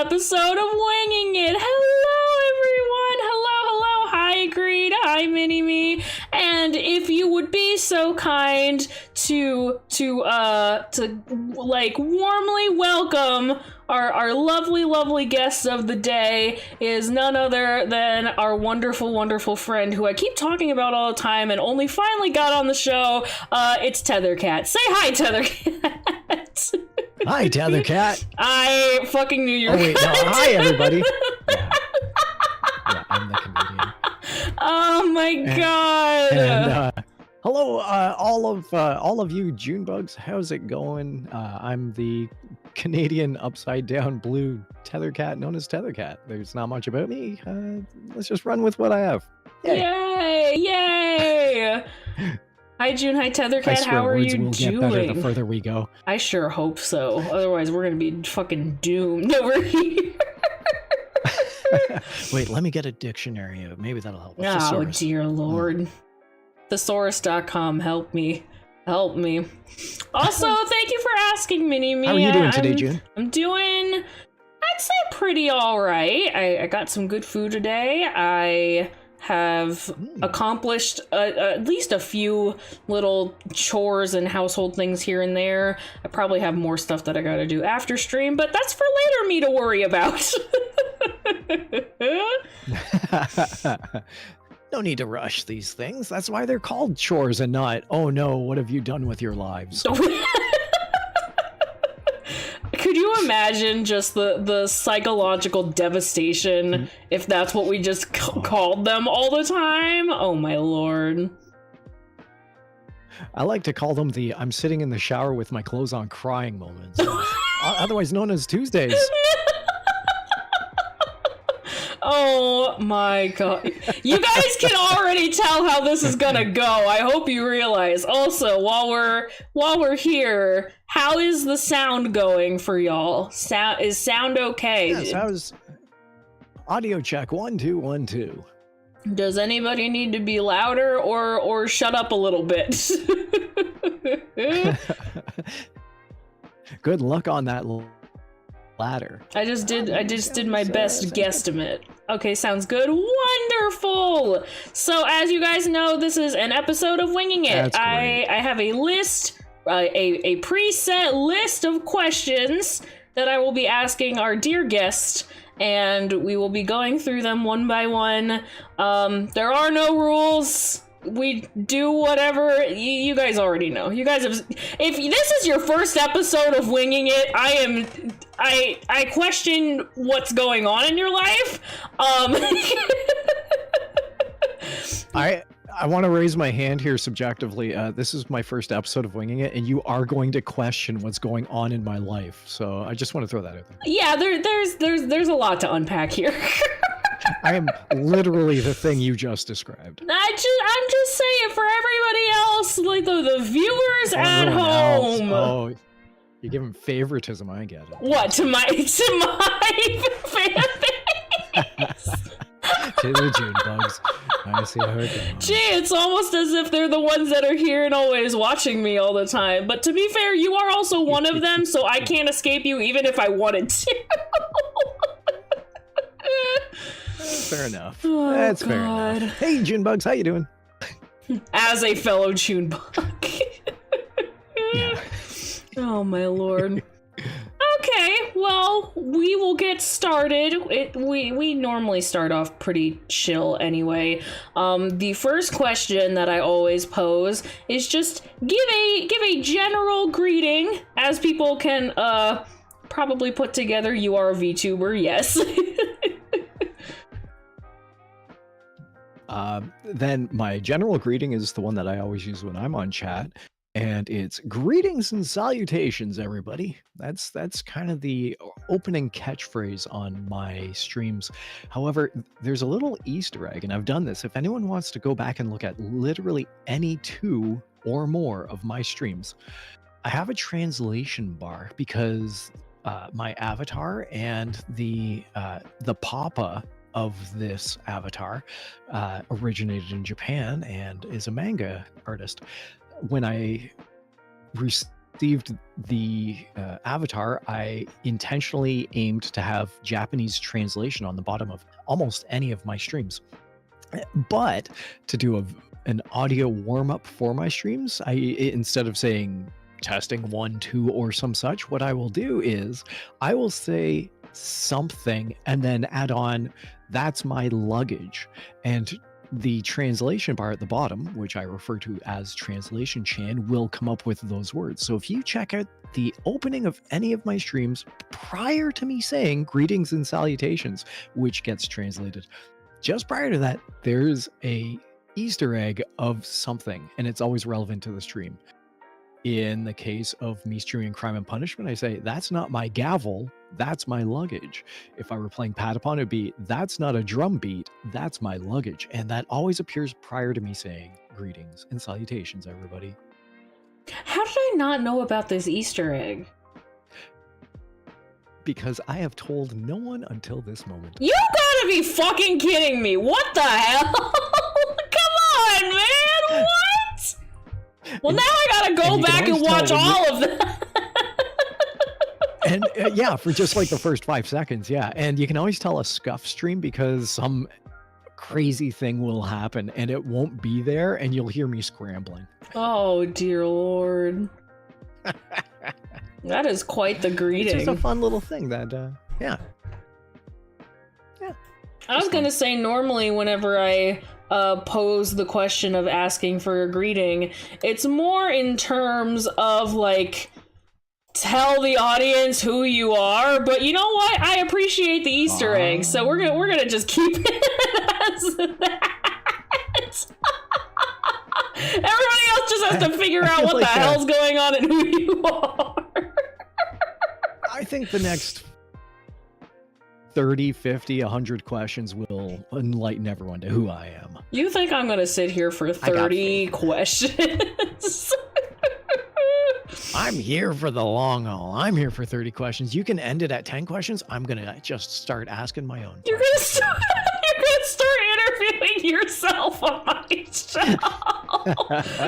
episode of Winging It. Hello, everyone. Hello. Hi, Greed. Hi, Mini-Me. And if you would be so kind to like warmly welcome our lovely guest of the day is none other than our wonderful friend who I keep talking about all the time and only finally got on the show. It's Tethercat. Say hi, Tethercat. Hi, Tethercat. I fucking knew you were. Oh wait, no. Hi, everybody. Yeah, I'm the comedian. Oh my god. And hello, all of you Junebugs. How's it going? I'm the Canadian upside down blue Tethercat, known as Tethercat. There's not much about me. Let's just run with what I have. Yay! Hi, June. Hi, Tethercat. How are you will doing? Get better the further we go. I sure hope so. Otherwise, we're gonna be fucking doomed over here. Wait, let me get a dictionary. Maybe that'll help. Oh, Thesaurus. dear Lord. Thesaurus.com. Help me. Also, thank you for asking, Mini-Me. How are you doing today, June? I'm doing, I'd say, pretty all right. I got some good food today. I have accomplished at least a few little chores and household things here and there. I probably have more stuff that I gotta do after stream, but that's for later me to worry about. No need to rush these things. That's why they're called chores and not, oh no, what have you done with your lives? Could you imagine just the psychological devastation if that's what we just called them all the time? Oh my lord. I like to call them the I'm sitting in the shower with my clothes on crying moments. Otherwise known as Tuesdays. Oh my god. You guys can already tell how this is gonna go. I hope you realize. Also, while we're here, how is the sound going for y'all? Is sound okay? Yes, how's audio check 1 2 1 2. Does anybody need to be louder or shut up a little bit? Good luck on that ladder. I just did my best guesstimate. Okay, sounds good. Wonderful. So as you guys know, this is an episode of Winging It. I have a list, a preset list of questions that I will be asking our dear guest, and we will be going through them one by one. There are no rules. We do whatever. You guys already know. You guys have. If this is your first episode of Winging It, I question what's going on in your life. I want to raise my hand here subjectively. This is my first episode of Winging It, and you are going to question what's going on in my life. So I just want to throw that out there. Yeah, there's a lot to unpack here. I am literally the thing you just described. I'm just saying for everybody else, like the viewers at home. Oh, you're giving favoritism. I get it. What to my fan base? To the Junebugs. I see how it goes. Gee, it's almost as if they're the ones that are here and always watching me all the time. But to be fair, you are also one of them, so I can't escape you even if I wanted to. Fair enough. Oh, That's God. fair enough. Hey, Junebugs, how you doing? As a fellow Junebug. Yeah. Oh, my lord. Okay, well, we will get started. We normally start off pretty chill anyway. The first question that I always pose is just give a general greeting, as people can probably put together. You are a VTuber, yes. Then my general greeting is the one that I always use when I'm on chat, and it's greetings and salutations, everybody. That's kind of the opening catchphrase on my streams. However, there's a little Easter egg, and I've done this. If anyone wants to go back and look at literally any 2 or more of my streams, I have a translation bar because my avatar and the papa of this avatar originated in Japan and is a manga artist. When I conceived the avatar, I intentionally aimed to have Japanese translation on the bottom of almost any of my streams. But to do an audio warm-up for my streams, instead of saying testing 1, 2, or some such, what I will do is I will say something and then add on, that's my luggage. And the translation bar at the bottom, which I refer to as translation chan, will come up with those words. So if you check out the opening of any of my streams prior to me saying greetings and salutations, which gets translated, just prior to that, there's a Easter egg of something, and it's always relevant to the stream. In the case of me streaming Crime and Punishment, I say, that's not my gavel, that's my luggage. If I were playing Patapon, it'd be, that's not a drum beat, that's my luggage. And that always appears prior to me saying greetings and salutations, everybody. How did I not know about this Easter egg? Because I have told no one until this moment. You gotta be fucking kidding me! What the hell? Come on, man! What? Well, now I gotta go back and watch all of that. And yeah, for just like the first 5 seconds, yeah. And you can always tell a scuff stream because some crazy thing will happen and it won't be there and you'll hear me scrambling. Oh, dear Lord. That is quite the greeting. It's just a fun little thing that, yeah. Yeah. I was gonna say, normally whenever I pose the question of asking for a greeting, it's more in terms of, like, tell the audience who you are, but you know what? I appreciate the Easter egg, so we're gonna just keep it as that. Everybody else just has to figure out what the hell's going on and who you are. I think the next 30, 50, 100 questions will enlighten everyone to who I am. You think I'm gonna sit here for 30 questions? I'm here for the long haul. I'm here for 30 questions. You can end it at 10 questions. I'm gonna just start asking my own. You're gonna start interviewing yourself on my show.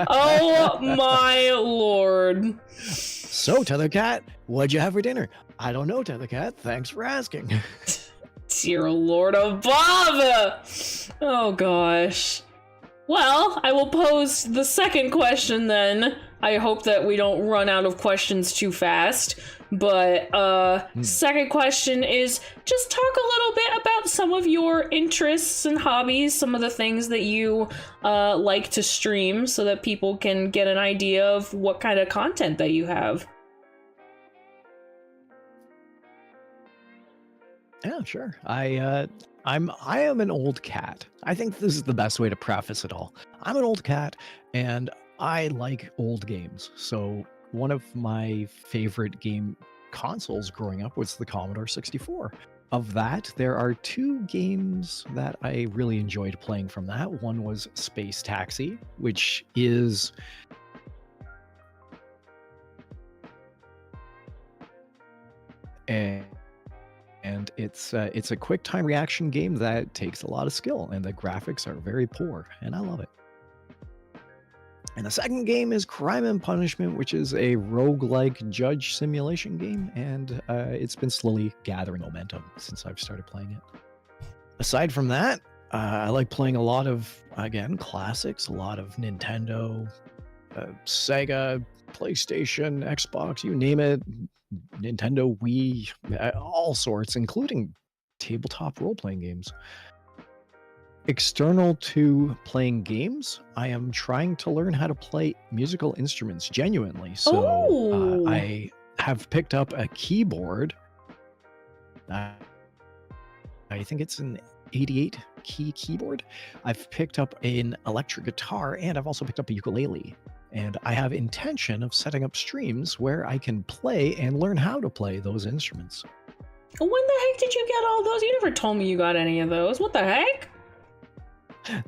Oh my Lord. So, Tethercat, what'd you have for dinner? I don't know, Tethercat. Thanks for asking. Dear Lord above! Oh gosh. Well, I will pose the second question then. I hope that we don't run out of questions too fast. But second question is, just talk a little bit about some of your interests and hobbies, some of the things that you like to stream, so that people can get an idea of what kind of content that you have. Yeah, sure. I am an old cat. I think this is the best way to preface it all. I'm an old cat, and I like old games. So one of my favorite game consoles growing up was the Commodore 64. Of that, there are 2 games that I really enjoyed playing from that. One was Space Taxi, which is and it's a quick time reaction game that takes a lot of skill, and the graphics are very poor, and I love it. And the second game is Crime and Punishment, which is a roguelike judge simulation game, and it's been slowly gathering momentum since I've started playing it. Aside from that, I like playing a lot of, again, classics, a lot of Nintendo, Sega, PlayStation, Xbox, you name it, Nintendo, Wii, all sorts, including tabletop role-playing games. External to playing games, I am trying to learn how to play musical instruments genuinely. So I have picked up a keyboard. I think it's an 88 key keyboard. I've picked up an electric guitar, and I've also picked up a ukulele. And I have intention of setting up streams where I can play and learn how to play those instruments. When the heck did you get all those? You never told me you got any of those. What the heck?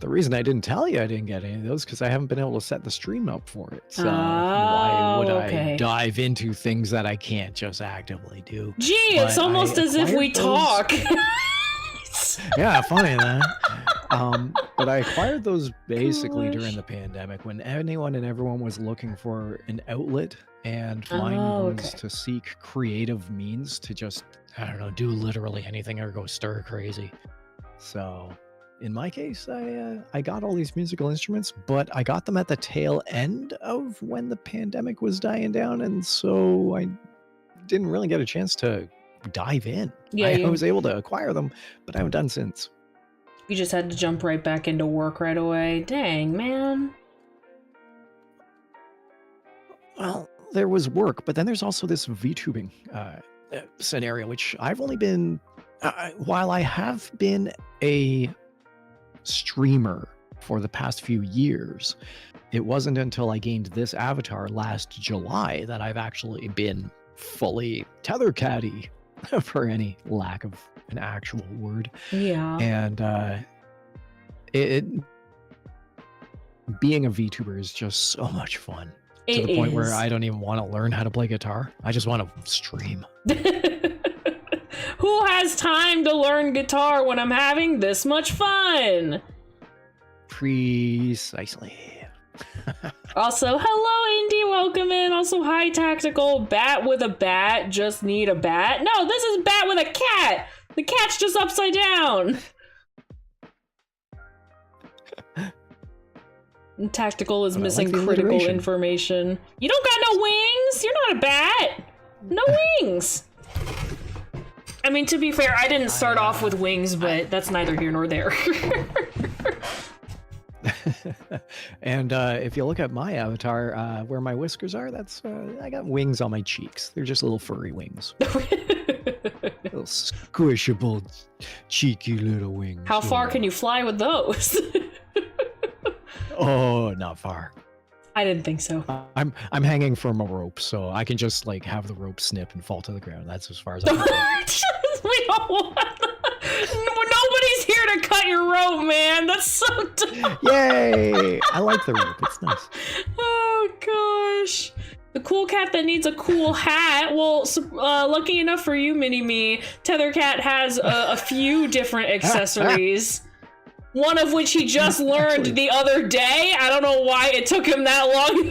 The reason I didn't tell you I didn't get any of those because I haven't been able to set the stream up for it. So why would I dive into things that I can't just actively do? Gee, it's almost as if we talk. Yeah, funny that. But I acquired those basically during the pandemic when anyone and everyone was looking for an outlet and mine was okay. to seek creative means to just, I don't know, do literally anything or go stir crazy. So in my case, I got all these musical instruments, but I got them at the tail end of when the pandemic was dying down, and so I didn't really get a chance to dive in. Yeah, I was able to acquire them, but I haven't done since. you just had to jump right back into work right away. Dang, man. Well, there was work, but then there's also this VTubing scenario, which I've only been, while I have been a streamer for the past few years, it wasn't until I gained this avatar last July that I've actually been fully Tethercat-y, for any lack of an actual word. Yeah. And it being a VTuber is just so much fun. To the point where I don't even want to learn how to play guitar. I just want to stream. Who has time to learn guitar when I'm having this much fun? Precisely. Also, hello, Indy, welcome in. Also, hi, Tactical. Bat with a bat, just need a bat. No, this is bat with a cat. The cat's just upside down. And Tactical is missing critical information. You don't got no wings. You're not a bat. No wings. I mean, to be fair, I didn't start off with wings, but that's neither here nor there. And if you look at my avatar, where my whiskers are, that's I got wings on my cheeks. They're just little furry wings. Little squishable, cheeky little wings. How far can you fly with those? Oh, not far. I didn't think so. I'm hanging from a rope, so I can just like have the rope snip and fall to the ground. That's as far as I can go. We don't want nobody's here to cut your rope, man. That's so dumb. Yay! I like the rope. It's nice. Oh gosh. The cool cat that needs a cool hat. Well, lucky enough for you, Mini-Me, Tethercat has a few different accessories. One of which he just learned the other day. I don't know why it took him that long to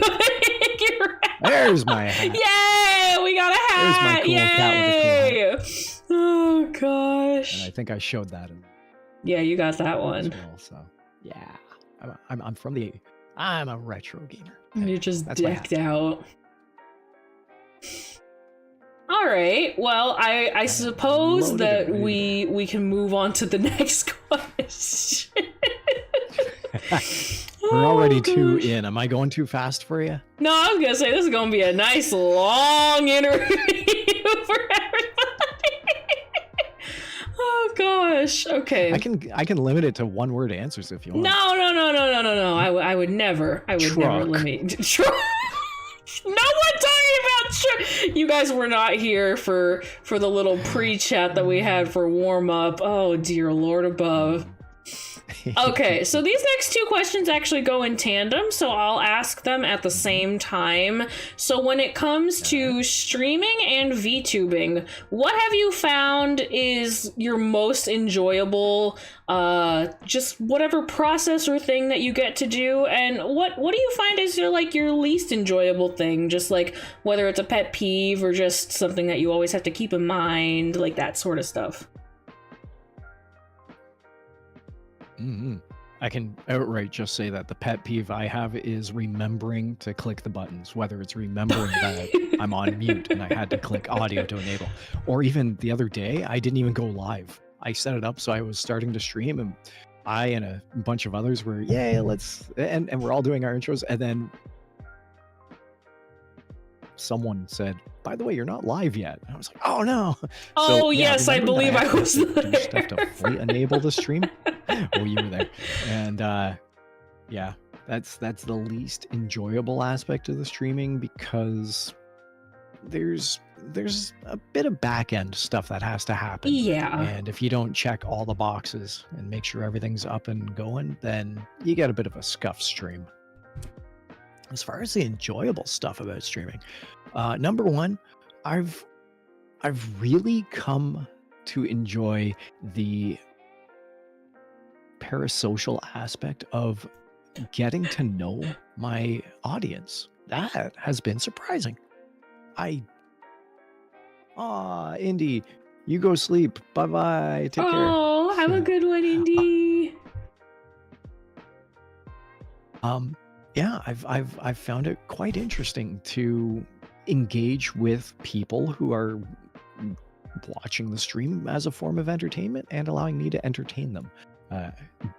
figure out. There's my hat. Yay! We got a hat! There's my cool cat with a cool hat. Oh gosh. And I think I showed that in. Yeah, you got that one. Well, so yeah, I'm from the. I'm a retro gamer. You're just decked out. All right. Well, I suppose that we can move on to the next question. We're already too in. Am I going too fast for you? No, I was gonna say this is gonna be a nice long interview for everybody. Oh gosh. Okay. I can limit it to one word answers if you want. No. I would never. I would never limit. No one talking about truck. You guys were not here for the little pre-chat that we had for warm up. Oh dear Lord above. Okay, so these next two questions actually go in tandem, so I'll ask them at the same time. So when it comes to streaming and VTubing, what have you found is your most enjoyable, just whatever process or thing that you get to do, and what do you find is your least enjoyable thing, just like whether it's a pet peeve or just something that you always have to keep in mind, like that sort of stuff? Mm-hmm. I can outright just say that the pet peeve I have is remembering to click the buttons, whether it's remembering that I'm on mute and I had to click audio to enable, or even the other day, I didn't even go live. I set it up so I was starting to stream, and I and a bunch of others were, yay, let's, and we're all doing our intros, and then someone said, by the way, you're not live yet. And I was like, oh no. Oh, so, yeah, yes, I believe I was there. You just have to fully enable the stream. Oh, you were there. And yeah, that's the least enjoyable aspect of the streaming, because there's a bit of back end stuff that has to happen. Yeah. And if you don't check all the boxes and make sure everything's up and going, then you get a bit of a scuffed stream. As far as the enjoyable stuff about streaming, number one, I've really come to enjoy the parasocial aspect of getting to know my audience. That has been surprising. Indy, you go sleep. Bye-bye. Take care. Oh, have a good one, Indy. Yeah, I've found it quite interesting to engage with people who are watching the stream as a form of entertainment and allowing me to entertain them.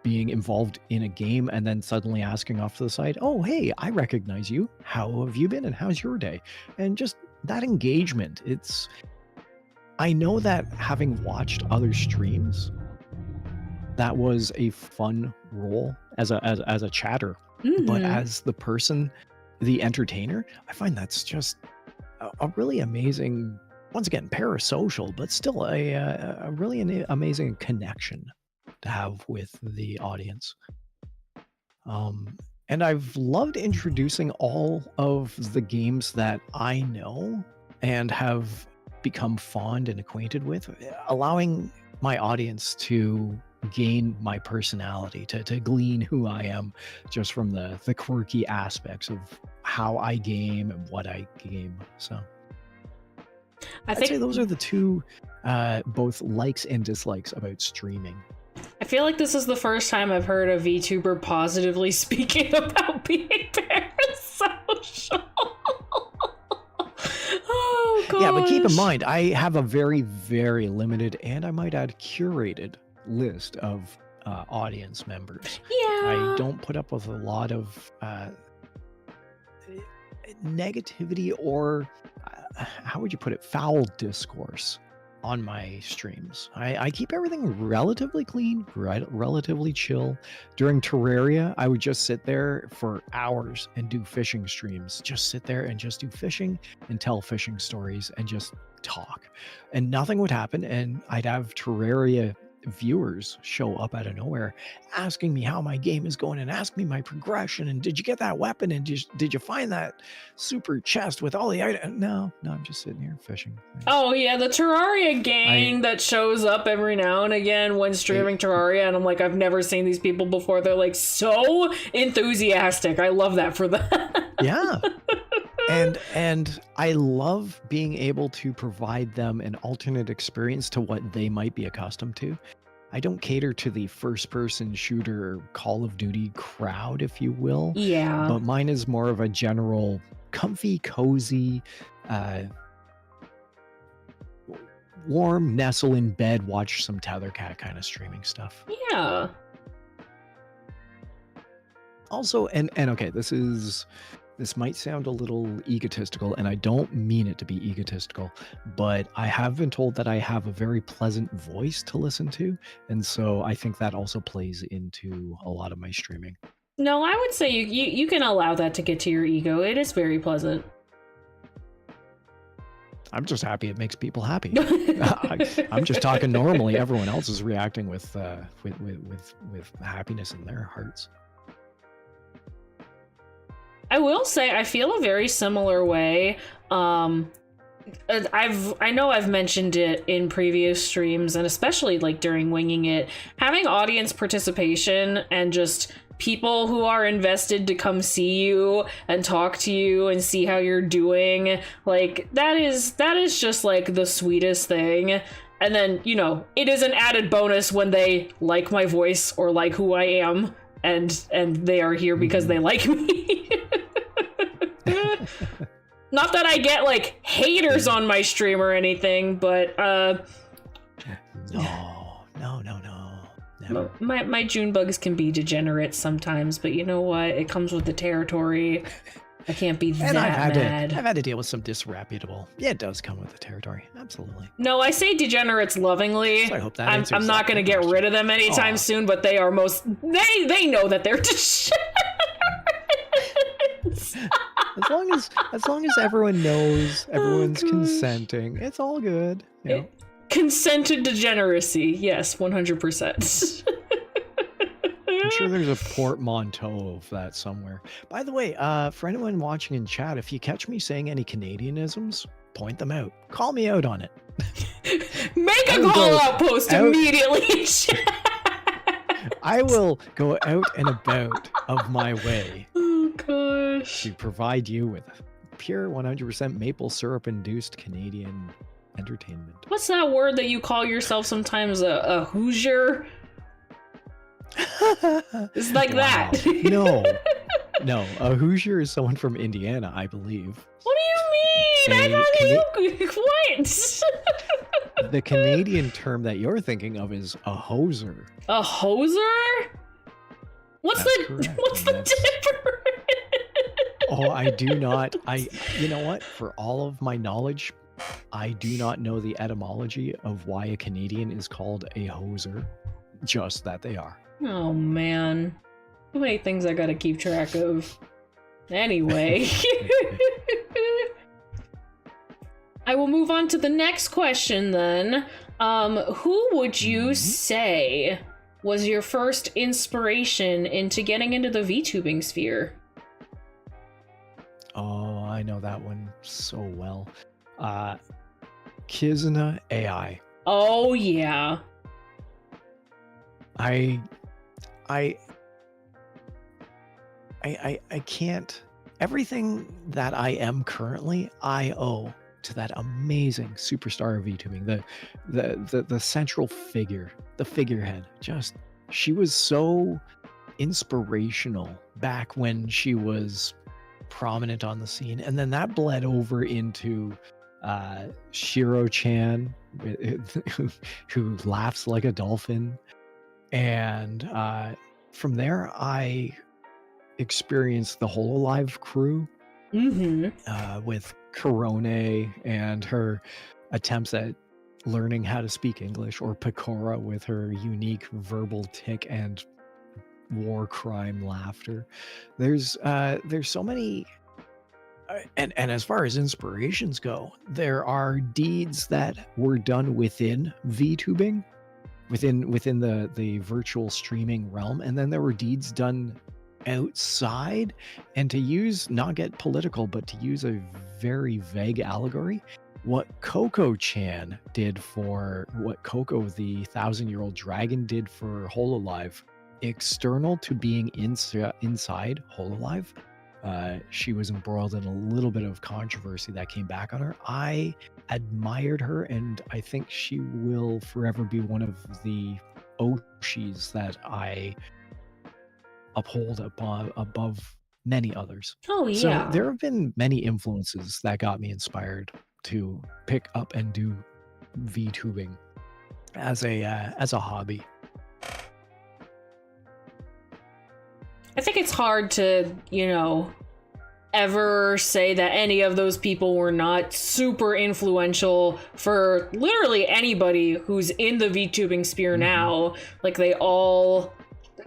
Being involved in a game and then suddenly asking off to the side, oh, hey, I recognize you. How have you been and how's your day? And just that engagement. I know that having watched other streams, that was a fun role as a chatter. But as the person, the entertainer, I find that's just a really amazing, once again, parasocial, but still a really amazing connection to have with the audience. And I've loved introducing all of the games that I know and have become fond and acquainted with, allowing my audience to gain my personality, to glean who I am just from the quirky aspects of how I game and what I game. So I'd say those are the two both likes and dislikes about streaming. I feel like this is the first time I've heard a VTuber positively speaking about being parasocial. Oh, gosh. Yeah, but keep in mind, I have a very, very limited, and I might add curated list of audience members. Yeah. I don't put up with a lot of negativity or, how would you put it, foul discourse on my streams. I keep everything relatively clean, relatively chill. During Terraria, I would just sit there for hours and do fishing streams. Just sit there and just do fishing and tell fishing stories and just talk. And nothing would happen, and I'd have Terraria viewers show up out of nowhere asking me how my game is going and ask me my progression and did you get that weapon and did you find that super chest with all the items. No, I'm just sitting here fishing. Oh yeah, the Terraria gang that shows up every now and again when streaming Terraria, and I'm like, I've never seen these people before. They're like so enthusiastic. I love that for them. Yeah. And I love being able to provide them an alternate experience to what they might be accustomed to. I don't cater to the first-person shooter Call of Duty crowd, if you will. Yeah. But mine is more of a general comfy, cozy, warm, nestle in bed, watch some Tethercat kind of streaming stuff. Yeah. Also, and okay, this might sound a little egotistical, and I don't mean it to be egotistical, but I have been told that I have a very pleasant voice to listen to, and so I think that also plays into a lot of my streaming. No, I would say you can allow that to get to your ego. It is very pleasant. I'm just happy it makes people happy. I'm just talking normally. Everyone else is reacting with happiness in their hearts. I will say I feel a very similar way. I know I've mentioned it in previous streams, and especially like during Winging It, having audience participation and just people who are invested to come see you and talk to you and see how you're doing, like that is just like the sweetest thing. And then, you know, it is an added bonus when they like my voice or like who I am, and they are here because they like me. Not that I get like haters on my stream or anything, but No. Never. My June bugs can be degenerate sometimes, but you know what? It comes with the territory. I can't be that mad. I've had to deal with some disreputable. Yeah, it does come with the territory. Absolutely. No, I say degenerates lovingly. So I hope that I'm not going to get rid of them anytime soon, but they are they know that they're degenerates. As long as everyone knows, everyone's consenting, it's all good. You know? Consented degeneracy, yes, 100%. I'm sure there's a portmanteau of that somewhere. By the way, for anyone watching in chat, if you catch me saying any Canadianisms, point them out. Call me out on it. Make a call-out post immediately in chat. I will go out and about of my way. Oh gosh. To provide you with pure 100% maple syrup induced Canadian entertainment. What's that word that you call yourself sometimes? A Hoosier? It's like that. No, a Hoosier is someone from Indiana, I believe. What do you mean? I thought you... What? The Canadian term that you're thinking of is a hoser. A hoser? What's the difference? Oh, I do not. You know what? For all of my knowledge, I do not know the etymology of why a Canadian is called a hoser. Just that they are. Oh, man. Too many things I gotta keep track of. Anyway. I will move on to the next question then. Who would you say was your first inspiration into getting into the VTubing sphere? Oh, I know that one so well. Kizuna AI. Oh, yeah. I can't. Everything that I am currently, I owe to that amazing superstar of VTubing. The central figure, the figurehead. She was so inspirational back when she was prominent on the scene, and then that bled over into Shiro-chan, who laughs like a dolphin, and from there I experienced the Hololive crew with Korone and her attempts at learning how to speak English, or Pecora with her unique verbal tic and war crime laughter. There's so many, and as far as inspirations go, there are deeds that were done within VTubing, within the virtual streaming realm, and then there were deeds done outside. And to use, not get political, but to use a very vague allegory, what Coco-chan did for, what Coco the 1,000-year-old dragon did for Hololive, external to being inside Hololive, she was embroiled in a little bit of controversy that came back on her. I admired her, and I think she will forever be one of the Oshis that I uphold above many others. Oh, yeah. So there have been many influences that got me inspired to pick up and do VTubing as a hobby. I think it's hard to, ever say that any of those people were not super influential for literally anybody who's in the VTubing sphere now. Like, they all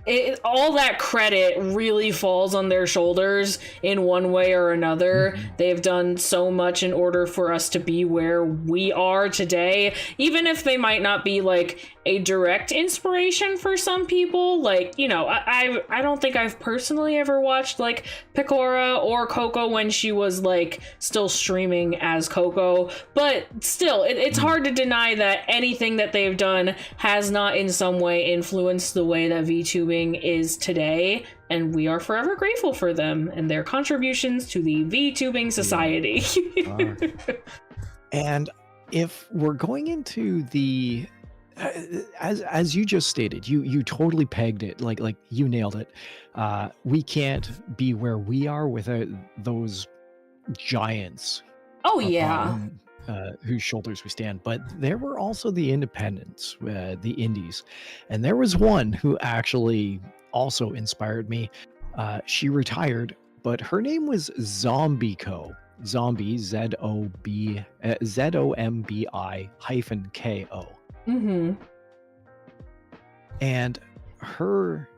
that credit really falls on their shoulders in one way or another. They've done so much in order for us to be where we are today, even if they might not be like a direct inspiration for some people. Like, I don't think I've personally ever watched like Pecora or Coco when she was like still streaming as Coco, but still it's hard to deny that anything that they've done has not in some way influenced the way that VTubing is today, and we are forever grateful for them and their contributions to the VTubing society. And if we're going into the as you just stated, you totally pegged it, like you nailed it. We can't be where we are without those giants. Oh yeah. Whose shoulders we stand. But there were also the independents, the indies, and there was one who actually also inspired me. She retired, but her name was Zombico. Zombie, ZOMBI -KO. And her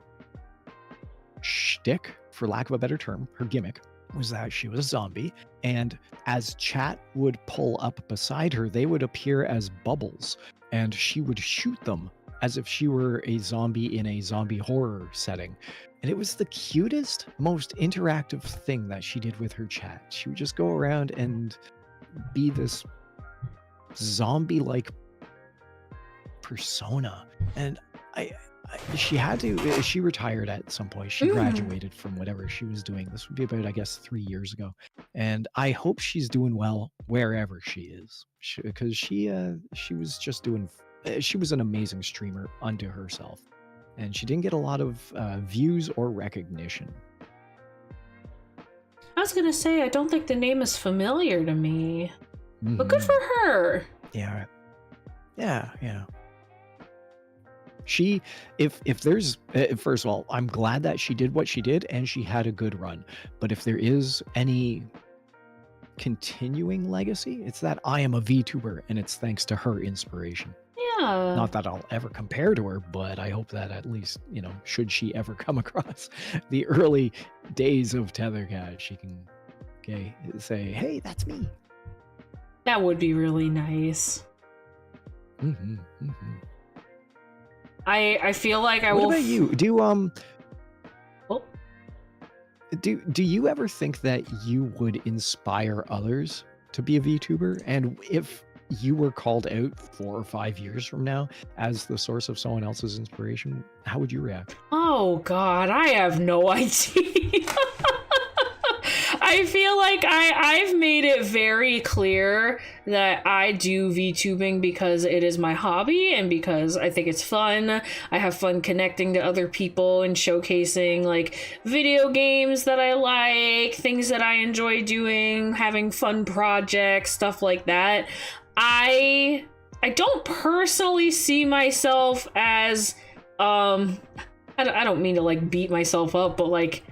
shtick, for lack of a better term, her gimmick, was that she was a zombie, and as chat would pull up beside her, they would appear as bubbles, and she would shoot them as if she were a zombie in a zombie horror setting. And it was the cutest, most interactive thing that she did with her chat. She would just go around and be this zombie-like persona. And she had to. She retired at some point. She graduated from whatever she was doing. This would be about, I guess, 3 years ago. And I hope she's doing well wherever she is, because she was just doing. She was an amazing streamer unto herself, and she didn't get a lot of views or recognition. I was gonna say, I don't think the name is familiar to me, but good for her. Yeah. She, if there's, first of all, I'm glad that she did what she did and she had a good run. But if there is any continuing legacy, it's that I am a VTuber, and it's thanks to her inspiration. Yeah. Not that I'll ever compare to her, but I hope that at least, should she ever come across the early days of Tethercat, she can say, hey, that's me. That would be really nice. I feel like I will. What about you? Do you ever think that you would inspire others to be a VTuber? And if you were called out 4 or 5 years from now as the source of someone else's inspiration, how would you react? Oh God, I have no idea. I feel like I've made it very clear that I do VTubing because it is my hobby and because I think it's fun. I have fun connecting to other people and showcasing like video games that I like, things that I enjoy doing, having fun projects, stuff like that. I don't personally see myself as I don't mean to like beat myself up, but like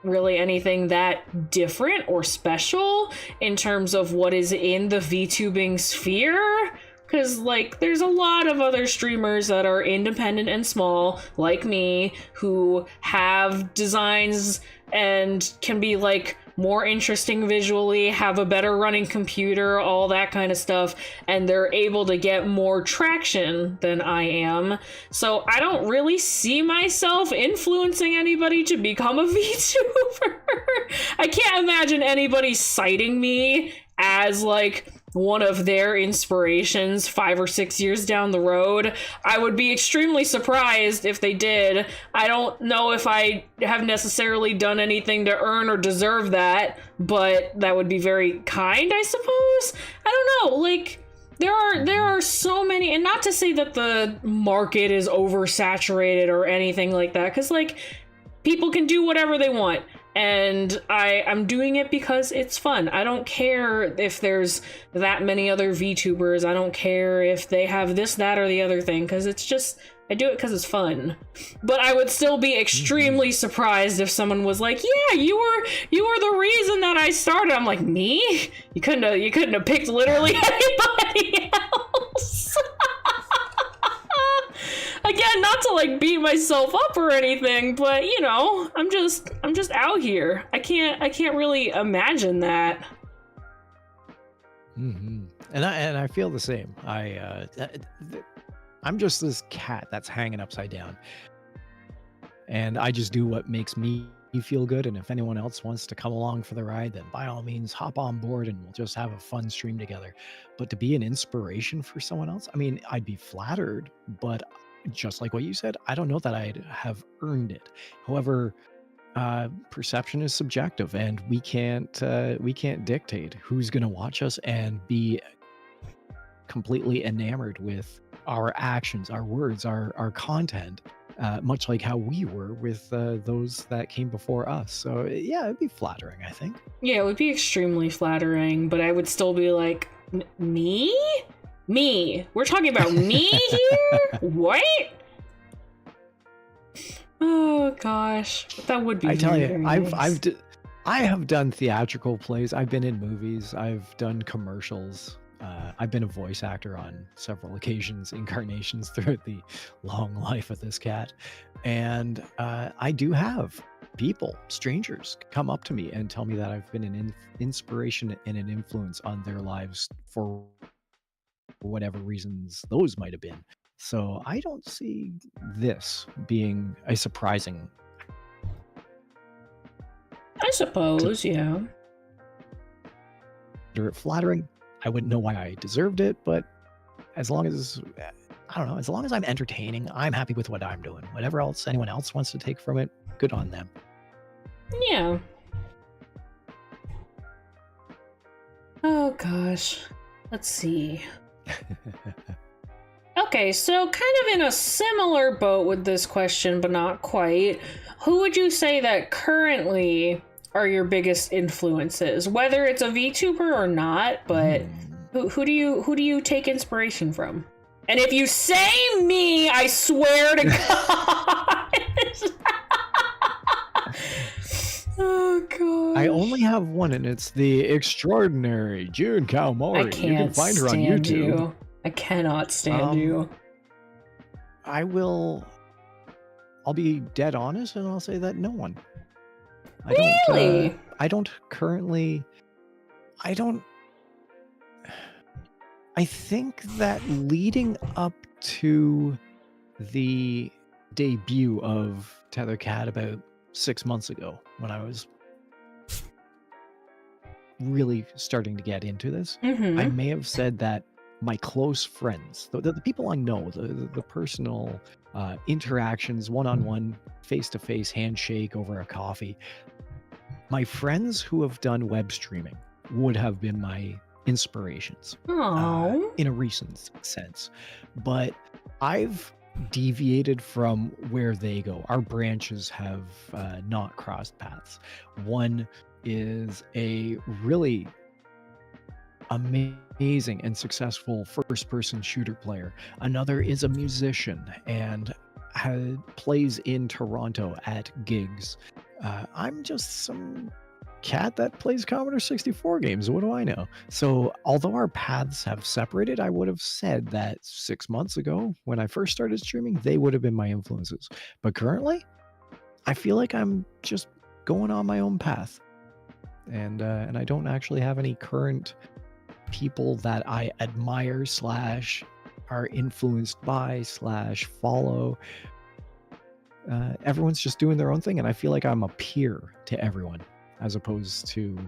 really anything that different or special in terms of what is in the VTubing sphere, because like there's a lot of other streamers that are independent and small like me who have designs and can be like more interesting visually, have a better running computer, all that kind of stuff, and they're able to get more traction than I am. So I don't really see myself influencing anybody to become a VTuber. I can't imagine anybody citing me as like one of their inspirations 5 or 6 years down the road. I would be extremely surprised if they did. I don't know if I have necessarily done anything to earn or deserve that, but that would be very kind, I suppose. I don't know, like there are so many, and not to say that the market is oversaturated or anything like that, because like people can do whatever they want. And I'm doing it because it's fun. I don't care if there's that many other VTubers. I don't care if they have this, that, or the other thing, because it's just, I do it because it's fun. But I would still be extremely surprised if someone was like, yeah, you were the reason that I started. I'm like, me? You couldn't have picked literally anybody else. Again, not to like beat myself up or anything, but you know, I'm just out here. I can't really imagine that. And I feel the same. I'm just this cat that's hanging upside down, and I just do what makes me feel good. And if anyone else wants to come along for the ride, then by all means hop on board and we'll just have a fun stream together. But to be an inspiration for someone else, I mean, I'd be flattered, but just like what you said, I don't know that I'd have earned it. However, perception is subjective, and we can't dictate who's going to watch us and be completely enamored with our actions, our words, our content, much like how we were with those that came before us. So yeah, it'd be flattering, I think. Yeah, it would be extremely flattering, but I would still be like, me? We're talking about me here? What? Oh gosh, that would be. I tell you, nice. I have done theatrical plays. I've been in movies. I've done commercials. I've been a voice actor on several occasions, incarnations throughout the long life of this cat, and I do have people, strangers, come up to me and tell me that I've been an inspiration and an influence on their lives for whatever reasons those might have been. So I don't see this being a surprising. I suppose, yeah. Flattering. I wouldn't know why I deserved it, but as long as I don't know, as long as I'm entertaining, I'm happy with what I'm doing. Whatever else anyone else wants to take from it, good on them. Yeah. Oh gosh. Let's see. Okay, so kind of in a similar boat with this question, but not quite. Who would you say that currently are your biggest influences? Whether it's a VTuber or not, but who do you take inspiration from? And if you say me, I swear to God. Oh god. I only have one, and it's the extraordinary June Koumori. I can't You can find her on stand YouTube. you. I cannot stand you. I'll be dead honest, and I'll say that no one. Really? I think that leading up to the debut of Tethercat about 6 months ago, when I was really starting to get into this, I may have said that my close friends, the people I know, the personal interactions, one-on-one, face-to-face handshake over a coffee, my friends who have done web streaming would have been my inspirations in a recent sense. But I've deviated from where they go. Our branches have not crossed paths. One is a really amazing and successful first-person shooter player. Another is a musician and plays in Toronto at gigs. I'm just some cat that plays Commodore 64 games. What do I know? So although our paths have separated, I would have said that 6 months ago when I first started streaming, they would have been my influences. But currently, I feel like I'm just going on my own path. And I don't actually have any current people that I admire / are influenced by / follow. Everyone's just doing their own thing, and I feel like I'm a peer to everyone, as opposed to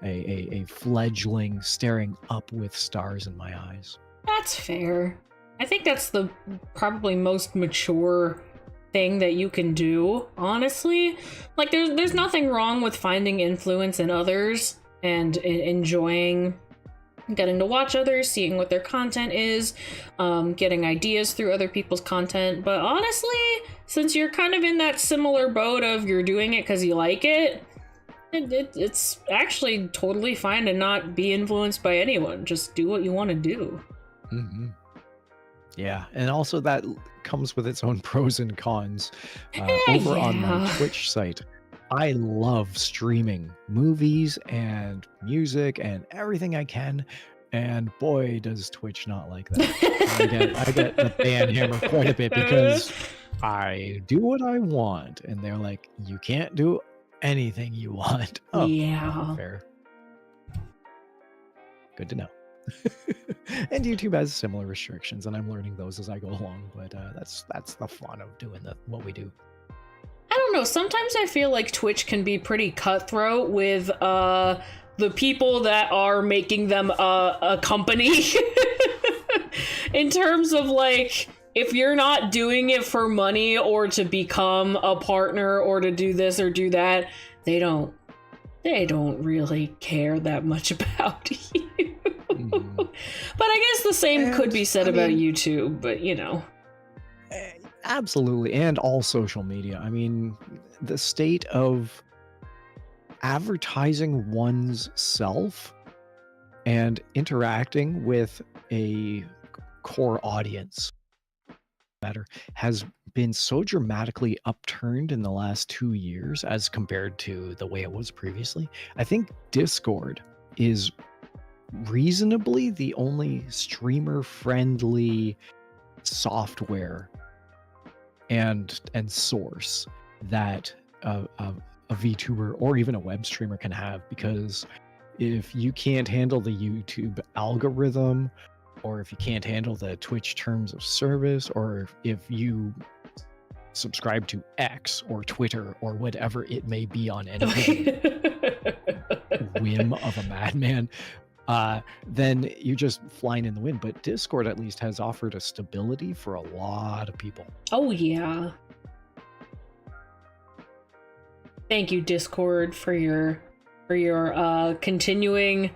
a fledgling staring up with stars in my eyes. That's fair. I think that's the probably most mature thing that you can do, honestly. Like, there's nothing wrong with finding influence in others and enjoying getting to watch others, seeing what their content is, getting ideas through other people's content. But honestly, since you're kind of in that similar boat of you're doing it because you like it, it's actually totally fine to not be influenced by anyone. Just do what you want to do. Yeah, and also that comes with its own pros and cons. Over on my Twitch site, I love streaming movies and music and everything I can, and boy, does Twitch not like that. I get the ban hammer quite a bit because I do what I want, and they're like, you can't do anything you want. Oh, yeah. Fair. Good to know. And YouTube has similar restrictions, and I'm learning those as I go along. But that's the fun of doing what we do. I don't know. Sometimes I feel like Twitch can be pretty cutthroat with the people that are making them a company. In terms of, like, if you're not doing it for money or to become a partner or to do this or do that, they don't really care that much about you. But I guess the same could be said about YouTube, but you know. Absolutely, and all social media. I mean, the state of advertising one's self and interacting with a core audience has been so dramatically upturned in the last 2 years as compared to the way it was previously. I think Discord is reasonably the only streamer-friendly software and source that a VTuber or even a web streamer can have, because if you can't handle the YouTube algorithm, or if you can't handle the Twitch terms of service, or if you subscribe to X or Twitter or whatever it may be on any whim of a madman, then you're just flying in the wind. But Discord at least has offered a stability for a lot of people. Oh yeah. Thank you, Discord, for your continuing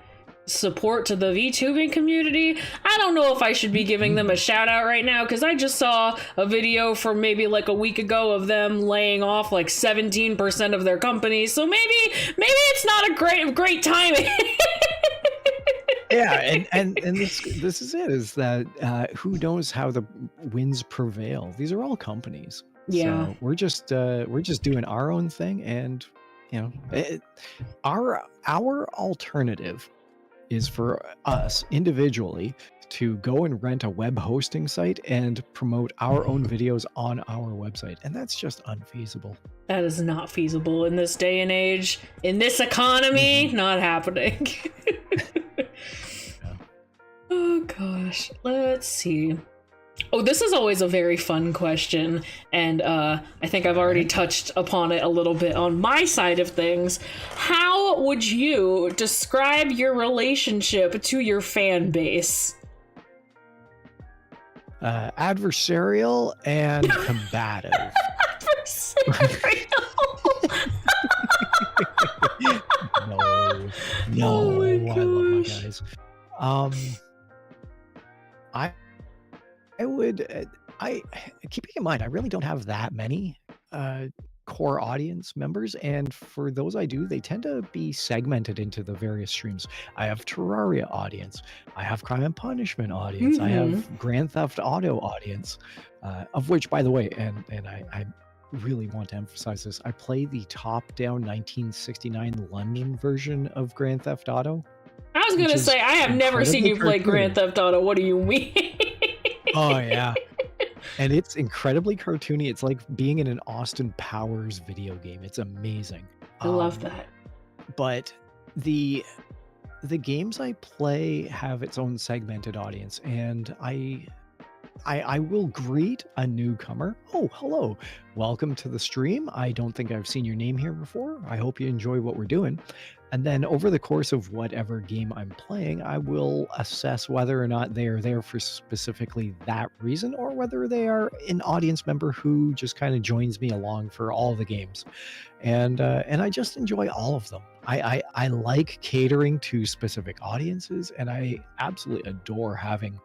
support to the VTubing community. I don't know if I should be giving them a shout out right now, because I just saw a video from maybe like a week ago of them laying off like 17% of their company. So maybe it's not a great timing. Yeah, and this is it, is that who knows how the winds prevail. These are all companies. Yeah. So we're just doing our own thing, and our alternative is for us individually to go and rent a web hosting site and promote our own videos on our website, and that's just unfeasible. That is not feasible in this day and age, in this economy. Not happening. Oh gosh, let's see. Oh, this is always a very fun question, and I think I've already touched upon it a little bit on my side of things. How would you describe your relationship to your fan base? Adversarial and combative. Adversarial. No, Oh my I love my gosh. guys. I would, keeping in mind, I really don't have that many core audience members, and for those I do, they tend to be segmented into the various streams. I have Terraria audience, I have Crime and Punishment audience, I have Grand Theft Auto audience, of which, by the way, and I really want to emphasize this, I play the top-down 1969 London version of Grand Theft Auto. I was gonna say, I have never seen you play Grand Theft Auto. What do you mean? Oh yeah, and it's incredibly cartoony. It's like being in an Austin Powers video game. It's amazing. I love that. But the games I play have its own segmented audience, and I will greet a newcomer. Oh, hello. Welcome to the stream. I don't think I've seen your name here before. I hope you enjoy what we're doing. And then over the course of whatever game I'm playing, I will assess whether or not they are there for specifically that reason, or whether they are an audience member who just kind of joins me along for all the games. And I just enjoy all of them. I like catering to specific audiences, and I absolutely adore having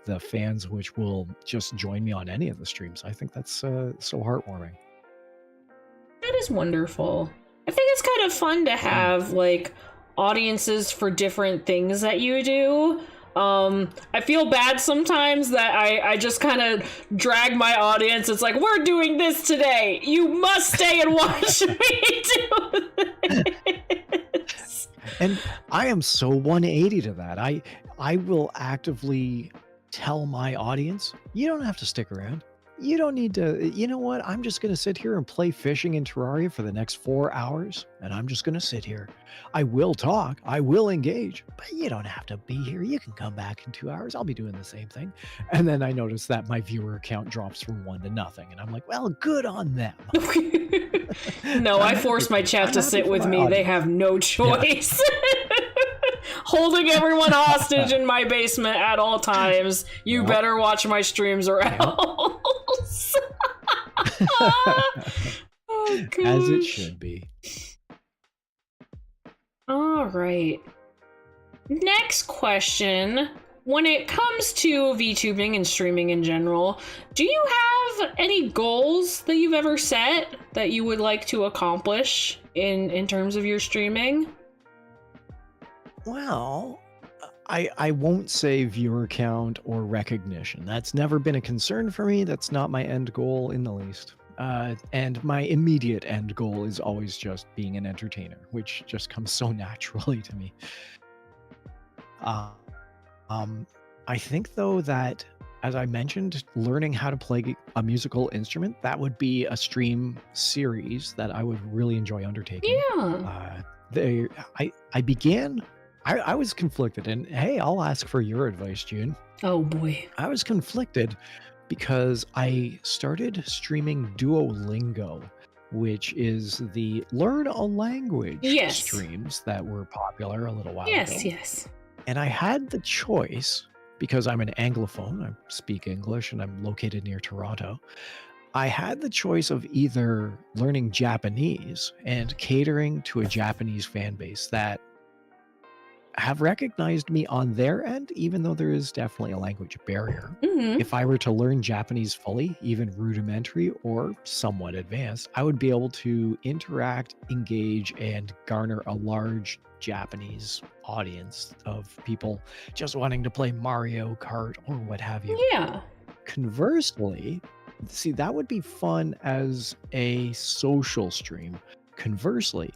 the fans which will just join me on any of the streams. I think that's so heartwarming. That is wonderful. I think it's kind of fun to have like audiences for different things that you do. I feel bad sometimes that I just kind of drag my audience. It's like, we're doing this today. You must stay and watch me do this. And I am so 180 to that. I will actively tell my audience, you don't have to stick around. You don't need to, you know what? I'm just going to sit here and play fishing in Terraria for the next 4 hours, and I'm just going to sit here. I will talk, I will engage, but you don't have to be here. You can come back in 2 hours. I'll be doing the same thing. And then I notice that my viewer count drops from 1 to nothing, and I'm like, well, good on them. No, I force my chat to sit with me. They have no choice. Yeah. Holding everyone hostage in my basement at all times. You better watch my streams or else. Oh, as it should be. All right. Next question. When it comes to VTubing and streaming in general, do you have any goals that you've ever set that you would like to accomplish in terms of your streaming? Well, I won't say viewer count or recognition. That's never been a concern for me. That's not my end goal in the least. And my immediate end goal is always just being an entertainer, which just comes so naturally to me. I think, though, that, as I mentioned, learning how to play a musical instrument, that would be a stream series that I would really enjoy undertaking. Yeah. I was conflicted, and hey, I'll ask for your advice, June. Oh boy. I was conflicted because I started streaming Duolingo, which is the learn a language streams that were popular a little while ago. Yes. And I had the choice, because I'm an Anglophone, I speak English, and I'm located near Toronto. I had the choice of either learning Japanese and catering to a Japanese fan base that have recognized me on their end, even though there is definitely a language barrier. Mm-hmm. If I were to learn Japanese fully, even rudimentary or somewhat advanced, I would be able to interact, engage, and garner a large Japanese audience of people just wanting to play Mario Kart or what have you. Yeah. Conversely, see, that would be fun as a social stream. Conversely,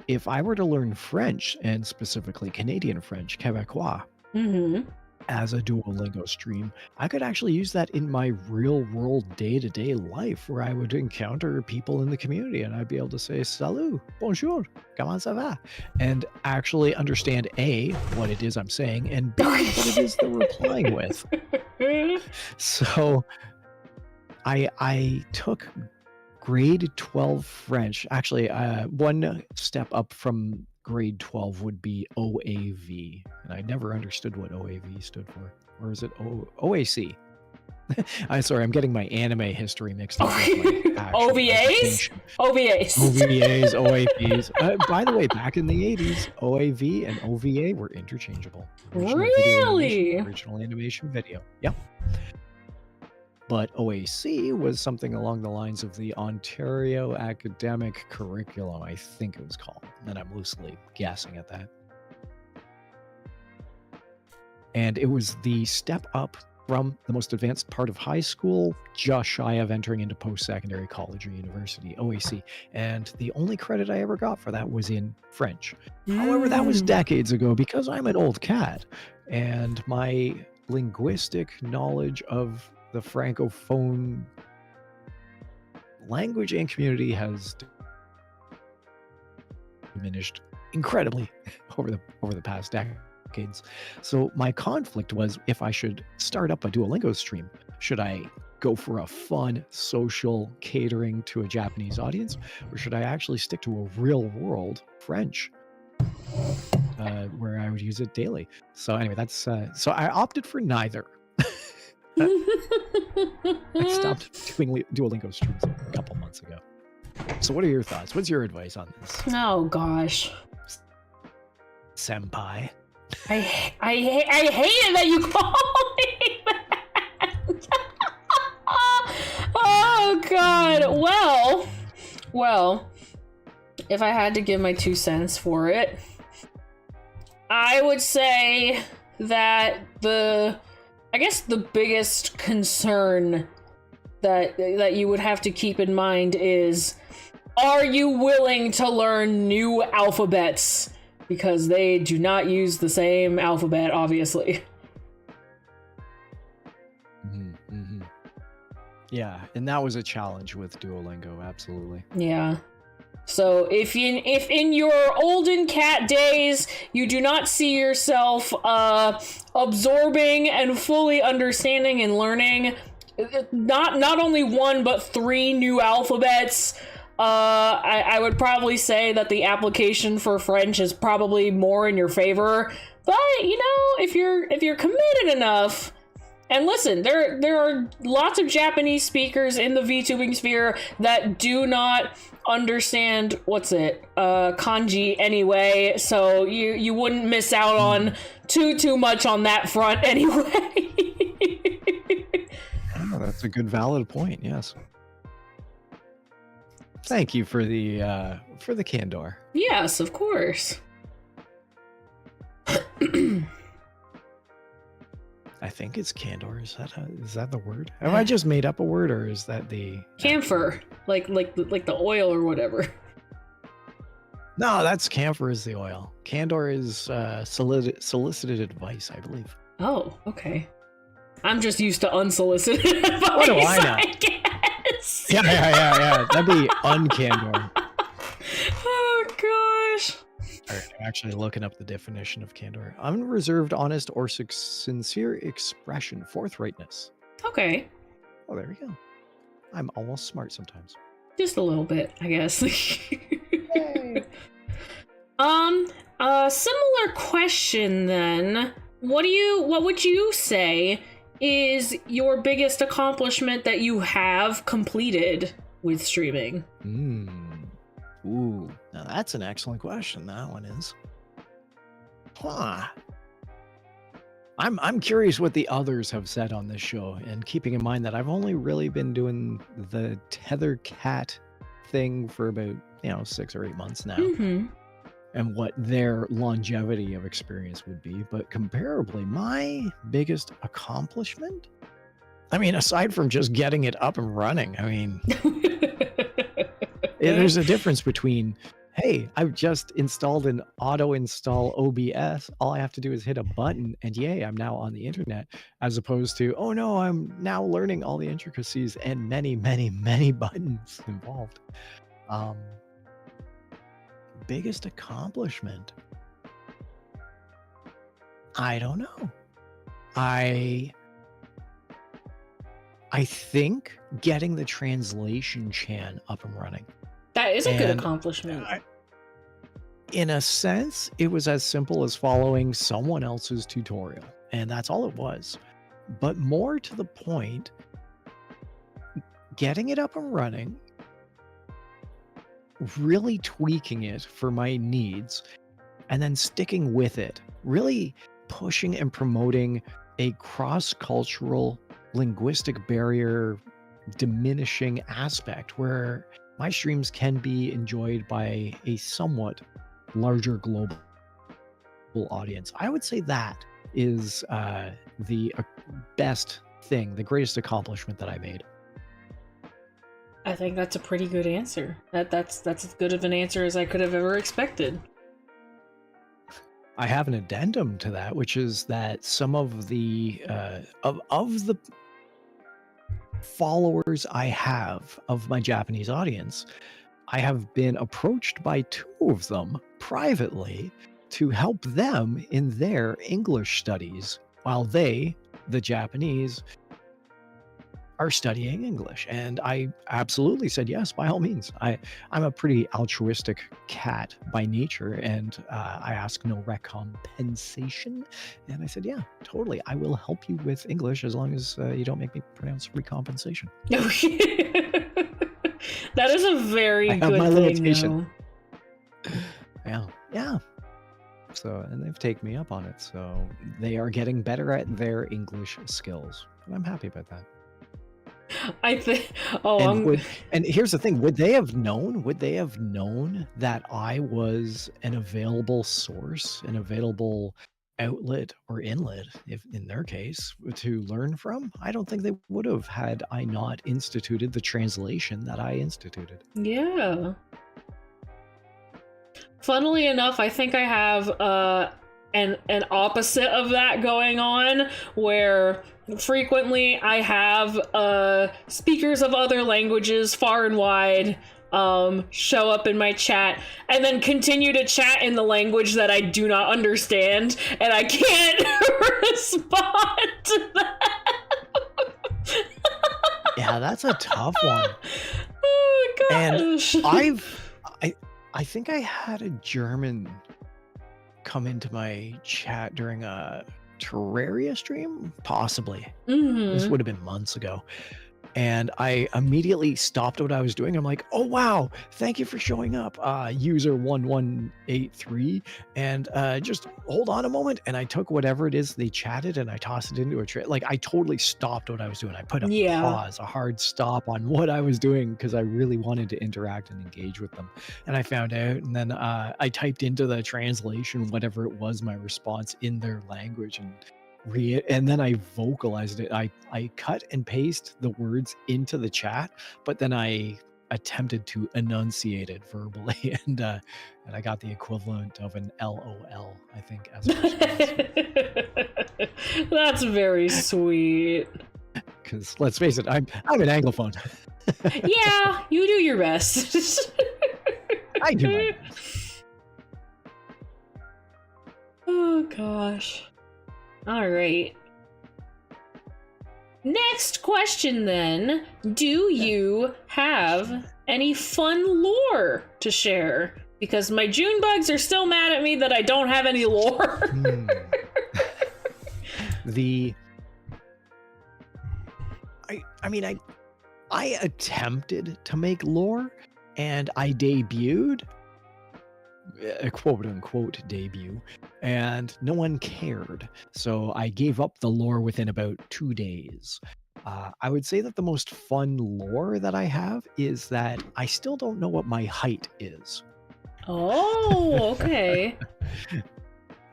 if I were to learn French, and specifically Canadian French, Québécois, Mm-hmm. as a Duolingo stream, I could actually use that in my real world day-to-day life, where I would encounter people in the community and I'd be able to say, salut, bonjour, comment ça va? And actually understand A, what it is I'm saying, and B, what it is they're replying with. So I took grade 12 French. Actually, one step up from grade 12 would be OAV. And I never understood what OAV stood for. Or is it OAC? I'm getting my anime history mixed up with my actual OVAs? education. OVAs. OVAs, OAVs. By the way, back in the 80s, OAV and OVA were interchangeable. Really? Original animation video. Yep. But OAC was something along the lines of the Ontario Academic Curriculum, I think it was called. And I'm loosely guessing at that. And it was the step up from the most advanced part of high school, just shy of entering into post-secondary college or university, OAC. And the only credit I ever got for that was in French. However, that was decades ago because I'm an old cat. And my linguistic knowledge of the Francophone language and community has diminished incredibly over the past decades. So my conflict was if I should start up a Duolingo stream, should I go for a fun social catering to a Japanese audience, or should I actually stick to a real world French where I would use it daily? So anyway, that's so I opted for neither. I stopped doing Duolingo streams a couple months ago. So what are your thoughts? What's your advice on this? Oh gosh, Senpai. I hate it that you call me that. Oh god. Well, if I had to give my 2 cents for it, I would say that I guess the biggest concern that you would have to keep in mind is, are you willing to learn new alphabets? Because they do not use the same alphabet, obviously. Mm-hmm. Yeah, and that was a challenge with Duolingo, absolutely. Yeah. So if in your olden cat days you do not see yourself absorbing and fully understanding and learning not only 1 but 3 new alphabets, I would probably say that the application for French is probably more in your favor. But if you're committed enough. And listen, there are lots of Japanese speakers in the VTubing sphere that do not understand kanji anyway, so you wouldn't miss out on too much on that front anyway. Oh, that's a good valid point. Yes. Thank you for the candor. Yes, of course. I think it's candor. Is that the word? Have I just made up a word, or is that the camphor, like the oil or whatever? No, that's camphor is the oil. Candor is solicited advice, I believe. Oh, okay. I'm just used to unsolicited advice. What do I know? I guess. Yeah. That'd be uncandor. Oh gosh. All right, I'm actually looking up the definition of candor. Unreserved, honest, or sincere expression, forthrightness. Okay. Oh, there we go. I'm almost smart sometimes. Just a little bit, I guess. Similar question then. What would you say is your biggest accomplishment that you have completed with streaming? Ooh, now that's an excellent question. That one is. I'm curious what the others have said on this show, and keeping in mind that I've only really been doing the Tethercat thing for about 6 or 8 months now, and what their longevity of experience would be. But comparably, my biggest accomplishment, I mean, aside from just getting it up and running, I mean, there's a difference between, hey, I've just installed an auto install OBS. All I have to do is hit a button and yay, I'm now on the internet, as opposed to, oh no, I'm now learning all the intricacies and many, many, many buttons involved. Biggest accomplishment? I don't know. I think getting the translation chan up and running. That is a good accomplishment. In a sense, it was as simple as following someone else's tutorial, and that's all it was. But more to the point, getting it up and running, really tweaking it for my needs, and then sticking with it, really pushing and promoting a cross-cultural linguistic barrier diminishing aspect where my streams can be enjoyed by a somewhat larger global audience. I would say that is the best thing, the greatest accomplishment that I made. I think that's a pretty good answer. That's as good of an answer as I could have ever expected. I have an addendum to that, which is that some of the of the followers I have of my Japanese audience, I have been approached by 2 of them privately to help them in their English studies while they, the Japanese, are studying English. And I absolutely said yes, by all means. I'm a pretty altruistic cat by nature, and I ask no recompensation. And I said, yeah, totally. I will help you with English as long as you don't make me pronounce recompensation. That is a very good thing, limitation. Yeah. So, and they've taken me up on it. So they are getting better at their English skills. And I'm happy about that. I think. And here's the thing: would they have known that I was an available source, an available outlet or inlet, if in their case, to learn from? I don't think they would have had I not instituted the translation that I instituted. Yeah. Funnily enough, I think I have an opposite of that going on, where frequently I have speakers of other languages far and wide show up in my chat and then continue to chat in the language that I do not understand, and I can't respond to that. Yeah, that's a tough one. Oh my gosh. And I think I had a German come into my chat during a Terraria stream, possibly. This would have been months ago. And I immediately stopped what I was doing. I'm like, oh, wow, thank you for showing up, user 1183. And just hold on a moment. And I took whatever it is they chatted and I tossed it into a tray. Like, I totally stopped what I was doing. I put a pause, a hard stop on what I was doing because I really wanted to interact and engage with them. And I found out, and then I typed into the translation, whatever it was, my response in their language, and then I vocalized it. I cut and paste the words into the chat, but then I attempted to enunciate it verbally, and I got the equivalent of an LOL, I think, as a response. That's very sweet. Because let's face it, I'm an Anglophone. Yeah, you do your best. I do my best. Oh gosh. All right. Next question then. Do you have any fun lore to share Because my June bugs are still mad at me that I don't have any lore. I attempted to make lore, and I debuted, a quote unquote debut, and no one cared. So I gave up the lore within about 2 days. I would say that the most fun lore that I have is that I still don't know what my height is. Oh, okay.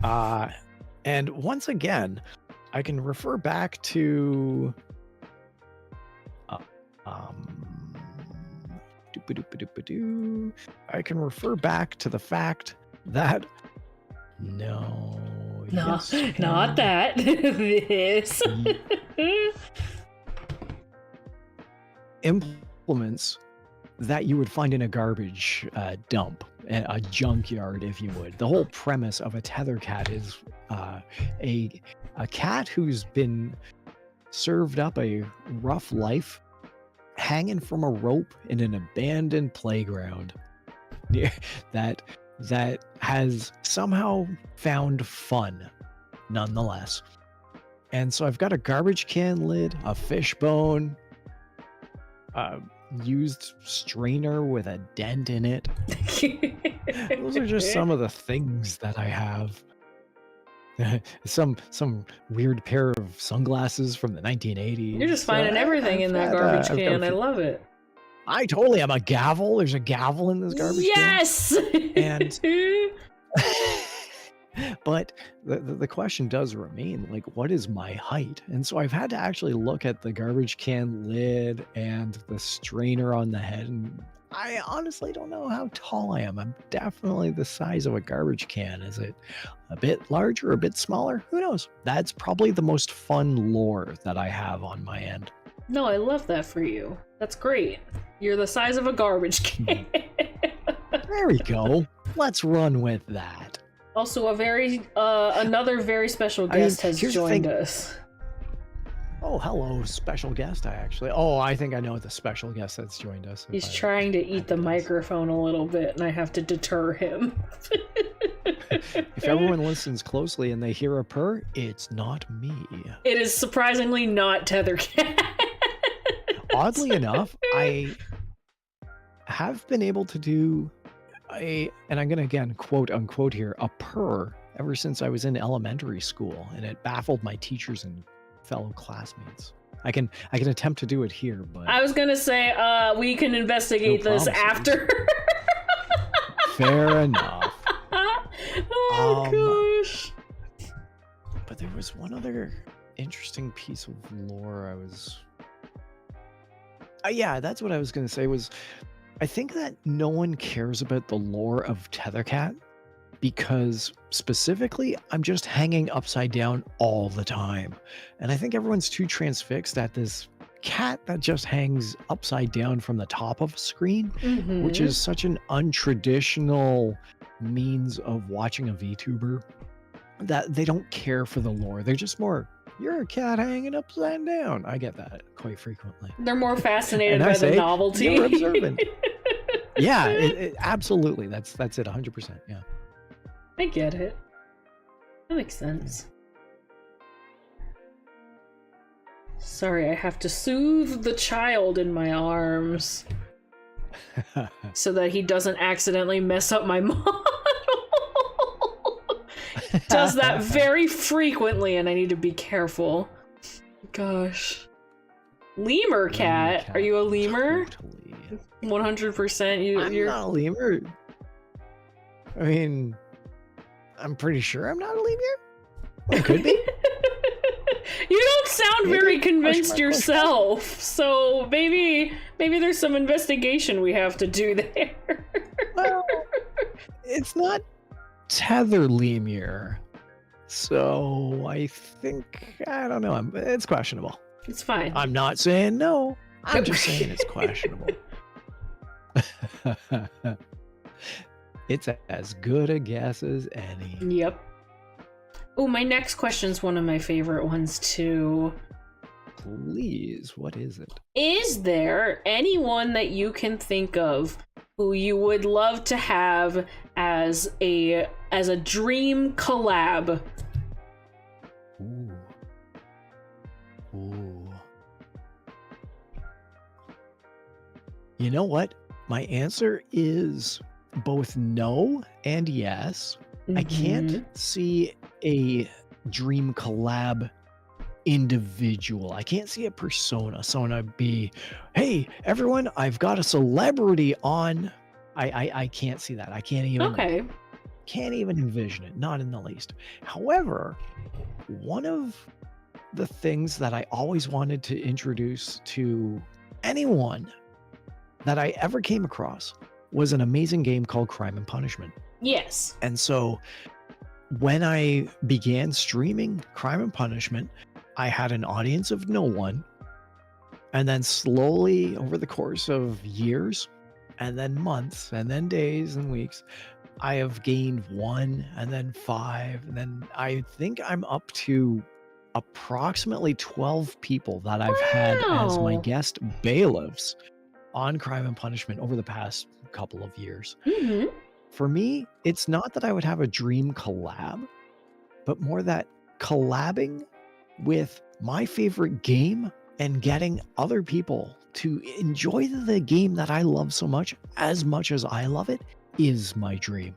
And once again, I can refer back to I can refer back to the fact that no, yes, not that. This implements that you would find in a garbage dump, a junkyard, if you would. The whole premise of a Tethercat is a cat who's been served up a rough life, hanging from a rope in an abandoned playground that has somehow found fun nonetheless. And so I've got a garbage can lid, a fishbone, used strainer with a dent in it. Those are just some of the things that I have. some weird pair of sunglasses from the 1980s. You're just finding everything in that garbage can. I love it. I totally am. A gavel. There's a gavel in this garbage can. Yes. And but the question does remain, like, what is my height? And so I've had to actually look at the garbage can lid and the strainer on the head, and I honestly don't know how tall I am. I'm definitely the size of a garbage can. Is it a bit larger, a bit smaller? Who knows? That's probably the most fun lore that I have on my end. No, I love that for you. That's great. You're the size of a garbage can. There we go. Let's run with that. Also, another very special guest has joined us. Oh, hello, special guest. I think I know the special guest that's joined us. He's trying to eat the microphone a little bit, and I have to deter him. If everyone listens closely and they hear a purr, it's not me. It is surprisingly not Tethercat. Oddly enough, I have been able to do and I'm going to again quote unquote here, a purr ever since I was in elementary school, and it baffled my teachers and fellow classmates. I can attempt to do it here, but I was gonna say we can investigate this after. Fair enough. Oh gosh. But there was one other interesting piece of lore I was yeah, that's what I was gonna say. Was I think that no one cares about the lore of Tethercat because specifically I'm just hanging upside down all the time. And I think everyone's too transfixed at this cat that just hangs upside down from the top of a screen, which is such an untraditional means of watching a VTuber, that they don't care for the lore. They're just more, you're a cat hanging upside down. I get that quite frequently. They're more fascinated by the novelty. You're observant. Yeah, absolutely. That's it, 100%. Yeah. I get it. That makes sense. Sorry, I have to soothe the child in my arms so that he doesn't accidentally mess up my model. Does that very frequently, and I need to be careful. Gosh. Lemur cat. Are you a lemur? Totally. 100%. I'm not a lemur. I mean, I'm pretty sure I'm not a lemur. I could be. You don't sound very convinced yourself, so maybe there's some investigation we have to do there. Well, it's not tether lemur, so I think, I don't know, it's questionable. It's fine. I'm not saying no. I'm just saying it's questionable. It's as good a guess as any. Yep. Oh, my next question's one of my favorite ones too. Please, what is it? Is there anyone that you can think of who you would love to have as a dream collab? Ooh. Ooh. You know what? My answer is both no and yes. I can't see a dream collab individual. I can't see a persona. Someone would be, hey, everyone, I've got a celebrity on. I can't see that. I can't even envision it, not in the least. However, one of the things that I always wanted to introduce to anyone that I ever came across was an amazing game called Crime and Punishment. Yes. And so when I began streaming Crime and Punishment, I had an audience of no one. And then slowly over the course of years, and then months, and then days and weeks, I have gained 1 and then 5. And then I think I'm up to approximately 12 people that I've had as my guest bailiffs on Crime and Punishment over the past couple of years. For me, it's not that I would have a dream collab, but more that collabing with my favorite game and getting other people to enjoy the game that I love so much as I love it is my dream.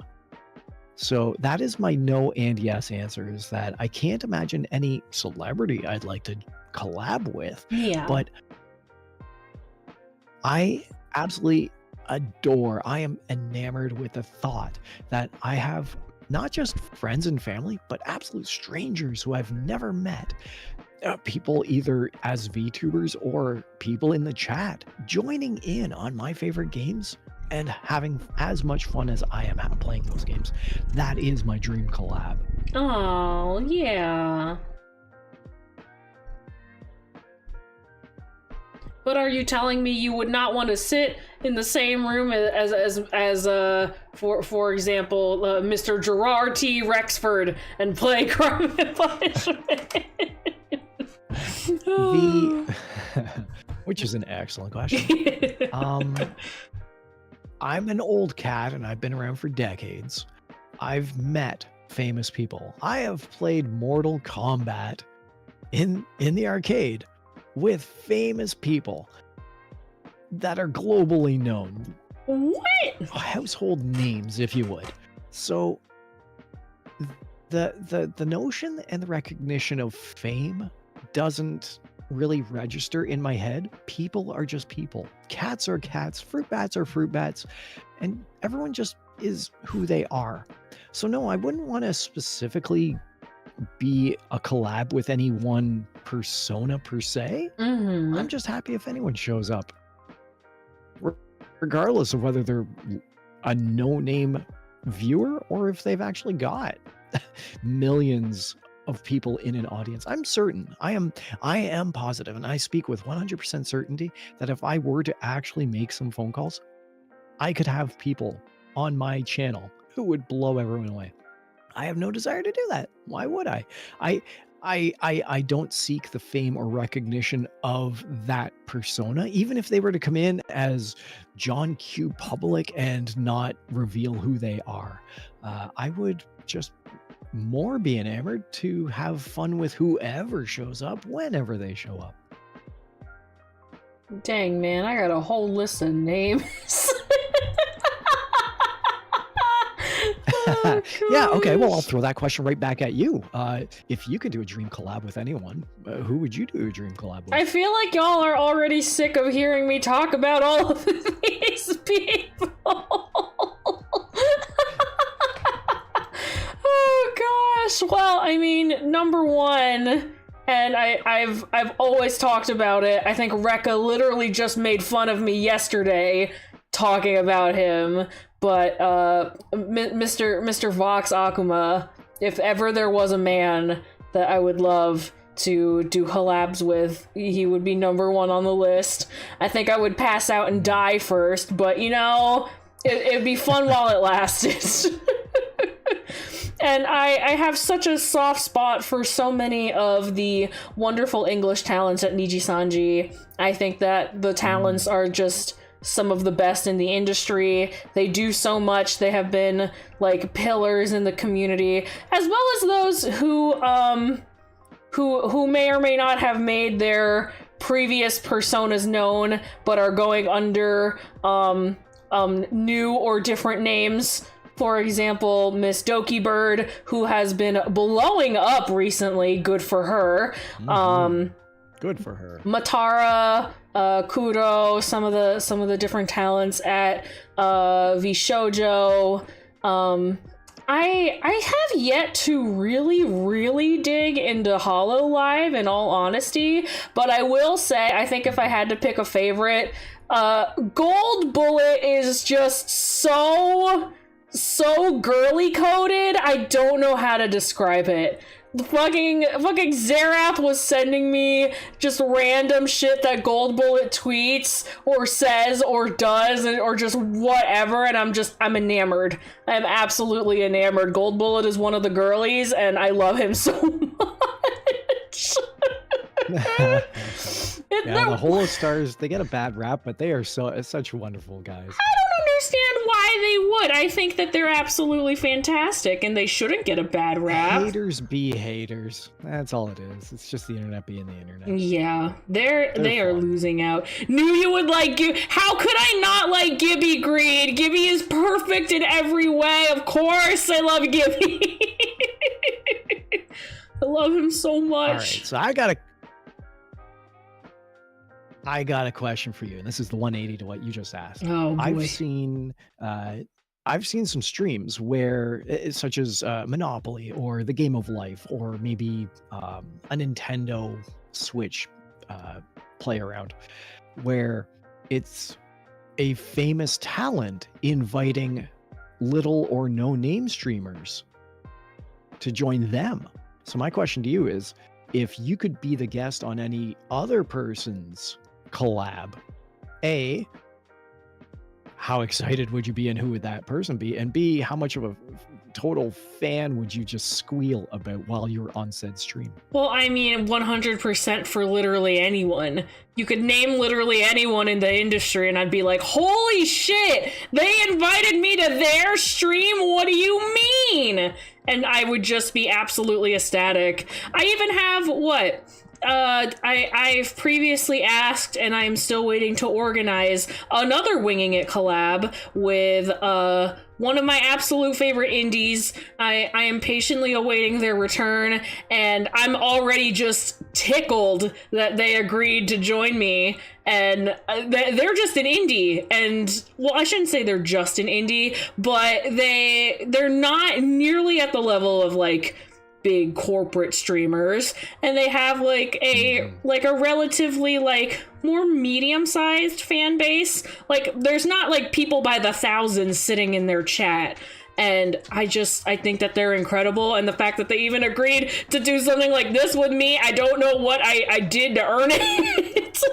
So that is my no and yes answer, is that I can't imagine any celebrity I'd like to collab with. Yeah. But I absolutely adore, I am enamored with the thought that I have not just friends and family, but absolute strangers who I've never met. People either as VTubers or people in the chat joining in on my favorite games and having as much fun as I am playing those games. That is my dream collab. Oh, yeah. But are you telling me you would not want to sit in the same room as for example, Mr. Gerard T. Rexford and play Crime and Punishment? Which is an excellent question. I'm an old cat and I've been around for decades. I've met famous people. I have played Mortal Kombat in the arcade with famous people that are globally known. What? Household names, if you would. So the notion and the recognition of fame doesn't really register in my head. People are just people. Cats are cats. Fruit bats are fruit bats. And everyone just is who they are. So no, I wouldn't want to specifically be a collab with any one persona per se. I'm just happy if anyone shows up, regardless of whether they're a no-name viewer or if they've actually got millions of people in an audience. I'm certain, I am positive, and I speak with 100% certainty that if I were to actually make some phone calls, I could have people on my channel who would blow everyone away. I have no desire to do that. Why would I? I don't seek the fame or recognition of that persona, even if they were to come in as John Q. Public and not reveal who they are. I would just more be enamored to have fun with whoever shows up whenever they show up. Dang, man, I got a whole list of names. Oh, yeah, okay, well, I'll throw that question right back at you. If you could do a dream collab with anyone, who would you do a dream collab with? I feel like y'all are already sick of hearing me talk about all of these people. Oh gosh. Well, I mean, number one, and I've always talked about it. I think Rekka literally just made fun of me yesterday talking about him. But Mr. Vox Akuma, if ever there was a man that I would love to do collabs with, he would be number one on the list. I think I would pass out and die first, but you know, it'd be fun while it lasted. And I have such a soft spot for so many of the wonderful English talents at Niji Sanji. I think that the talents are just some of the best in the industry. They do so much. They have been like pillars in the community, as well as those who may or may not have made their previous personas known, but are going under new or different names. For example, Miss Doki Bird, who has been blowing up recently. Good for her. Good for her. Matara, Kuro, some of the different talents at VShojo. I have yet to really dig into Hololive, in all honesty, but I will say, I think if I had to pick a favorite, Gold Bullet is just so girly coded. I don't know how to describe it. The fucking Zerap was sending me just random shit that Gold Bullet tweets or says or does or just whatever, and I'm enamored. I'm absolutely enamored. Gold Bullet is one of the girlies, and I love him so much. Yeah, the Holostars, they get a bad rap, but they are such wonderful guys. I don't understand why they would. I think that they're absolutely fantastic, and they shouldn't get a bad rap. Haters be haters. That's all it is. It's just the internet being the internet. Yeah, they are losing out. Knew you would like you. How could I not like Gibby Greed? Gibby is perfect in every way. Of course, I love Gibby. I love him so much. All right, so I got a question for you, and this is the 180 to what you just asked. Oh, boy. I've seen some streams where, such as Monopoly or the Game of Life, or maybe a Nintendo Switch play around, where it's a famous talent inviting little or no name streamers to join them. So my question to you is, if you could be the guest on any other person's collab, A, how excited would you be and who would that person be? And B, how much of a total fan would you just squeal about while you were on said stream? Well, I mean, 100% for literally anyone. You could name literally anyone in the industry and I'd be like, holy shit, they invited me to their stream? What do you mean? And I would just be absolutely ecstatic. I even have, I've previously asked, and I'm still waiting to organize another Winging It collab with one of my absolute favorite indies. I am patiently awaiting their return, and I'm already just tickled that they agreed to join me. And they're just an indie, and well, I shouldn't say they're just an indie, but they're not nearly at the level of like big corporate streamers, and they have like a relatively like more medium-sized fan base. Like there's not like people by the thousands sitting in their chat, and I think that they're incredible, and the fact that they even agreed to do something like this with me, I don't know what I did to earn it.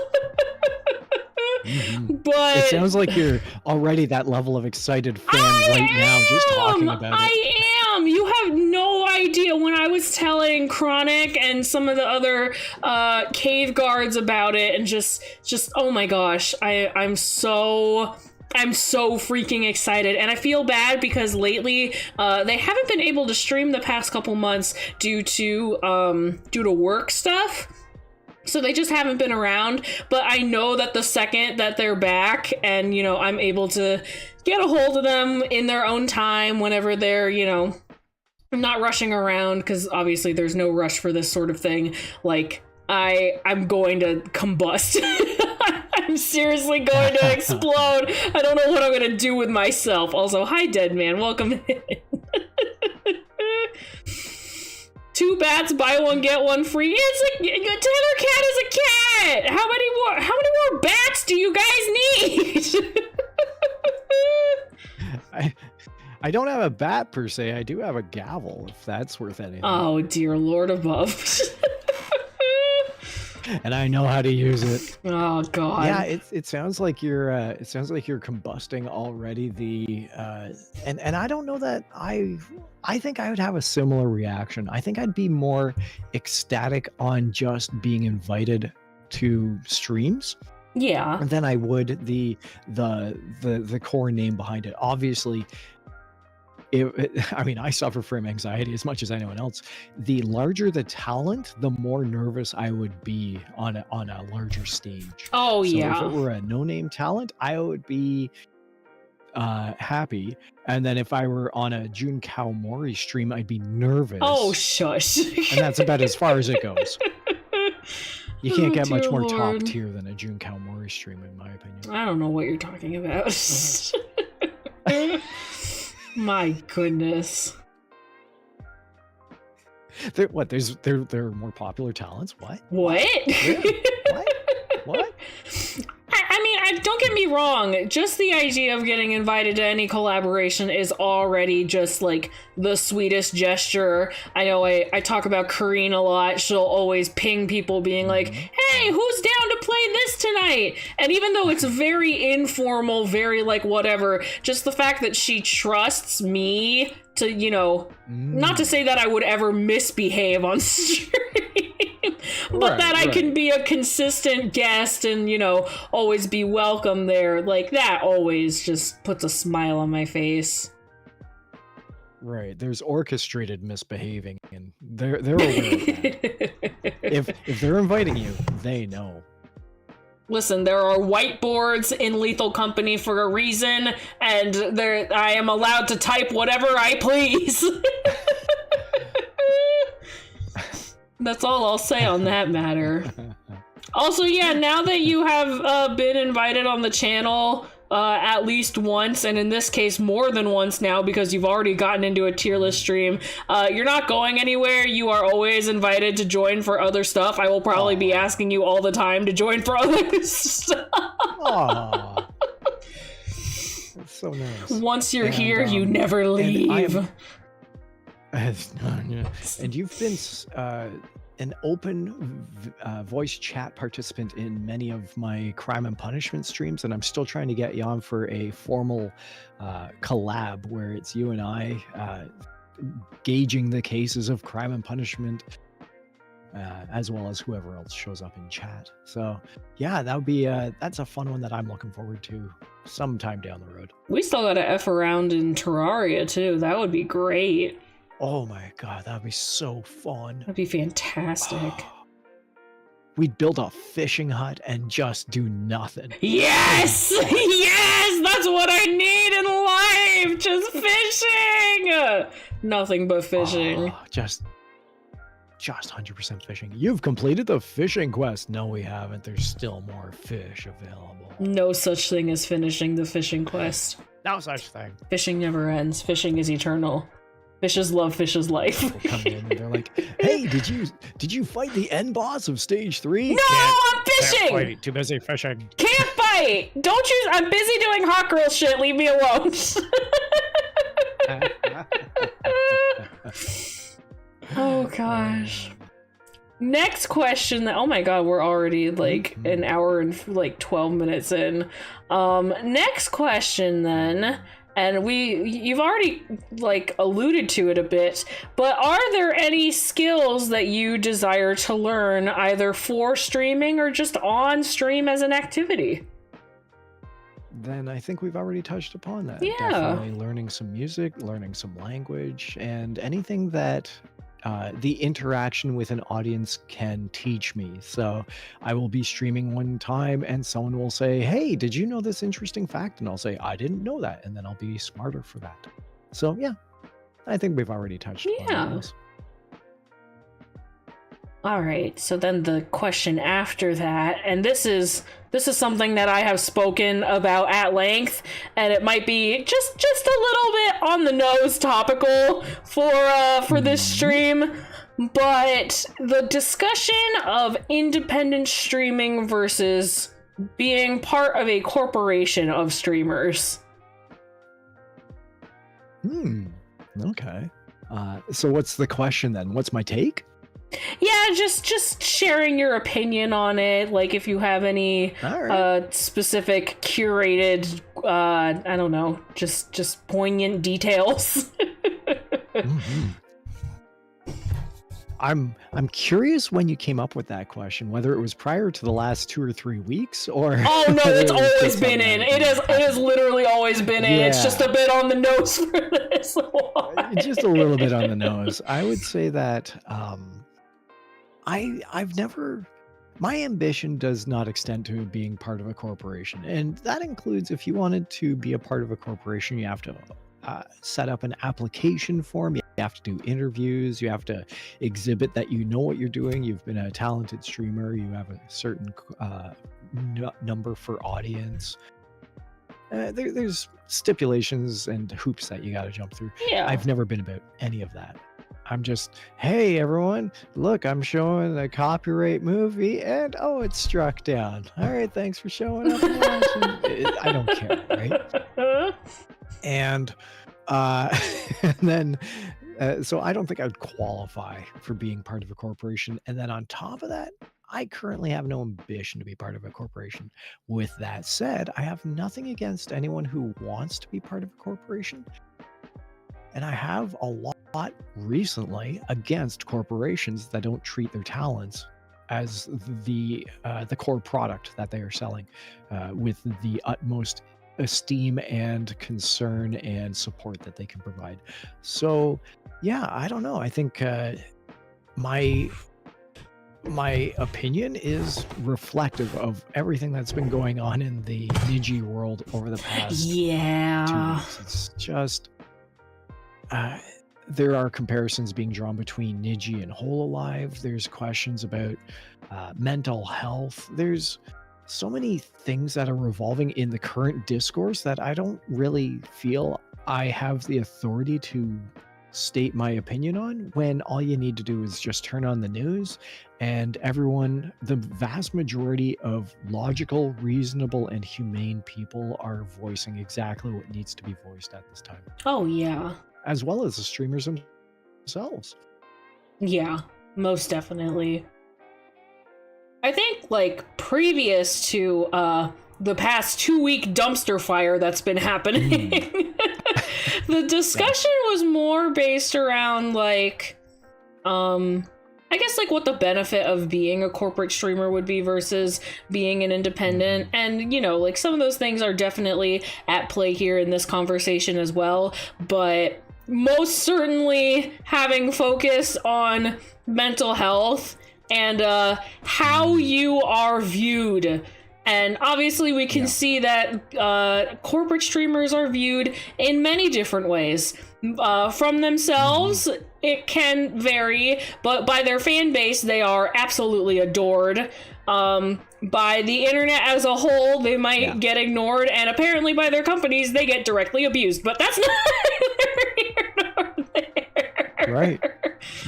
But it sounds like you're already that level of excited fan now just talking about it. I am. You have no idea. When I was telling Chronic and some of the other cave guards about it, and just oh my gosh, I'm so freaking excited. And I feel bad because lately they haven't been able to stream the past couple months due to work stuff. So they just haven't been around, but I know that the second that they're back and, you know, I'm able to get a hold of them in their own time whenever they're, you know, not rushing around, because obviously there's no rush for this sort of thing. Like, I'm going to combust. I'm seriously going to explode. I don't know what I'm going to do with myself. Also, hi, Deadman. Welcome in. 2 bats, buy one, get one free. Tethercat is a cat. How many more bats do you guys need? I don't have a bat per se. I do have a gavel, if that's worth anything. Oh, dear Lord above. And I know how to use it. Oh God. Yeah, it sounds like you're combusting already. And I don't know that I think I would have a similar reaction. I think I'd be more ecstatic on just being invited to streams Yeah. than I would the core name behind it. Obviously, I mean, I suffer from anxiety as much as anyone else. The larger the talent, the more nervous I would be on a larger stage. Oh, so yeah. if it were a no-name talent, I would be happy. And then if I were on a Jun Koumori stream, I'd be nervous. Oh, shush. And that's about as far as it goes. You can't get much more Lord. top tier than a Jun Koumori stream, in my opinion. I don't know what you're talking about. My goodness. There are more popular talents? What? What? Really? What? I mean, don't get me wrong. Just the idea of getting invited to any collaboration is already just like the sweetest gesture. I know I talk about Kareen a lot. She'll always ping people being like, hey, who's down to play this tonight? And even though it's very informal, very like whatever, just the fact that she trusts me to, you know, not to say that I would ever misbehave on stream. But that I can be a consistent guest and, you know, always be welcome there. Like, that always just puts a smile on my face. Right. There's orchestrated misbehaving, and they're aware of that. If they're inviting you, they know. Listen, there are whiteboards in Lethal Company for a reason, and I am allowed to type whatever I please. That's all I'll say on that matter. Also, yeah, now that you have been invited on the channel at least once, and in this case more than once now because you've already gotten into a tier list stream, you're not going anywhere. You are always invited to join for other stuff. I will probably be asking you all the time to join for other stuff. Aww. That's so nice. Once you're here, you never leave. And you've been an open voice chat participant in many of my crime and punishment streams, and I'm still trying to get you on for a formal collab where it's you and I gauging the cases of crime and punishment, as well as whoever else shows up in chat. So yeah, that would be that's a fun one that I'm looking forward to sometime down the road. We still gotta F around in Terraria too. That would be great. Oh my god, that'd be so fun. That'd be fantastic. We'd build a fishing hut and just do nothing. Yes! Yes! That's what I need in life! Just fishing! Nothing but fishing. Just 100% fishing. You've completed the fishing quest. No, we haven't. There's still more fish available. No such thing as finishing the fishing quest. No such thing. Fishing never ends. Fishing is eternal. Fishes love fish's life. People come in and they're like, "Hey, did you fight the end boss of stage 3?" No, I'm fishing. Can't fight. Too busy fishing. Can't fight. Don't you? I'm busy doing hot girl shit. Leave me alone. Oh gosh. Next question. Oh my god, we're already like an hour and like 12 minutes in. Next question then. And you've already like alluded to it a bit, but are there any skills that you desire to learn either for streaming or just on stream as an activity? Then I think we've already touched upon that. Yeah. Definitely learning some music, learning some language, and anything that the interaction with an audience can teach me. So I will be streaming one time and someone will say, "Hey, did you know this interesting fact?" And I'll say, "I didn't know that." And then I'll be smarter for that. So yeah, I think we've already touched on this. All right, so then the question after that, and this is something that I have spoken about at length, and it might be just a little bit on the nose topical for this stream, but the discussion of independent streaming versus being part of a corporation of streamers. Okay. So what's the question then? What's my take? Yeah, just sharing your opinion on it. Like if you have any specific curated, I don't know, just poignant details. I'm curious when you came up with that question, whether it was prior to the last 2 or 3 weeks, or Oh no, it's always been in. It has literally always been in. It's just a bit on the nose for this one. Just a little bit on the nose. I would say that I've never. My ambition does not extend to being part of a corporation, and that includes if you wanted to be a part of a corporation, you have to set up an application form. You have to do interviews. You have to exhibit that you know what you're doing. You've been a talented streamer. You have a certain number for audience. There's stipulations and hoops that you got to jump through. Yeah. I've never been about any of that. I'm just, hey, everyone, look, I'm showing a copyright movie, and oh, it's struck down. All right, thanks for showing up and watching. I don't care, right? And and then, so I don't think I would qualify for being part of a corporation. And then on top of that, I currently have no ambition to be part of a corporation. With that said, I have nothing against anyone who wants to be part of a corporation. And I have a lot recently against corporations that don't treat their talents as the core product that they are selling with the utmost esteem and concern and support that they can provide. So yeah, I don't know. I think my opinion is reflective of everything that's been going on in the Niji world over the past 2 weeks. It's just there are comparisons being drawn between Niji and Hololive. There's questions about mental health. There's so many things that are revolving in the current discourse that I don't really feel I have the authority to state my opinion on, when all you need to do is just turn on the news and everyone, the vast majority of logical, reasonable, and humane people are voicing exactly what needs to be voiced at this time. Oh, yeah. As well as the streamers themselves. Yeah, most definitely. I think, like, previous to the past 2-week dumpster fire that's been happening, the discussion was more based around, like, I guess, like, what the benefit of being a corporate streamer would be versus being an independent. And, you know, like, some of those things are definitely at play here in this conversation as well. But most certainly having focus on mental health and how you are viewed. And obviously we can see that corporate streamers are viewed in many different ways. From themselves, it can vary, but by their fan base, they are absolutely adored. By the internet as a whole, they might get ignored, and apparently by their companies, they get directly abused. But that's neither here nor there. Right.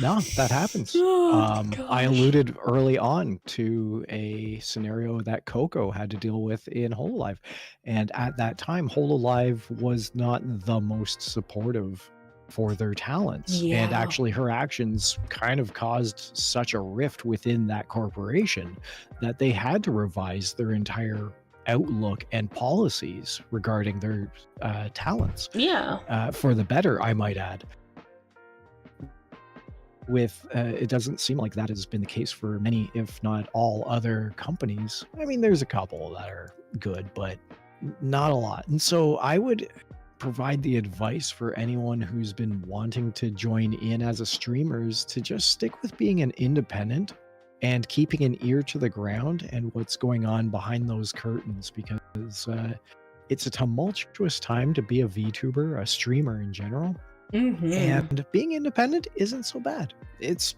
No, that happens. I alluded early on to a scenario that Coco had to deal with in Hololive. And at that time, Hololive was not the most supportive for their talents. And actually her actions kind of caused such a rift within that corporation that they had to revise their entire outlook and policies regarding their talents. For the better, I might add. It doesn't seem like that has been the case for many, if not all, other companies. I mean, there's a couple that are good, but not a lot. And so I would provide the advice for anyone who's been wanting to join in as a streamer is to just stick with being an independent and keeping an ear to the ground and what's going on behind those curtains, because it's a tumultuous time to be a VTuber, a streamer in general. And being independent isn't so bad. It's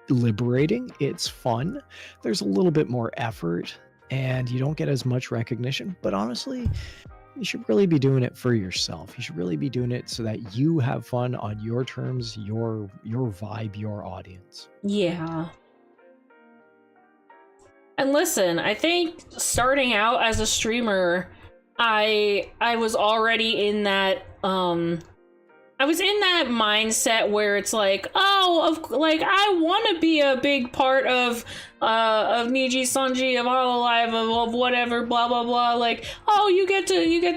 liberating. It's fun. There's a little bit more effort and you don't get as much recognition. But honestly, you should really be doing it for yourself. You should really be doing it so that you have fun on your terms, your vibe, your audience. Yeah. And listen, I think starting out as a streamer, I was already in that I was in that mindset where it's like, I want to be a big part of Niji, Sanji, of Hololive, of whatever, blah blah blah. Like, oh, you get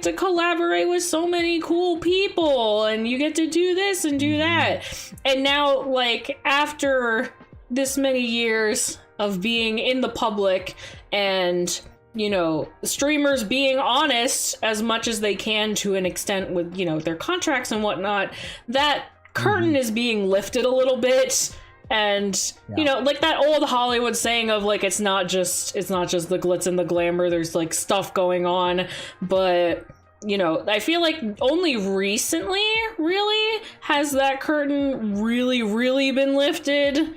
to collaborate with so many cool people, and you get to do this and do that. And now, like, after this many years of being in the public and, you know, streamers being honest as much as they can to an extent with, you know, their contracts and whatnot, that curtain is being lifted a little bit. And you know, like that old Hollywood saying of like, it's not just the glitz and the glamour, there's like stuff going on. But you know, I feel like only recently really has that curtain really been lifted,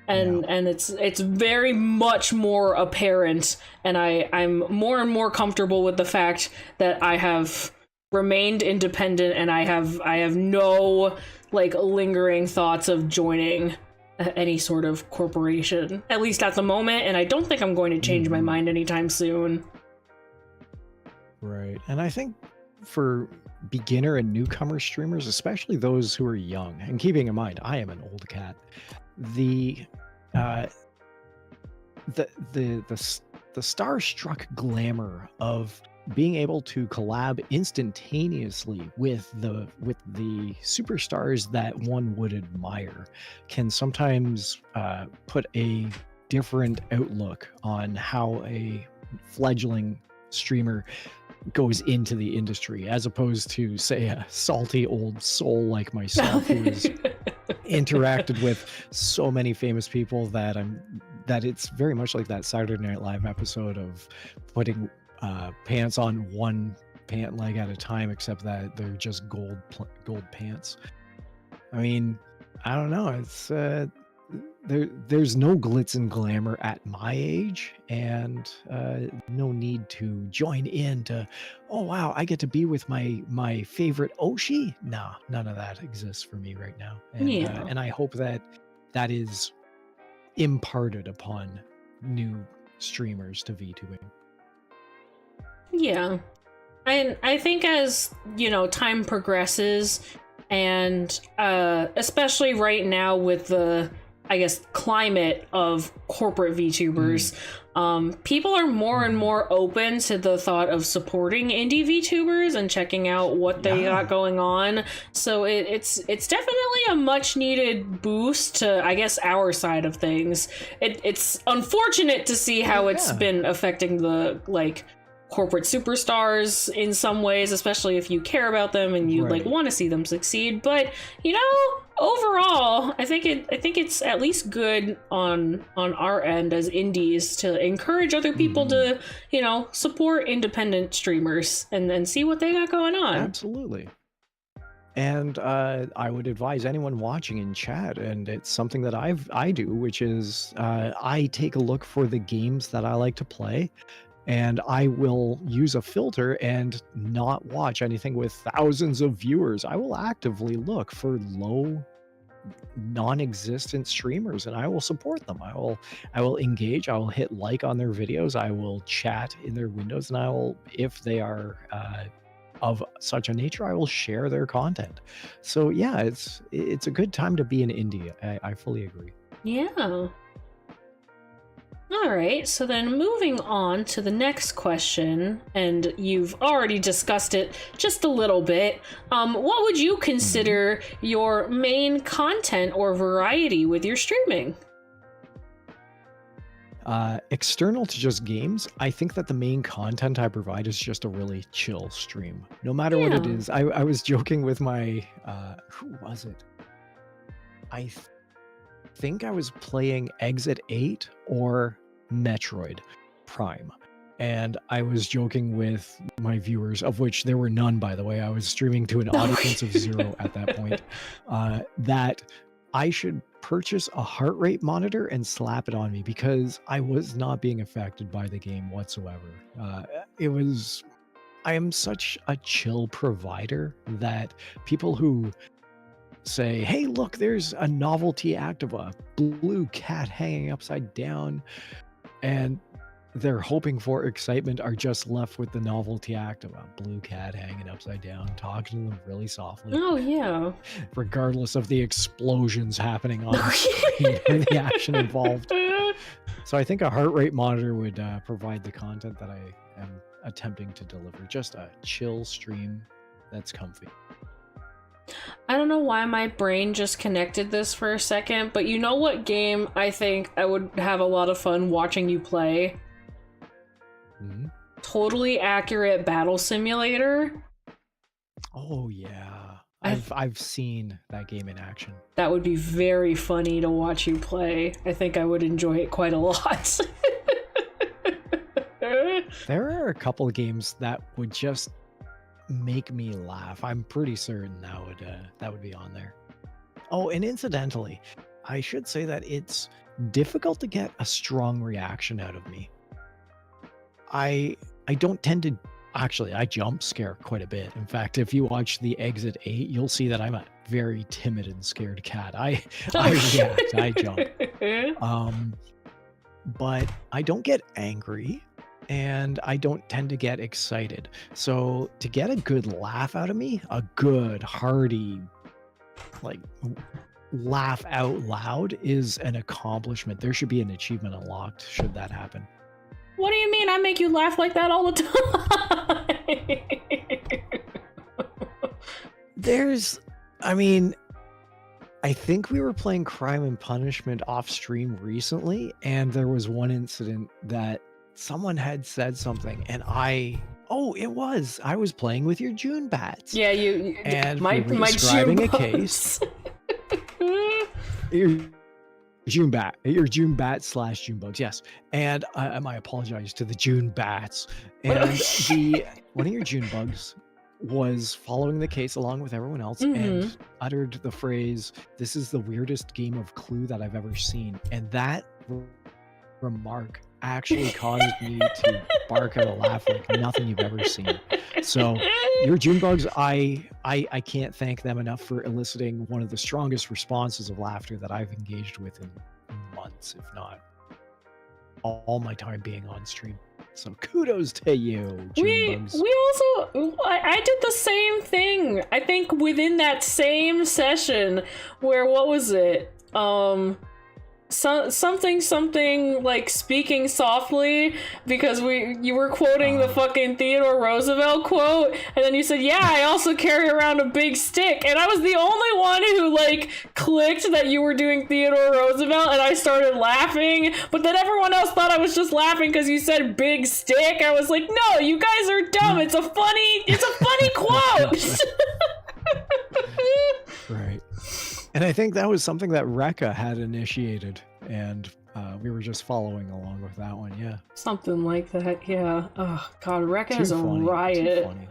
and it's very much more apparent, and I'm more and more comfortable with the fact that I have remained independent, and I have no like lingering thoughts of joining any sort of corporation, at least at the moment, and I don't think I'm going to change my mind anytime soon. Right. And I think for beginner and newcomer streamers, especially those who are young, and keeping in mind I am an old cat, the starstruck glamour of being able to collab instantaneously with the superstars that one would admire can sometimes put a different outlook on how a fledgling streamer goes into the industry, as opposed to, say, a salty old soul like myself who has interacted with so many famous people that it's very much like that Saturday Night Live episode of putting pants on one pant leg at a time, except that they're just gold pants. I mean, I don't know. It's there's no glitz and glamour at my age, and no need to join in to, oh wow, I get to be with my favorite Oshi. Nah, none of that exists for me right now, and and I hope that is imparted upon new streamers to VTubing. Yeah, and I think as, you know, time progresses, and especially right now with the, I guess, climate of corporate VTubers, people are more and more open to the thought of supporting indie VTubers and checking out what they got going on. So it's definitely a much needed boost to, I guess, our side of things. It's unfortunate to see how it's been affecting the, like, corporate superstars in some ways, especially if you care about them and you like want to see them succeed. But you know, overall, I think it's at least good on our end as indies to encourage other people to, you know, support independent streamers and then see what they got going on. Absolutely. And I would advise anyone watching in chat, and it's something that I do, which is I take a look for the games that I like to play, and I will use a filter and not watch anything with thousands of viewers. I will actively look for low, non-existent streamers, and I will support them. I will engage. I will hit like on their videos. I will chat in their windows, and I will, if they are of such a nature, I will share their content. So yeah, it's a good time to be in India. I fully agree. Yeah. All right, so then moving on to the next question, and you've already discussed it just a little bit. What would you consider your main content or variety with your streaming? External to just games, I think that the main content I provide is just a really chill stream. No matter what it is. I was joking with my, who was it? I think I was playing Exit 8 or Metroid Prime, and I was joking with my viewers, of which there were none, by the way. I was streaming to an audience of 0 at that point, that I should purchase a heart rate monitor and slap it on me, because I was not being affected by the game whatsoever. I am such a chill provider that people who say, hey, look, there's a novelty act of a blue cat hanging upside down, and they're hoping for excitement, are just left with the novelty act of a blue cat hanging upside down, talking to them really softly. Oh, yeah. Regardless of the explosions happening on the screen or the action involved. So I think a heart rate monitor would provide the content that I am attempting to deliver. Just a chill stream that's comfy. I don't know why my brain just connected this for a second, but you know what game I think I would have a lot of fun watching you play? Mm-hmm. Totally Accurate Battle Simulator. Oh yeah, I've seen that game in action. That would be very funny to watch you play. I think I would enjoy it quite a lot. There are a couple of games that would just make me laugh. I'm pretty certain that would be on there. Oh, and incidentally, I should say that it's difficult to get a strong reaction out of me. I don't tend to actually, I jump scare quite a bit. In fact, if you watch the Exit 8, you'll see that I'm a very timid and scared cat. I react, I jump. But I don't get angry and I don't tend to get excited. So to get a good laugh out of me, a good hearty like laugh out loud is an accomplishment. There should be an achievement unlocked should that happen. What do you mean? I make you laugh like that all the time. I think we were playing Crime and Punishment off stream recently, and there was one incident that someone had said something, and I was playing with your June bats. Yeah, you and my describing June a case. Your June bat / June bugs, yes. And I apologize to the June bats. And one of your June bugs was following the case along with everyone else and uttered the phrase, "This is the weirdest game of Clue that I've ever seen." And that remark actually caused me to bark out a laugh like nothing you've ever seen. So your June bugs, I can't thank them enough for eliciting one of the strongest responses of laughter that I've engaged with in months, if not all my time being on stream. So kudos to you, June bugs. I did the same thing. I think within that same session where, what was it? Something like speaking softly, because you were quoting the fucking Theodore Roosevelt quote, and then you said, "Yeah, I also carry around a big stick," and I was the only one who like clicked that you were doing Theodore Roosevelt, and I started laughing, but then everyone else thought I was just laughing because you said big stick. I was like, "No, you guys are dumb. It's a funny quote." Right. And I think that was something that Rekka had initiated, and we were just following along with that one, yeah. Something like that, yeah. Oh, God, Rekka is a riot. Too funny.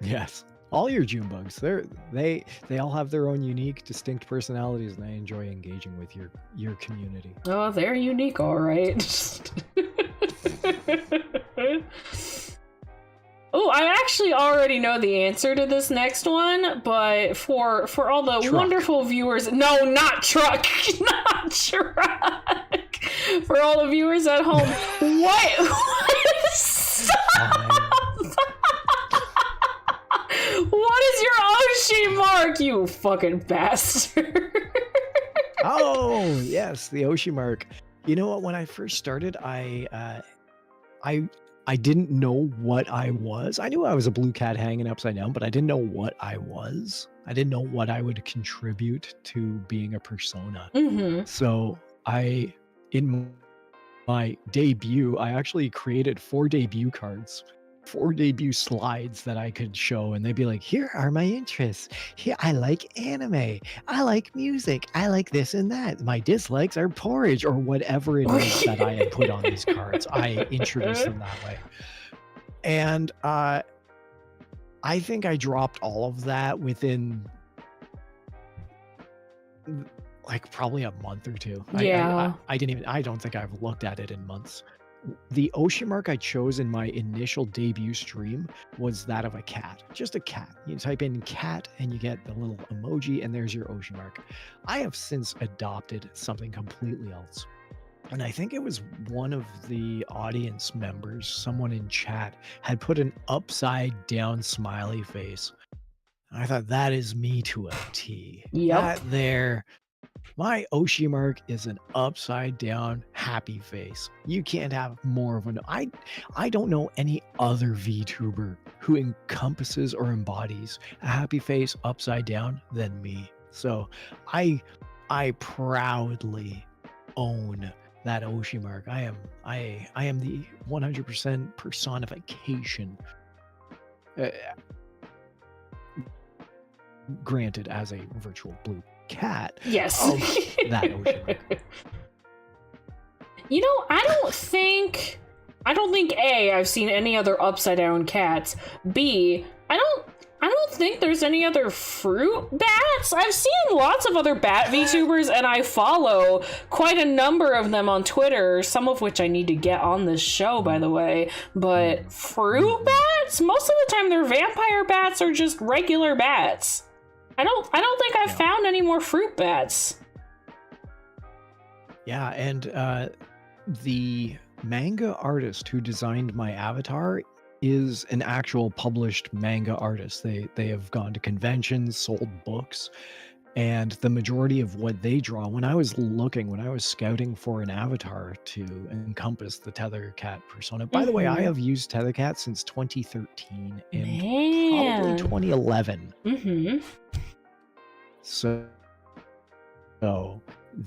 Yes. All your June bugs, they all have their own unique, distinct personalities, and I enjoy engaging with your community. Oh, they're unique, all right. Oh, I actually already know the answer to this next one, but for all the truck. Wonderful viewers, no, not truck, not truck. For all the viewers at home, what? Stop! What is your Oshi mark, you fucking bastard? Oh, yes, the Oshi mark. You know what? When I first started, I didn't know what I was. I knew I was a blue cat hanging upside down, but I didn't know what I was. I didn't know what I would contribute to being a persona. So in my debut, I actually created 4 debut cards, 4 debut slides that I could show, and they'd be like, "Here are my interests. Here, I like anime. I like music. I like this and that. My dislikes are porridge," or whatever it is that I had put on these cards. I introduced them that way. And I think I dropped all of that within like probably a month or 2. Yeah. I don't think I've looked at it in months. The Oshi mark I chose in my initial debut stream was that of a cat, just a cat. You type in cat and you get the little emoji, and there's your Oshi mark. I have since adopted something completely else. And I think it was one of the audience members, someone in chat, had put an upside down smiley face. And I thought, that is me to a T. Yep. That there. My Oshi mark is an upside down happy face. You can't have more of an I don't know any other VTuber who encompasses or embodies a happy face upside down than me. So I proudly own that Oshi mark. I am the 100% personification. Granted, as a virtual blue cat. Yes. Of that Oshi mark. You know, I don't think A, I've seen any other upside down cats. B, I don't think there's any other fruit bats. I've seen lots of other bat VTubers, and I follow quite a number of them on Twitter, some of which I need to get on this show, by the way. But fruit bats? Most of the time they're vampire bats or just regular bats. I don't think I've found any more fruit bats. Yeah, and the manga artist who designed my avatar is an actual published manga artist. They have gone to conventions, sold books, and the majority of what they draw, when I was scouting for an avatar to encompass the Tethercat persona. By the way, I have used Tethercat since 2013 and probably 2011. So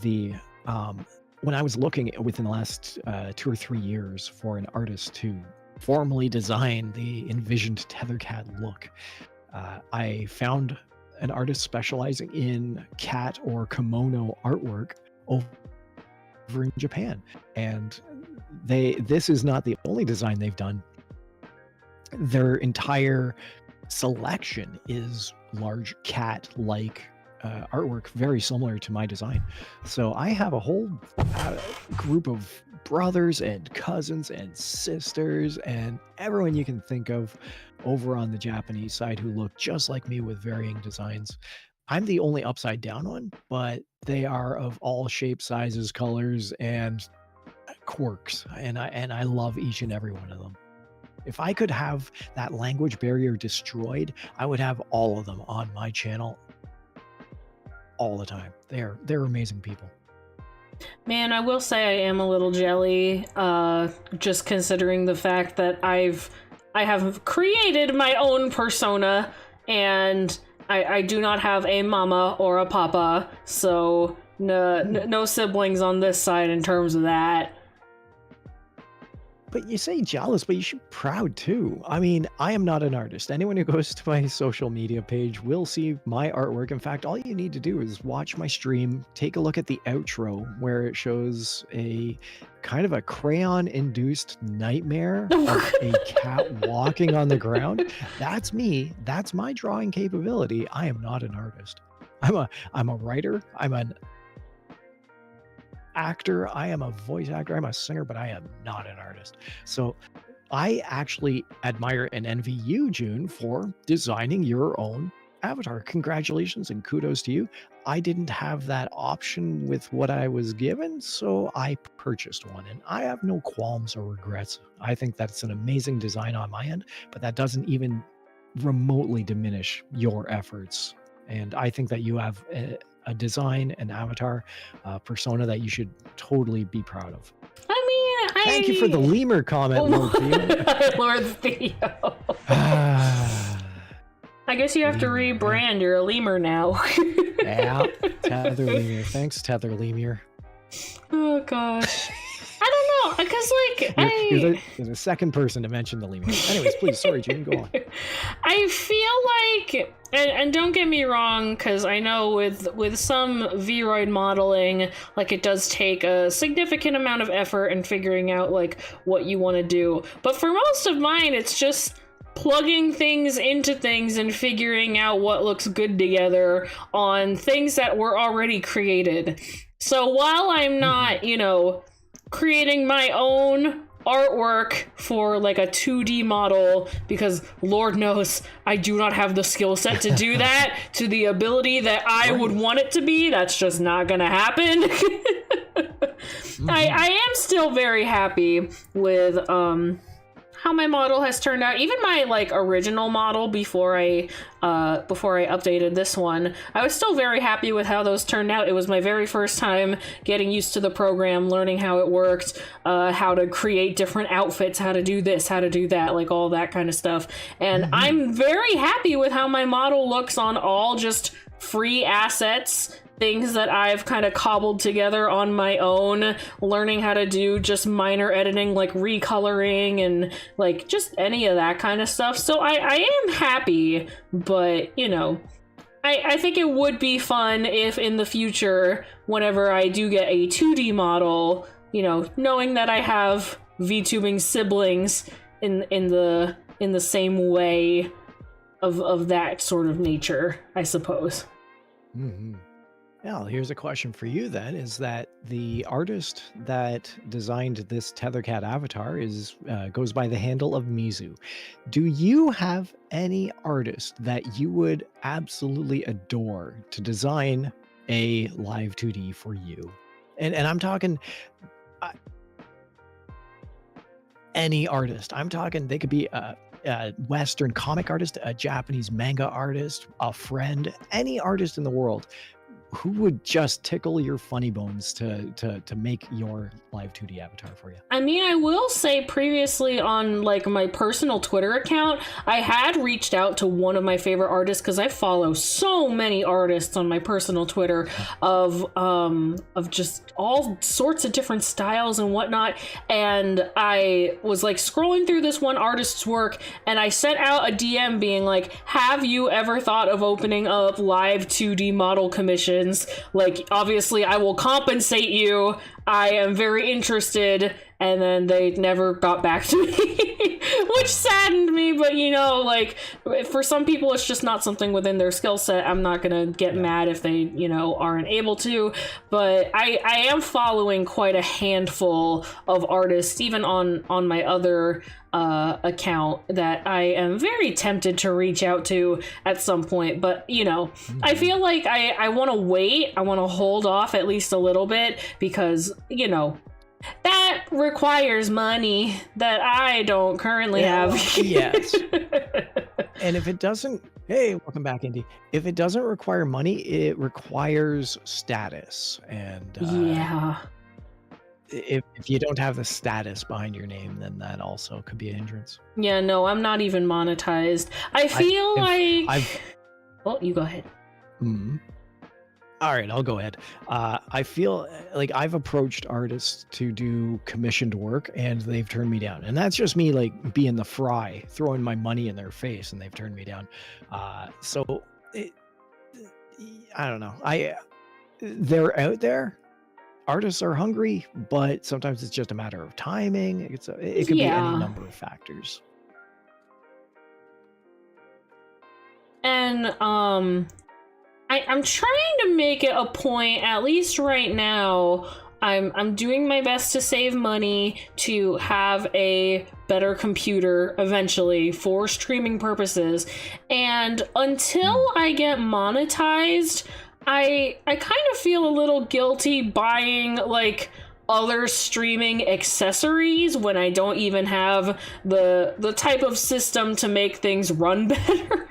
the when I was looking within the last 2 or 3 years for an artist to formally design the envisioned Tethercat look, I found an artist specializing in cat or kimono artwork over in Japan. And this is not the only design they've done. Their entire selection is large cat-like artwork, very similar to my design. So I have a whole group of brothers and cousins and sisters and everyone you can think of over on the Japanese side who look just like me with varying designs. I'm the only upside down one, but they are of all shapes, sizes, colors, and quirks, and I love each and every one of them. If I could have that language barrier destroyed, I would have all of them on my channel all the time. They're amazing people. Man, I will say I am a little jelly, just considering the fact that I have created my own persona, and I do not have a mama or a papa, so no siblings on this side in terms of that. But you say jealous, but you should be proud too. I mean, I am not an artist. Anyone who goes to my social media page will see my artwork. In fact, all you need to do is watch my stream, take a look at the outro where it shows a kind of a crayon-induced nightmare of a cat walking on the ground. That's me. That's my drawing capability. I am not an artist. I'm a writer. I'm an actor. I am a voice actor. I'm a singer, but I am not an artist. So I actually admire and envy you, June, for designing your own avatar. Congratulations and kudos to you. I didn't have that option with what I was given, so I purchased one, and I have no qualms or regrets. I think that's an amazing design on my end, but that doesn't even remotely diminish your efforts. And I think that you have a design, an avatar, persona that you should totally be proud of. I mean, Thank you for the lemur comment, Lord Theo. Lord Theo. I guess you have to rebrand. You're a lemur now. Yeah, Tether Lemur. Thanks, Tether Lemur. Oh gosh. I don't know, because you're the second person to mention the lemur. Anyways, please, sorry, June, go on. I feel like, and don't get me wrong, because I know with some Vroid modeling, like it does take a significant amount of effort in figuring out like what you want to do. But for most of mine, it's just plugging things into things and figuring out what looks good together on things that were already created. So while I'm not, creating my own artwork for like a 2D model, because Lord knows I do not have the skill set to do that to the ability that I would want it to be. That's just not gonna happen. I am still very happy with how my model has turned out. Even my like original model before I updated this one, I was still very happy with how those turned out. It was my very first time getting used to the program, learning how it worked, how to create different outfits, how to do this, how to do that, like all that kind of stuff. And I'm very happy with how my model looks on all just free assets, things that I've kind of cobbled together on my own, learning how to do just minor editing like recoloring and like just any of that kind of stuff. So I am happy, but you know, I think it would be fun if in the future, whenever I do get a 2D model, you know, knowing that I have VTubing siblings in the same way of that sort of nature, I suppose. Well, here's a question for you then, is that the artist that designed this Tethercat avatar goes by the handle of Mizu. Do you have any artist that you would absolutely adore to design a live 2D for you? And I'm talking any artist. I'm talking they could be a Western comic artist, a Japanese manga artist, a friend, any artist in the world. Who would just tickle your funny bones to make your live 2D avatar for you? I mean, I will say previously on like my personal Twitter account, I had reached out to one of my favorite artists because I follow so many artists on my personal Twitter of just all sorts of different styles and whatnot. And I was like scrolling through this one artist's work and I sent out a DM being like, have you ever thought of opening up live 2D model commissions? Like, obviously I will compensate you. I am very interested. And then they never got back to me, which saddened me. But, you know, like, for some people, it's just not something within their skill set. I'm not going to get mad if they, you know, aren't able to. But I am following quite a handful of artists, even on my other account, that I am very tempted to reach out to at some point. But, you know, I feel like I want to wait. I want to hold off at least a little bit because, you know, that requires money that I don't currently have. Yes. And if it doesn't, hey, welcome back, Indy. If it doesn't require money, it requires status. And if you don't have the status behind your name, then that also could be a hindrance. Yeah, no, I'm not even monetized. I feel well, you go ahead. All right, I'll go ahead. I feel like I've approached artists to do commissioned work and they've turned me down. And that's just me like being the fry, throwing my money in their face, and they've turned me down. I don't know. They're out there. Artists are hungry, but sometimes it's just a matter of timing. It could be any number of factors. And I'm trying to make it a point, at least right now, I'm doing my best to save money to have a better computer eventually for streaming purposes. And until I get monetized, I kind of feel a little guilty buying like other streaming accessories when I don't even have the type of system to make things run better.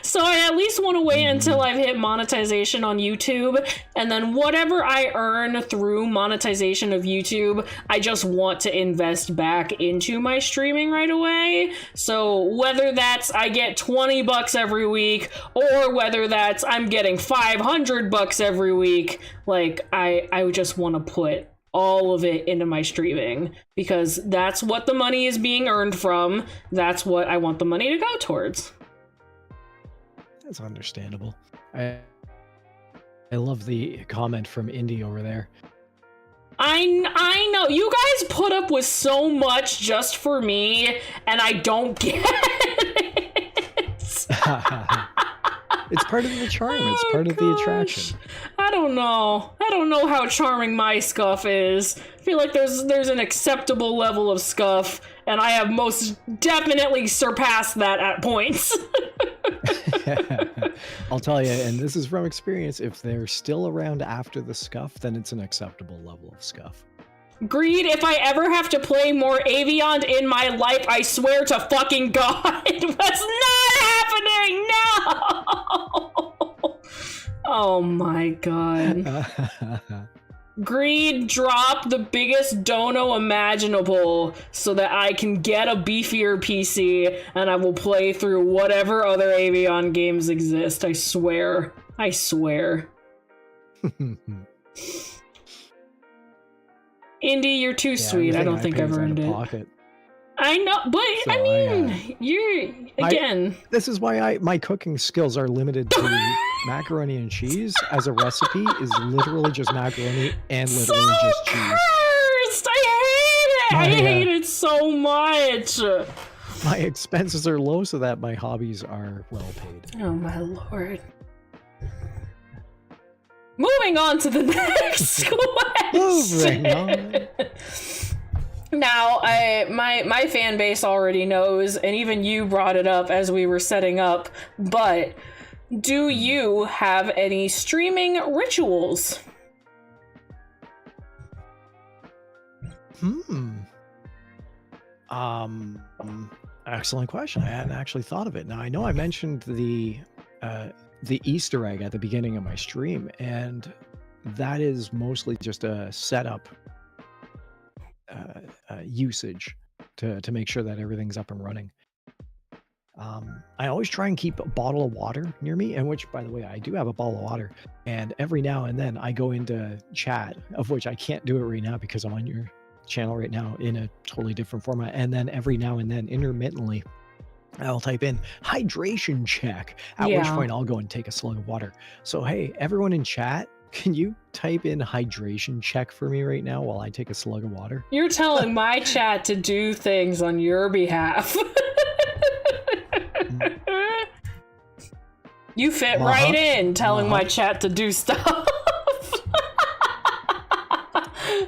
So I at least want to wait until I've hit monetization on YouTube, and then whatever I earn through monetization of YouTube, I just want to invest back into my streaming right away. So whether that's I get $20 every week, or whether that's I'm getting $500 every week, like I just want to put all of it into my streaming because that's what the money is being earned from. That's what I want the money to go towards. That's understandable. I love the comment from Indy over there. I know you guys put up with so much just for me, and I don't get it. It's part of the charm. It's part of the attraction. I don't know how charming my scuff is. I feel like there's an acceptable level of scuff, and I have most definitely surpassed that at points. I'll tell you, and this is from experience, if they're still around after the scuff, then it's an acceptable level of scuff. Greed, if I ever have to play more Avion in my life, I swear to fucking God, it was not happening! No! Oh my God. Greed, drop the biggest dono imaginable so that I can get a beefier PC and I will play through whatever other Avion games exist. I swear. I swear. Indy, you're too sweet. I don't think I've earned it. Pocket. I know, but so I mean, you're again. This is why my cooking skills are limited to macaroni and cheese. As a recipe is literally just macaroni and literally just cheese. Cursed! I hate it. I hate it so much. My expenses are low, so that my hobbies are well paid. Oh my lord. Moving on to the next question. Moving on. Now, my fan base already knows, and even you brought it up as we were setting up, but do you have any streaming rituals? Excellent question. I hadn't actually thought of it. Now, I know I mentioned the Easter egg at the beginning of my stream, and that is mostly just a setup usage to make sure that everything's up and running. I always try and keep a bottle of water near me, and which, by the way, I do have a bottle of water, and every now and then I go into chat, of which I can't do it right now because I'm on your channel right now in a totally different format, and then every now and then intermittently I'll type in hydration check, at which point I'll go and take a slug of water. So hey, everyone in chat, can you type in hydration check for me right now while I take a slug of water? You're telling my chat to do things on your behalf. You fit right in telling my chat to do stuff.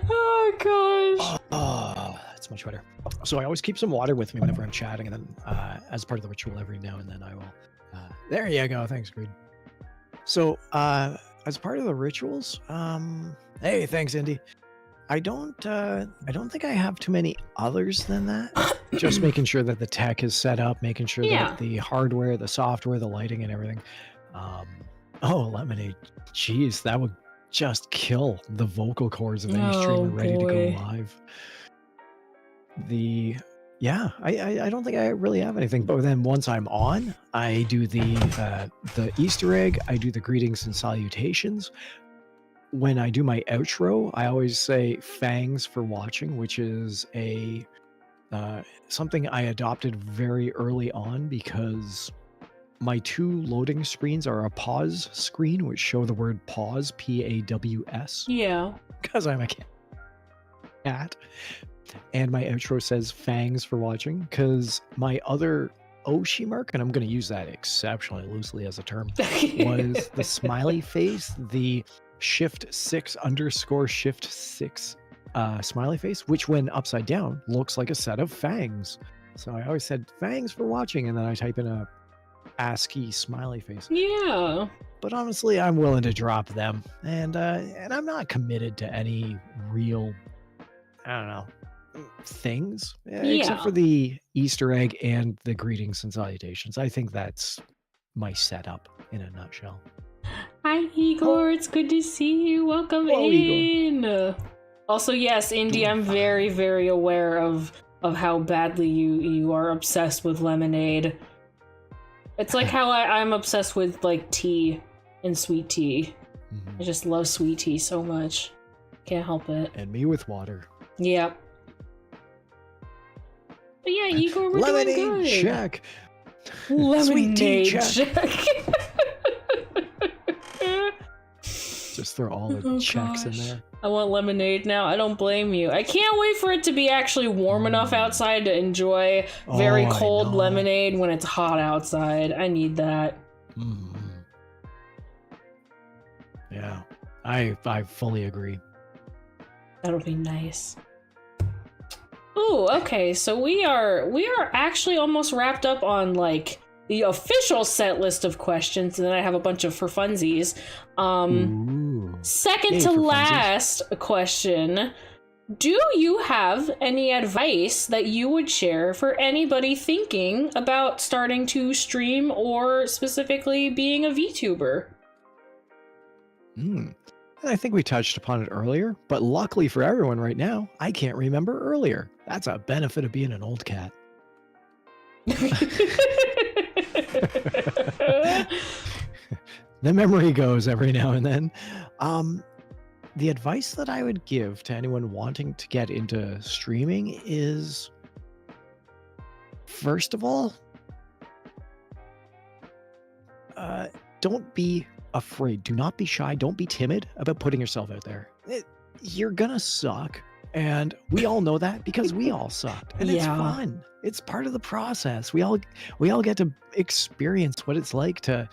Oh gosh. That's much better. So I always keep some water with me whenever I'm chatting, and then as part of the ritual every now and then I will there you go, thanks Greed. So as part of the rituals, hey, thanks Indy. I don't think I have too many others than that. Just making sure that the tech is set up, making sure that the hardware, the software, the lighting and everything. Oh, Lemonade. Jeez, that would just kill the vocal cords of any streamer ready to go live. I don't think I really have anything, but then once I'm on, I do the Easter egg, I do the greetings and salutations. When I do my outro, I always say thanks for watching, which is a something I adopted very early on because my two loading screens are a pause screen, which show the word pause, P-A-W-S. Yeah. Because I'm a cat. And my outro says thanks for watching, because my other Oshi mark, and I'm going to use that exceptionally loosely as a term, was the smiley face, the Shift 6_Shift 6 smiley face, which when upside down looks like a set of fangs. So I always said thanks for watching, and then I type in a ASCII smiley face. Yeah. But honestly, I'm willing to drop them, and I'm not committed to any real, I don't know, things except for the Easter egg and the greetings and salutations. I think that's my setup in a nutshell. Hi Igor, it's good to see you. Welcome in. Igor. Also, yes, Indy, I'm very, very aware of how badly you are obsessed with lemonade. It's like how I'm obsessed with like tea and sweet tea. I just love sweet tea so much. Can't help it. And me with water. Yeah. But yeah, Igor, we're lemonade doing good. Check. Lemonade check. Just throw all the checks in there. I want lemonade now. I don't blame you. I can't wait for it to be actually warm enough outside to enjoy very cold lemonade when it's hot outside. I need that. Yeah, I fully agree. That'll be nice. Ooh, okay, so we are actually almost wrapped up on like the official set list of questions, and then I have a bunch of for funsies. Second to last question. Do you have any advice that you would share for anybody thinking about starting to stream or specifically being a VTuber? And I think we touched upon it earlier, but luckily for everyone right now, I can't remember earlier. That's a benefit of being an old cat. The memory goes every now and then. The advice that I would give to anyone wanting to get into streaming is, first of all, don't be afraid. Do not be shy. Don't be timid about putting yourself out there. You're gonna suck. And we all know that because we all sucked. And it's fun. It's part of the process. We all get to experience what it's like to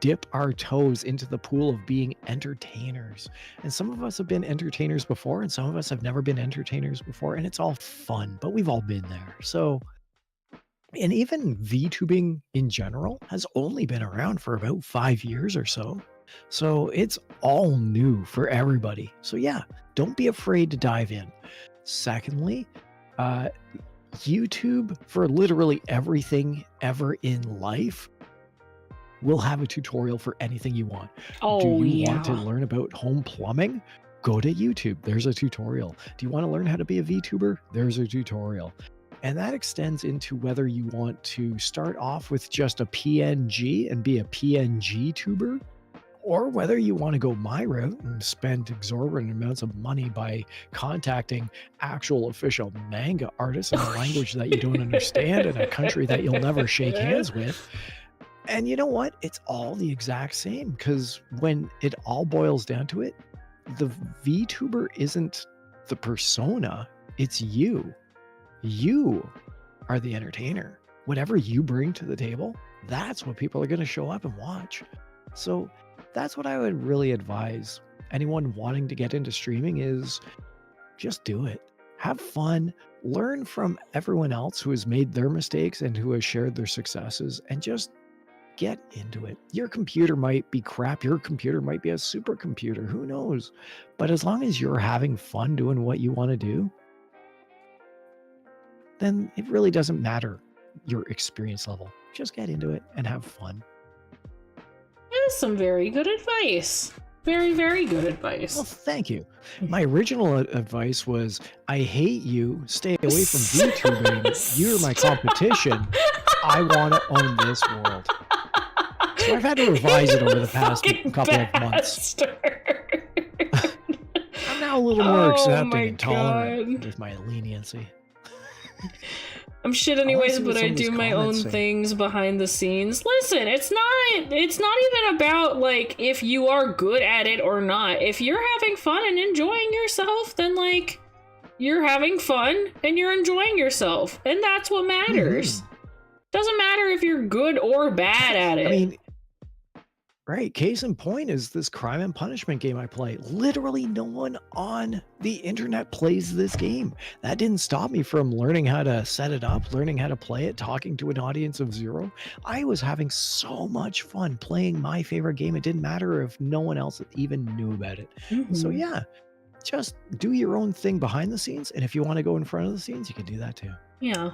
dip our toes into the pool of being entertainers. And some of us have been entertainers before, and some of us have never been entertainers before, and it's all fun, but we've all been there. So, and even VTubing in general has only been around for about 5 years or so. So it's all new for everybody. So yeah, don't be afraid to dive in. Secondly, YouTube, for literally everything ever in life, will have a tutorial for anything you want. Do you want to learn about home plumbing? Go to YouTube. There's a tutorial. Do you want to learn how to be a VTuber? There's a tutorial. And that extends into whether you want to start off with just a PNG and be a PNG tuber, or whether you want to go my route and spend exorbitant amounts of money by contacting actual official manga artists in a language that you don't understand in a country that you'll never shake hands with. And you know what? It's all the exact same, because when it all boils down to it, the VTuber isn't the persona, it's you. You are the entertainer. Whatever you bring to the table, that's what people are going to show up and watch. So that's what I would really advise anyone wanting to get into streaming is just do it. Have fun. Learn from everyone else who has made their mistakes and who has shared their successes, and just get into it. Your computer might be crap. Your computer might be a supercomputer. Who knows? But as long as you're having fun doing what you want to do, then it really doesn't matter your experience level. Just get into it and have fun. That is some very good advice. Very, very good advice. Well, thank you. My original advice was, I hate you. Stay away from VTubing. You're my competition. I want to own this world. So I've had to revise it over the past couple of months. I'm now a little more accepting and tolerant with my leniency. I'm shit anyways, but I do my own things behind the scenes. Listen, it's not even about like if you are good at it or not. If you're having fun and enjoying yourself, then like you're having fun and you're enjoying yourself, and that's what matters. Doesn't matter if you're good or bad at it. I mean, right, case in point is this crime and punishment game I play. Literally no one on the internet plays this game. That didn't stop me from learning how to set it up, learning how to play it, talking to an audience of 0. I was having so much fun playing my favorite game. It didn't matter if no one else even knew about it. So yeah, just do your own thing behind the scenes. And if you want to go in front of the scenes, you can do that too. Yeah.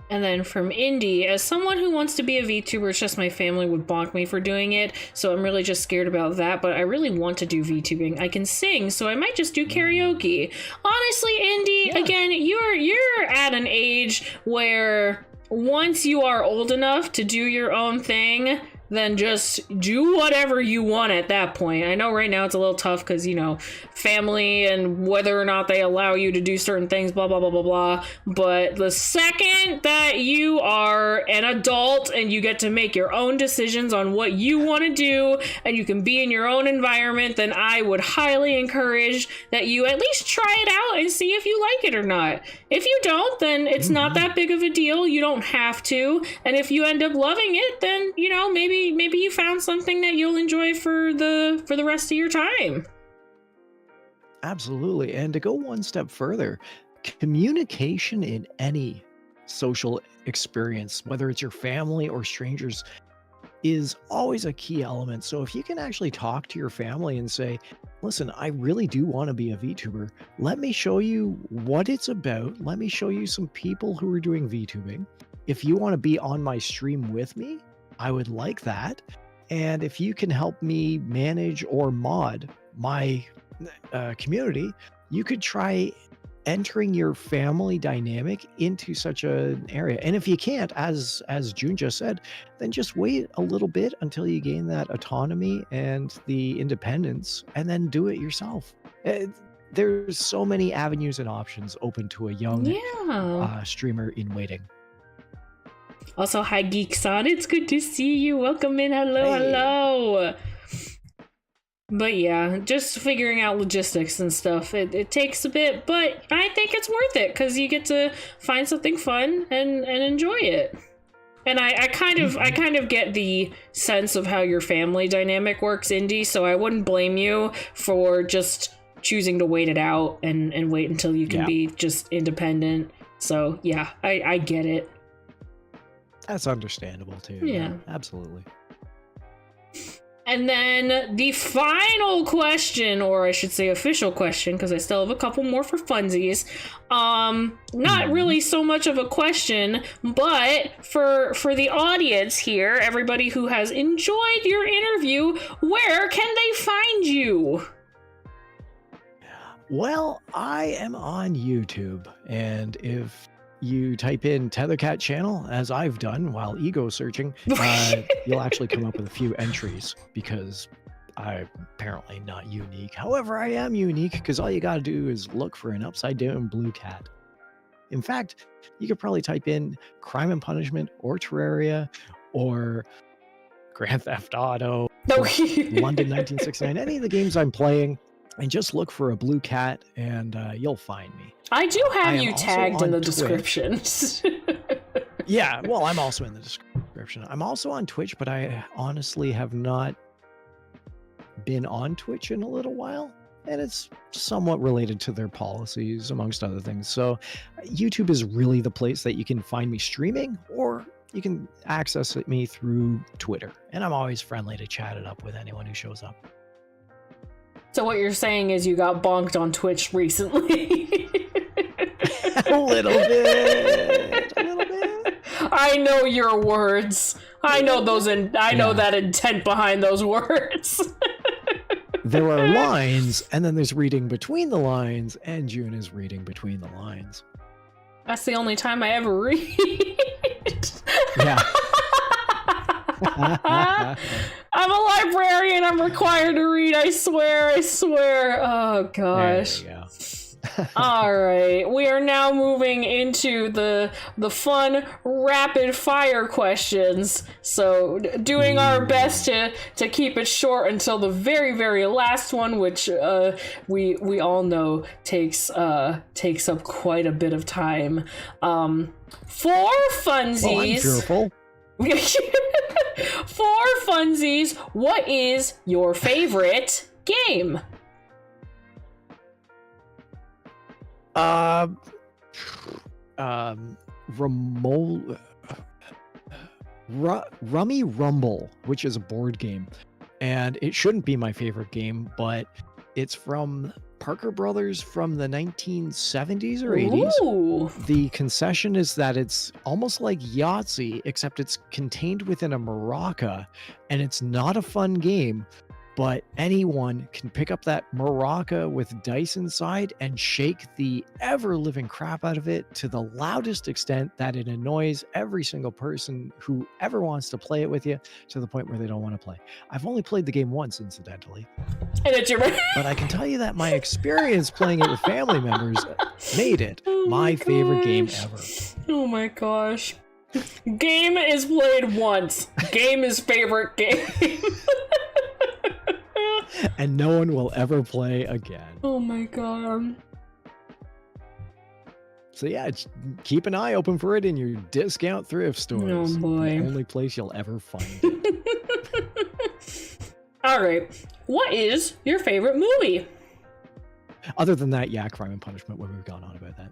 And then from Indy, as someone who wants to be a VTuber, it's just my family would bonk me for doing it, so I'm really just scared about that, but I really want to do VTubing. I can sing, so I might just do karaoke. Honestly, Indy, again, you're at an age where once you are old enough to do your own thing, then just do whatever you want at that point. I know right now it's a little tough because, you know, family and whether or not they allow you to do certain things, blah, blah, blah, blah, blah. But the second that you are an adult and you get to make your own decisions on what you want to do and you can be in your own environment, then I would highly encourage that you at least try it out and see if you like it or not. If you don't, then it's not that big of a deal. You don't have to. And if you end up loving it, then, you know, maybe you found something that you'll enjoy for the rest of your time. Absolutely. And to go one step further, communication in any social experience, whether it's your family or strangers, is always a key element. So if you can actually talk to your family and say, listen, I really do want to be a VTuber. Let me show you what it's about. Let me show you some people who are doing VTubing. If you want to be on my stream with me, I would like that. And if you can help me manage or mod my community, you could try entering your family dynamic into such an area. And if you can't, as June just said, then just wait a little bit until you gain that autonomy and the independence, and then do it yourself. There's so many avenues and options open to a young streamer in waiting. Also, hi Geek-san, it's good to see you. Welcome in. Hello. But yeah, just figuring out logistics and stuff. It takes a bit, but I think it's worth it because you get to find something fun and enjoy it. And I kind of get the sense of how your family dynamic works, Indy, so I wouldn't blame you for just choosing to wait it out and wait until you can be just independent. So yeah, I get it. That's understandable too. Yeah. Absolutely. And then the final question, or I should say official question, because I still have a couple more for funsies. Not really so much of a question, but for the audience here, everybody who has enjoyed your interview, where can they find you? Well, I am on YouTube, and if you type in Tethercat channel, as I've done while ego searching, you'll actually come up with a few entries, because I'm apparently not unique. However, I am unique because all you got to do is look for an upside down blue cat. In fact, you could probably type in Crime and Punishment or Terraria or Grand Theft Auto, London 1969, any of the games I'm playing, and just look for a blue cat and you'll find me. I do have you tagged in the descriptions. Yeah, well, I'm also in the description. I'm also on Twitch, but I honestly have not been on Twitch in a little while, and it's somewhat related to their policies, amongst other things. So YouTube is really the place that you can find me streaming, or you can access me through Twitter, and I'm always friendly to chat it up with anyone who shows up. So what you're saying is you got bonked on Twitch recently. A little bit. I know your words. I know those, and I know that intent behind those words. There are lines, and then there's reading between the lines, and June is reading between the lines. That's the only time I ever read. Yeah. I'm a librarian. I'm required to read. I swear. Oh gosh. There you go. All right, we are now moving into the fun rapid fire questions. So doing our best to keep it short until the very last one, which we all know takes up quite a bit of time. For funsies. Well, I'm fearful. For funsies, what is your favorite game? Rummy Rumble, which is a board game, and it shouldn't be my favorite game, but it's from Parker Brothers from the 1970s or 80s. Ooh. The concession is that it's almost like Yahtzee, except it's contained within a maraca, and it's not a fun game, but anyone can pick up that maraca with dice inside and shake the ever-living crap out of it to the loudest extent that it annoys every single person who ever wants to play it with you, to the point where they don't want to play. I've only played the game once, incidentally. And it's your But I can tell you that my experience playing it with family members made it my favorite game ever. Oh my gosh. Game is played once. Game is favorite game. And no one will ever play again. Oh my god. So yeah, keep an eye open for it in your discount thrift stores. Oh boy. The only place you'll ever find it. Alright. What is your favorite movie? Other than that, yeah, Crime and Punishment, when we've gone on about that.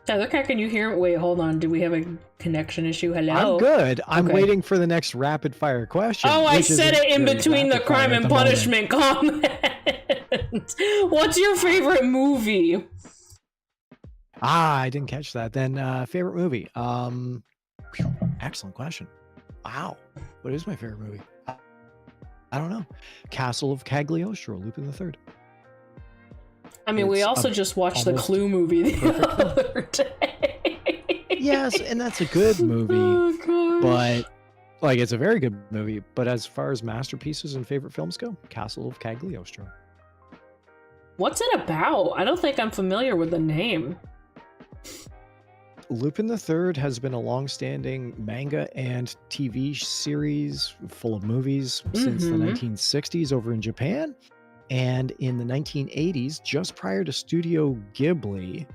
Tethercat, can you hear? Wait, hold on. Do we have a connection issue? Hello? I'm good. I'm waiting for the next rapid fire question. Oh, I said it in between the crime and punishment comment. What's your favorite movie? I didn't catch that. Then favorite movie. Excellent question. Wow. What is my favorite movie? I don't know. Castle of Cagliostro, Lupin III. I mean, we also just watched the Clue movie the other day. Yes, and that's a good movie. Oh, but, like, it's a very good movie. But as far as masterpieces and favorite films go, Castle of Cagliostro. What's it about? I don't think I'm familiar with the name. Lupin III has been a long-standing manga and TV series full of movies since the 1960s over in Japan. And in the 1980s, just prior to Studio Ghibli,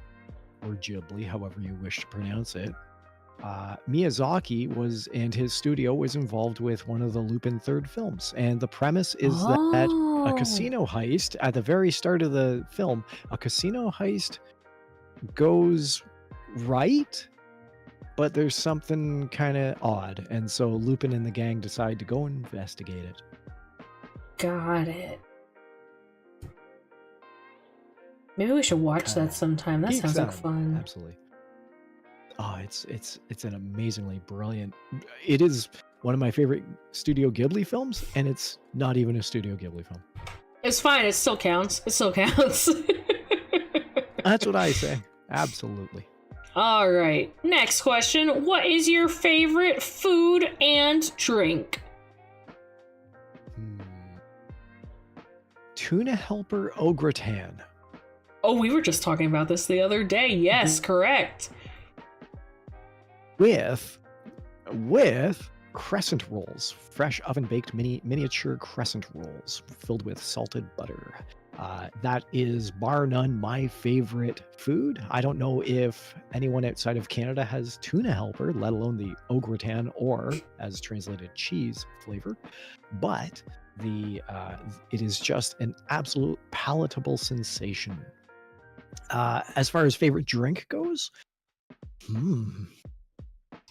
or Ghibli, however you wish to pronounce it, Miyazaki and his studio was involved with one of the Lupin III films. And the premise is that a casino heist, at the very start of the film, a casino heist goes right, but there's something kind of odd. And so Lupin and the gang decide to go investigate it. Got it. Maybe we should watch that sometime. That sounds like fun. Absolutely. Oh, it's an amazingly brilliant. It is one of my favorite Studio Ghibli films, and it's not even a Studio Ghibli film. It's fine. It still counts. It still counts. That's what I say. Absolutely. All right. Next question. What is your favorite food and drink? Tuna Helper au gratin. Oh, we were just talking about this the other day. Yes, correct. With crescent rolls, fresh oven-baked miniature crescent rolls filled with salted butter. That is, bar none, my favorite food. I don't know if anyone outside of Canada has tuna helper, let alone the au gratin or, as translated, cheese flavor. But it is just an absolute palatable sensation. As far as favorite drink goes,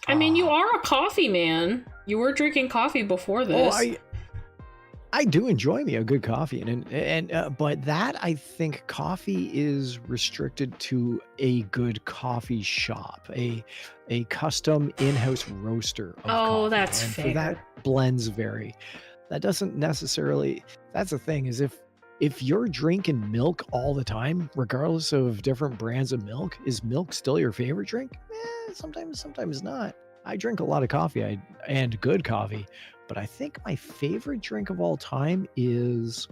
I mean, you are a coffee man. You were drinking coffee before this. Oh, I do enjoy me a good coffee, but that, I think coffee is restricted to a good coffee shop, a custom in-house roaster of coffee. That's and fair. For that, blends vary. That doesn't necessarily. That's the thing, is if you're drinking milk all the time, regardless of different brands of milk, is milk still your favorite drink? Sometimes not. I drink a lot of coffee and good coffee, but I think my favorite drink of all time is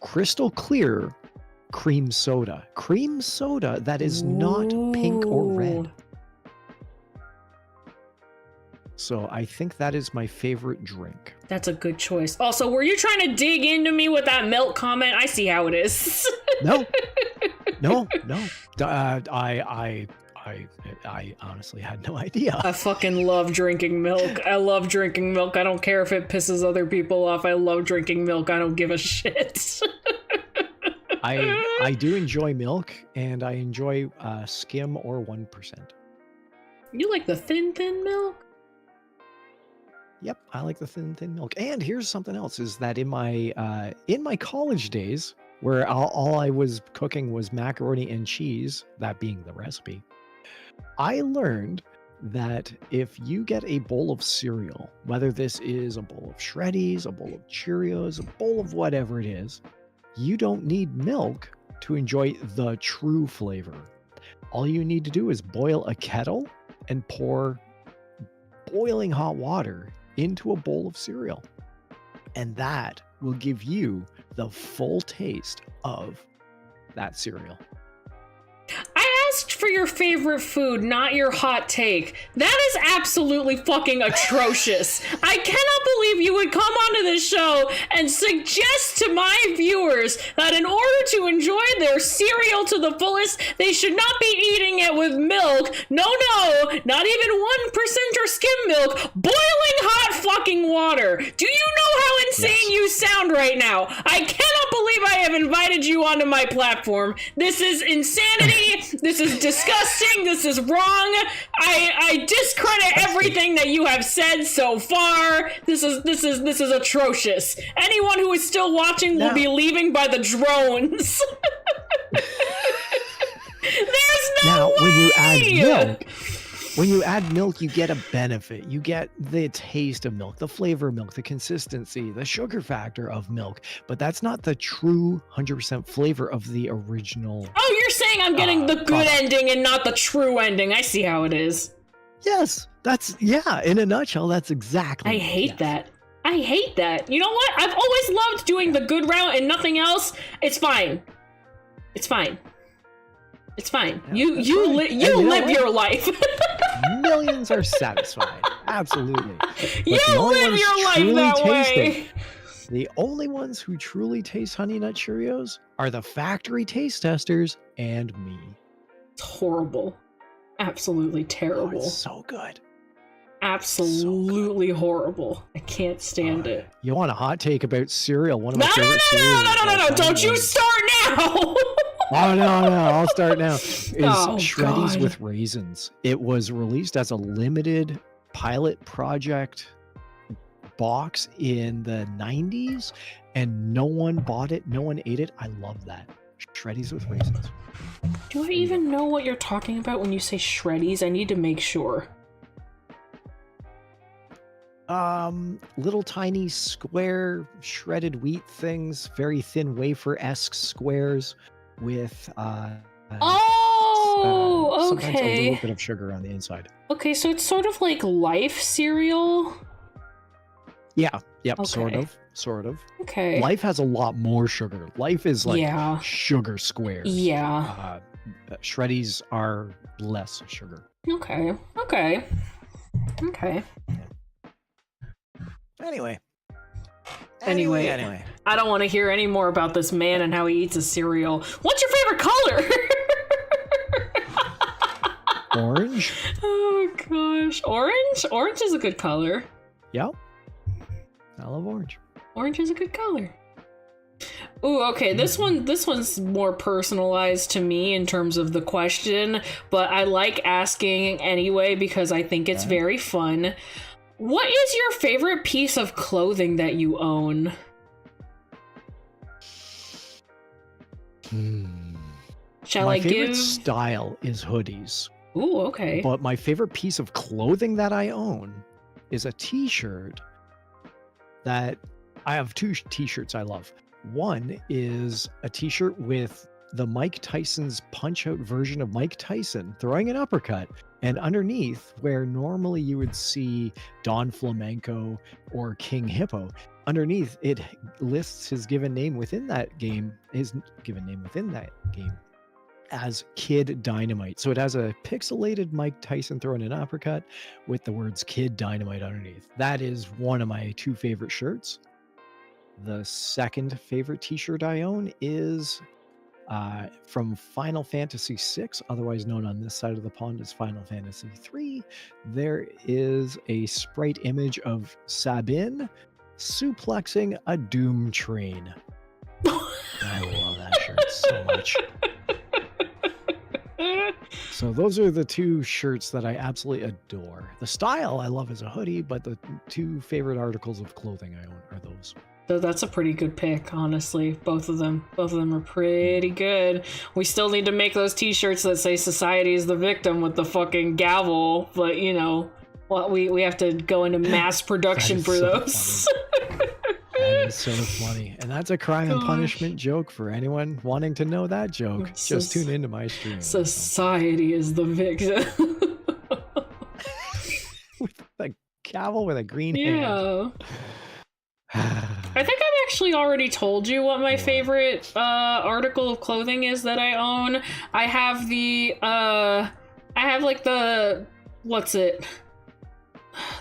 crystal clear cream soda. Cream soda that is not pink or red. So I think that is my favorite drink. That's a good choice. Also, were you trying to dig into me with that milk comment? I see how it is. No. I honestly had no idea. I fucking love drinking milk. I love drinking milk. I don't care if it pisses other people off. I love drinking milk. I don't give a shit. I do enjoy milk, and I enjoy skim or 1%. You like the thin milk? Yep, I like the thin milk. And here's something else: is that in my college days, where all I was cooking was macaroni and cheese, that being the recipe, I learned that if you get a bowl of cereal, whether this is a bowl of Shreddies, a bowl of Cheerios, a bowl of whatever it is, you don't need milk to enjoy the true flavor. All you need to do is boil a kettle and pour boiling hot water into a bowl of cereal. And that will give you the full taste of that cereal. I asked for your favorite food, not your hot take. That is absolutely fucking atrocious. I cannot believe you would come onto this show and suggest to my viewers that in order to enjoy their cereal to the fullest, they should not be eating it with milk. No, not even 1% or skim milk. Boiling hot fucking water. Do you know how seeing you sound right now. I cannot believe I have invited you onto my platform. This is insanity. This is disgusting. This is wrong. I discredit everything that you have said so far. This is atrocious. Anyone who is still watching will be leaving by the drones. There's no way! When you add milk, you get a benefit. You get the taste of milk, the flavor of milk, the consistency, the sugar factor of milk. But that's not the true 100% flavor of the original. Oh, you're saying I'm getting the good ending and not the true ending. I see how it is. Yes, in a nutshell, that's exactly. I hate that. I hate that. You know what? I've always loved doing the good route and nothing else. It's fine. It's fine. It's fine. Yeah, you live your life. Millions are satisfied. Absolutely. But you live your life that way. The only ones who truly taste Honey Nut Cheerios are the factory taste testers and me. It's horrible. Absolutely terrible. Oh, it's so good. Absolutely horrible. I can't stand it. You want a hot take about cereal? One of my favorite cereals. No. Don't you start now. Oh, no, I'll start now. Shreddies with raisins. It was released as a limited pilot project box in the 90s, and no one bought it. No one ate it. I love that. Shreddies with raisins. Do I even know what you're talking about when you say Shreddies? I need to make sure. Little tiny square shredded wheat things, very thin wafer-esque squares with sometimes a little bit of sugar on the inside. Okay, so it's sort of like Life cereal. Yeah, yep, okay. Sort of. Okay. Life has a lot more sugar. Life is like sugar squares. Yeah. Shreddies are less sugar. Okay. Anyway. I don't want to hear any more about this man and how he eats his cereal. What's your favorite color? Orange. Oh gosh, orange. Orange is a good color. Yep. I love orange. Orange is a good color. Ooh, okay. This one's more personalized to me in terms of the question, but I like asking anyway because I think it's very fun. What is your favorite piece of clothing that you own? My favorite style is hoodies. Ooh, okay. But my favorite piece of clothing that I own is a t-shirt that I have two t-shirts I love. One is a t-shirt with the Mike Tyson's punch-out version of Mike Tyson throwing an uppercut. And underneath, where normally you would see Don Flamenco or King Hippo, underneath it lists his given name within that game, as Kid Dynamite. So it has a pixelated Mike Tyson throwing an uppercut with the words Kid Dynamite underneath. That is one of my two favorite shirts. The second favorite t-shirt I own is from Final Fantasy VI, otherwise known on this side of the pond as Final Fantasy III. There is a sprite image of Sabin suplexing a Doom train. I love that shirt so much. So those are the two shirts that I absolutely adore. The style I love as a hoodie, but the two favorite articles of clothing I own are those. So that's a pretty good pick, honestly. Both of them are pretty good. We still need to make those t-shirts that say society is the victim with the fucking gavel, but you know, we have to go into mass production for those. That is so funny. And that's a crime and punishment joke for anyone wanting to know that joke. Just tune into my stream. Society is the victim. With a gavel with a green hand. I think I've actually already told you what my favorite article of clothing is that I own. I have the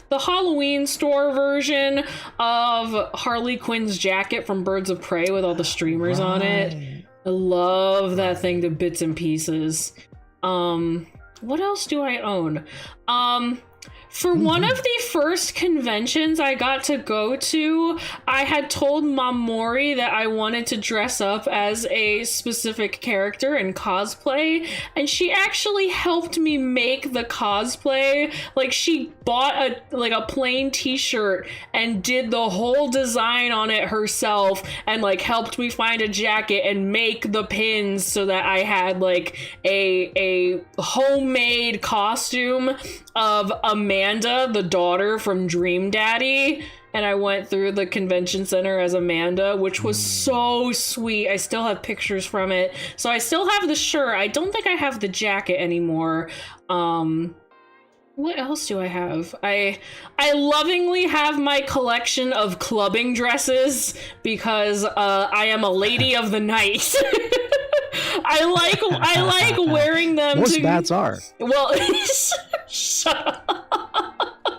Halloween store version of Harley Quinn's jacket from Birds of Prey with all the streamers on it. I love that thing to bits and pieces. What else do I own? For one of the first conventions I got to go to, I had told Koumori that I wanted to dress up as a specific character and cosplay, and she actually helped me make the cosplay. Like, she bought a plain t-shirt and did the whole design on it herself, and like helped me find a jacket and make the pins so that I had like a homemade costume of Amanda, the daughter from Dream Daddy, and I went through the convention center as Amanda, which was so sweet. I still have pictures from it. So I still have the shirt. I don't think I have the jacket anymore. What else do I have? I lovingly have my collection of clubbing dresses because I am a lady of the night. I like wearing them. Most bats are. Well, shut up.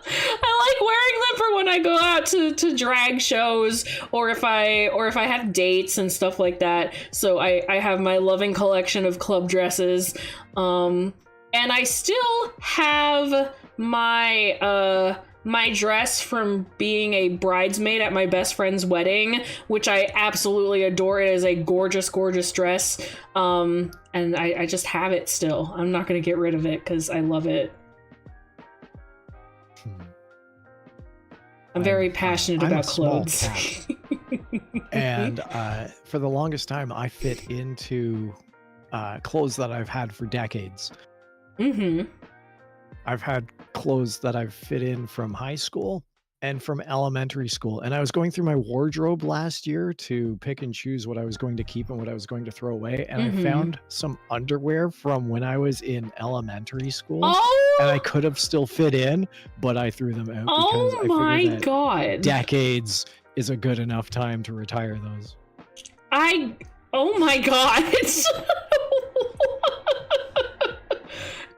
I like wearing them for when I go out to drag shows, or if I have dates and stuff like that. So I have my loving collection of club dresses. And I still have my my dress from being a bridesmaid at my best friend's wedding, which I absolutely adore. It is a gorgeous, gorgeous dress. And I just have it still. I'm not going to get rid of it because I love it. I'm very passionate about clothes. And for the longest time, I fit into clothes that I've had for decades. I've had clothes that I've fit in from high school and from elementary school. And I was going through my wardrobe last year to pick and choose what I was going to keep and what I was going to throw away. And I found some underwear from when I was in elementary school. And I could have still fit in, but I threw them out because I figured that God. decades is a good enough time to retire those. Oh my God.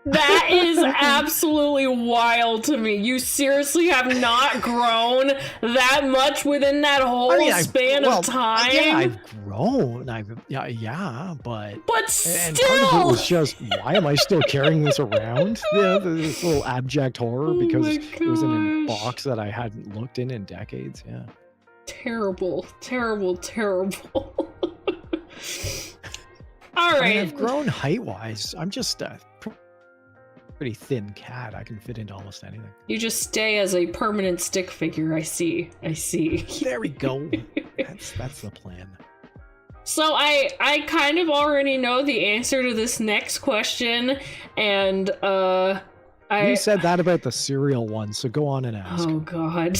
That is absolutely wild to me. You seriously have not grown that much within that whole span of time? Yeah, I've grown. But still. And part of it was just, why am I still carrying this around? Yeah, this little abject horror because it was in a box that I hadn't looked in decades. Yeah. Terrible, terrible, terrible. All right. I've grown height-wise. I'm just pretty thin cat. I can fit into almost anything. You just stay as a permanent stick figure. I see. There we go. That's the plan. So I kind of already know the answer to this next question, and you said that about the cereal one, so go on and ask. Oh God.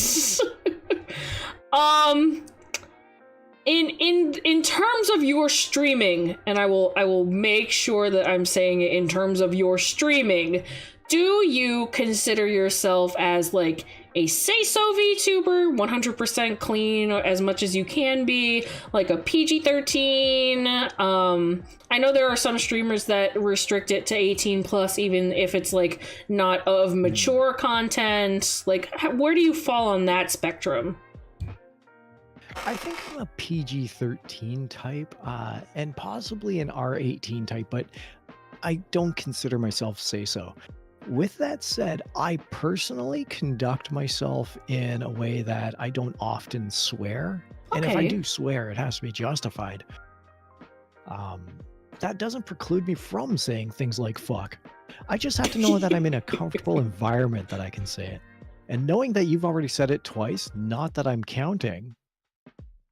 In terms of your streaming, and I will make sure that I'm saying it in terms of your streaming, do you consider yourself as like a say-so VTuber, 100% clean as much as you can be, like a PG-13? I know there are some streamers that restrict it to 18 plus, even if it's like not of mature content. Like, where do you fall on that spectrum? I think I'm a PG-13 type, and possibly an R18 type, but I don't consider myself say-so. With that said, I personally conduct myself in a way that I don't often swear. Okay. And if I do swear, it has to be justified. That doesn't preclude me from saying things like fuck. I just have to know that I'm in a comfortable environment that I can say it. And knowing that you've already said it twice, not that I'm counting.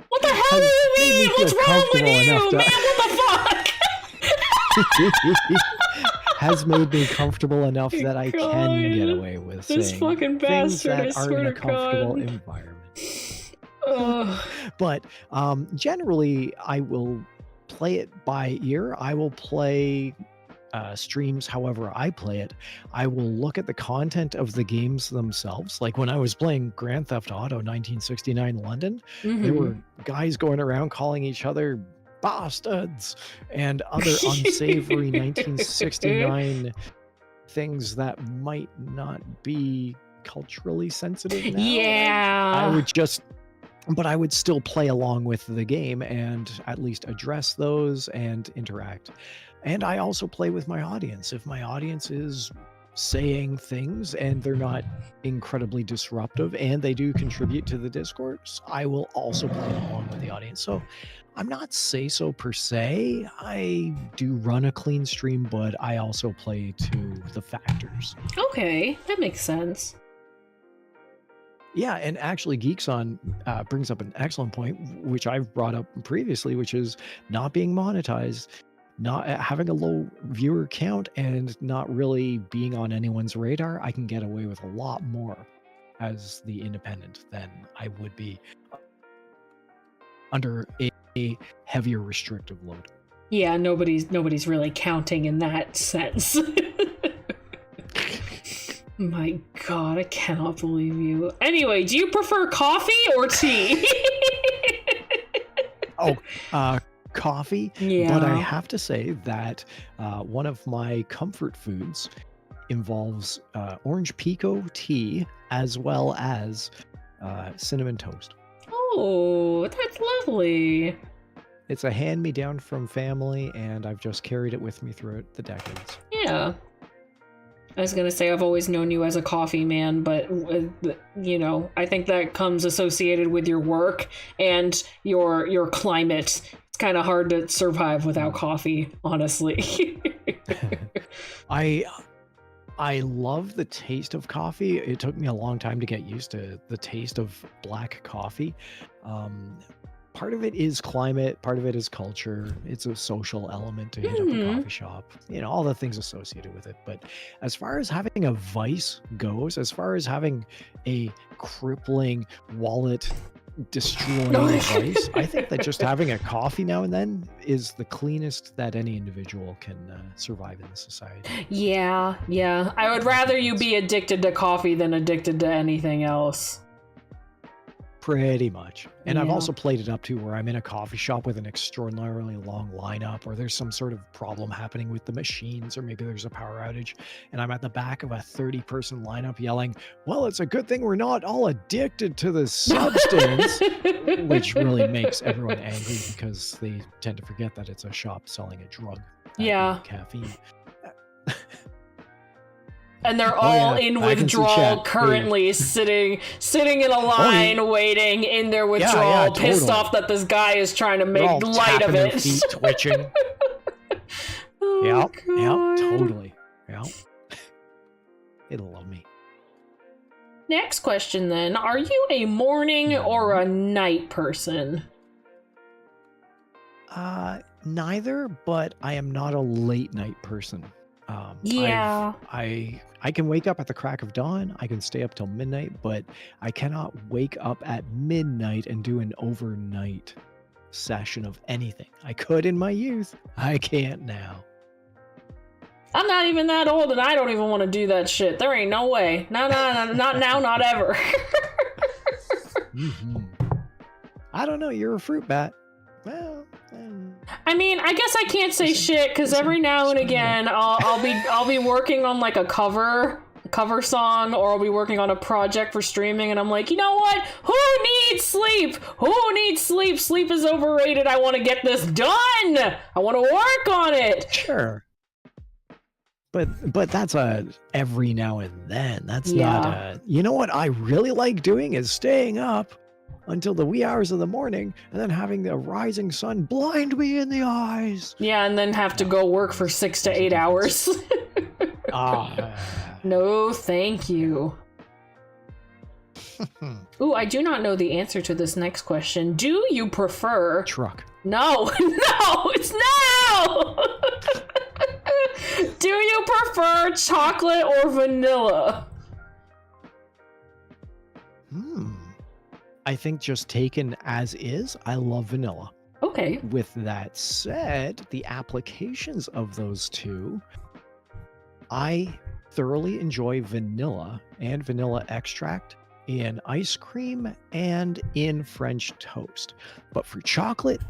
What the hell do you mean? What's wrong with you, man? What the fuck? Has made me comfortable enough that I can get away with saying fucking things bastard, that are in a comfortable environment. But generally, I will play it by ear. I will play streams however I play it. I will look at the content of the games themselves. Like when I was playing Grand Theft Auto 1969 London, there were guys going around calling each other bastards and other unsavory 1969 things that might not be culturally sensitive now. Yeah. I would still play along with the game and at least address those and interact. And I also play with my audience. If my audience is saying things and they're not incredibly disruptive and they do contribute to the discourse, I will also play along with the audience. So I'm not say-so per se. I do run a clean stream, but I also play to the factors. Okay, that makes sense. Yeah, and actually Geeks On brings up an excellent point, which I've brought up previously, which is not being monetized, not having a low viewer count, and not really being on anyone's radar. I can get away with a lot more as the independent than I would be under a heavier restrictive load. Yeah, nobody's really counting in that sense. My God, I cannot believe you. Anyway, do you prefer coffee or tea? Coffee. Yeah. But I have to say that one of my comfort foods involves orange pico tea as well as cinnamon toast. Oh, that's lovely. It's a hand-me-down from family, and I've just carried it with me throughout the decades. Yeah. I was going to say I've always known you as a coffee man, but, you know, I think that comes associated with your work and your climate. It's kind of hard to survive without coffee, honestly. I love the taste of coffee. It took me a long time to get used to the taste of black coffee. Part of it is climate, part of it is culture. It's a social element to hit up a coffee shop, you know, all the things associated with it. But as far as having a vice goes, as far as having a crippling wallet destroying vice, I think that just having a coffee now and then is the cleanest that any individual can survive in the society. Yeah. I would rather you be addicted to coffee than addicted to anything else. Pretty much. And I've also played it up to where I'm in a coffee shop with an extraordinarily long lineup, or there's some sort of problem happening with the machines, or maybe there's a power outage, and I'm at the back of a 30-person lineup yelling, well, it's a good thing we're not all addicted to the substance, which really makes everyone angry because they tend to forget that it's a shop selling a drug. Caffeine. And they're all in withdrawal currently, sitting in a line, waiting in their withdrawal, pissed off that this guy is trying to make light of it. Feet twitching. Totally. Yep. It'll love me. Next question then. Are you a morning or a night person? Neither, but I am not a late night person. I can wake up at the crack of dawn. I can stay up till midnight, but I cannot wake up at midnight and do an overnight session of anything. I could in my youth. I can't now. I'm not even that old, and I don't even want to do that shit. There ain't no way. No, not now, not ever. I don't know. You're a fruit bat. Well, I mean, I guess I can't say shit because every now and again I'll be working on like a cover song, or I'll be working on a project for streaming, and I'm like, you know what? Who needs sleep? Sleep is overrated. I want to get this done. I want to work on it. Sure. But that's a every now and then. That's not a, you know what I really like doing is staying up until the wee hours of the morning and then having the rising sun blind me in the eyes. Yeah, and then have to go work for 6 to 8 hours. No, thank you. Ooh, I do not know the answer to this next question. Do you prefer... Truck. No, it's no! Do you prefer chocolate or vanilla? I think just taken as is, I love vanilla. Okay. With that said, the applications of those two, I thoroughly enjoy vanilla and vanilla extract in ice cream and in French toast. But for chocolate,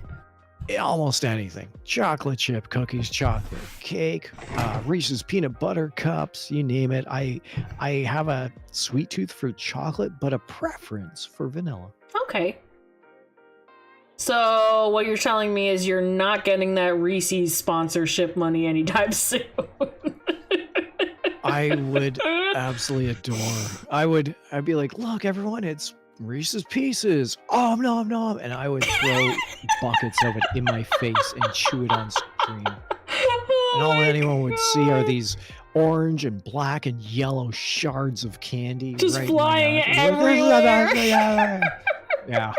almost anything. Chocolate chip cookies, chocolate cake, Reese's peanut butter cups, you name it. I have a sweet tooth for chocolate, but a preference for vanilla. Okay. So what you're telling me is you're not getting that Reese's sponsorship money anytime soon. I would absolutely adore. I'd be like, look, everyone, it's Reese's Pieces. Oh, nom nom. And I would throw buckets of it in my face and chew it on screen. And all anyone would see are these orange and black and yellow shards of candy. Just right flying everywhere. Yeah.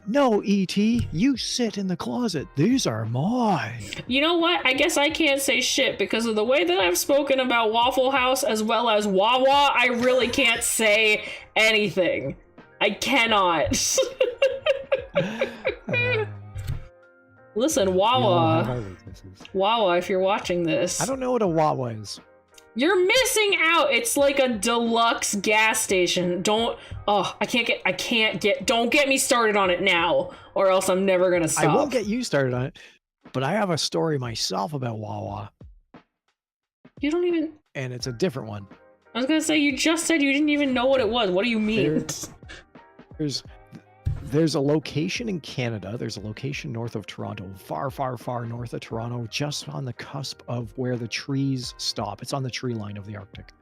No, E.T., you sit in the closet. These are mine. You know what? I guess I can't say shit because of the way that I've spoken about Waffle House as well as Wawa. I really can't say anything. I cannot. Listen, Wawa. Wawa, if you're watching this. I don't know what a Wawa is. You're missing out. It's like a deluxe gas station. Don't get me started on it now, or else I'm never gonna stop. I won't get you started on it, but I have a story myself about Wawa. You don't even... And it's a different one. I was gonna say, you just said you didn't even know what it was. What do you mean? There's a location in Canada. There's a location north of Toronto, far, far, far north of Toronto, just on the cusp of where the trees stop. It's on the tree line of the Arctic.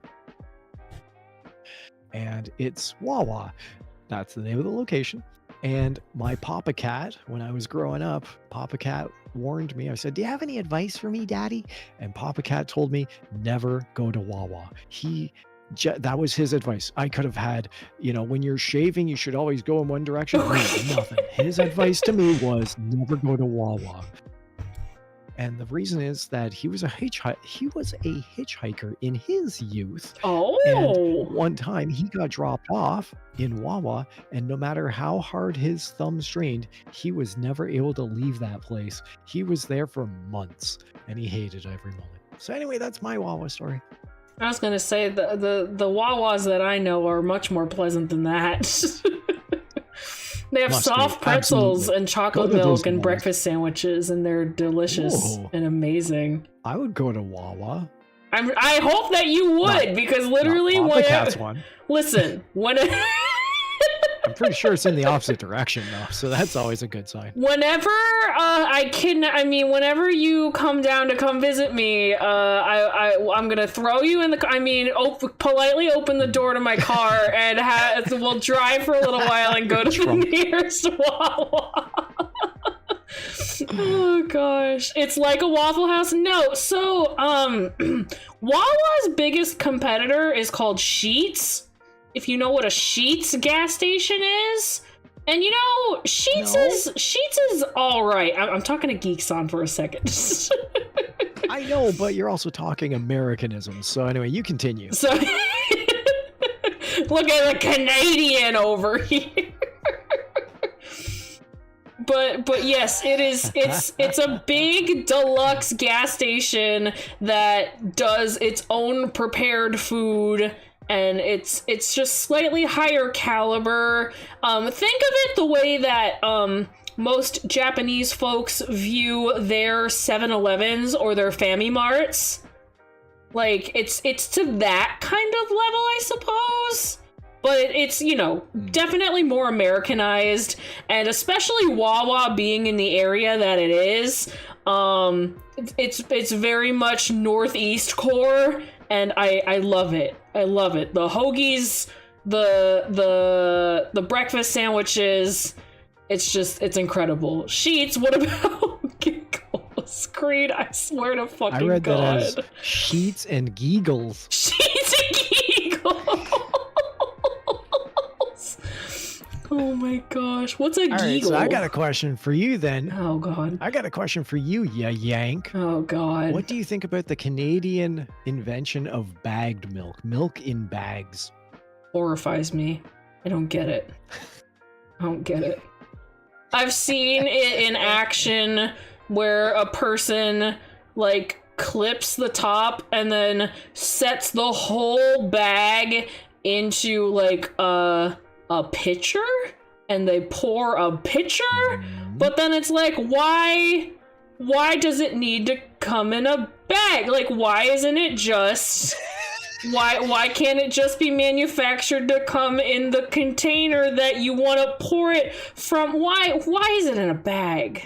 And it's Wawa. That's the name of the location. And my Papa Cat, when I was growing up, Papa Cat warned me. I said, do you have any advice for me, Daddy? And Papa Cat told me, never go to Wawa. That was his advice. I could have had, when you're shaving, you should always go in one direction. No, nothing. His advice to me was never go to Wawa. And the reason is that he was a hitchhiker in his youth. Oh. And one time he got dropped off in Wawa, and no matter how hard his thumb strained, he was never able to leave that place. He was there for months, and he hated every moment. So anyway, that's my Wawa story. I was gonna say the Wawas that I know are much more pleasant than that. They have soft pretzels and chocolate milk and breakfast sandwiches, and they're delicious and amazing. I would go to Wawa. I hope that you would, because literally when Cat's one. Listen, when I'm pretty sure it's in the opposite direction though, so that's always a good sign. Whenever whenever you come down to come visit me, I'm gonna throw you in the. Politely open the door to my car and we'll drive for a little while and go to the nearest Wawa. Oh gosh, it's like a Waffle House. No, so Wawa's biggest competitor is called Sheetz. If you know what a Sheetz gas station is. And Sheetz is all right. I'm talking to Geeks on for a second. I know, but you're also talking Americanism. So anyway, you continue. So look at the Canadian over here. But yes, it is. It's a big deluxe gas station that does its own prepared food. And it's just slightly higher caliber. Think of it the way that most Japanese folks view their 7-Elevens or their Family Marts. Like, it's to that kind of level, I suppose. But it's, definitely more Americanized. And especially Wawa being in the area that it is, it's very much Northeast core. And I love it. I love it. The hoagies, the breakfast sandwiches, it's incredible. Sheetz, what about giggles? Creed, I swear to fucking God. I read that as Sheets and Giggles. Sheets and Giggles. Oh my gosh, what's a giggle? All right, so I got a question for you then. Oh God. I got a question for you, ya yank. Oh God. What do you think about the Canadian invention of bagged milk? Milk in bags. Horrifies me. I don't get it. I don't get it. I've seen it in action where a person clips the top and then sets the whole bag into a pitcher, and they pour a pitcher, but then it's like, why does it need to come in a bag? Like, why isn't it just why can't it just be manufactured to come in the container that you want to pour it from? Why is it in a bag?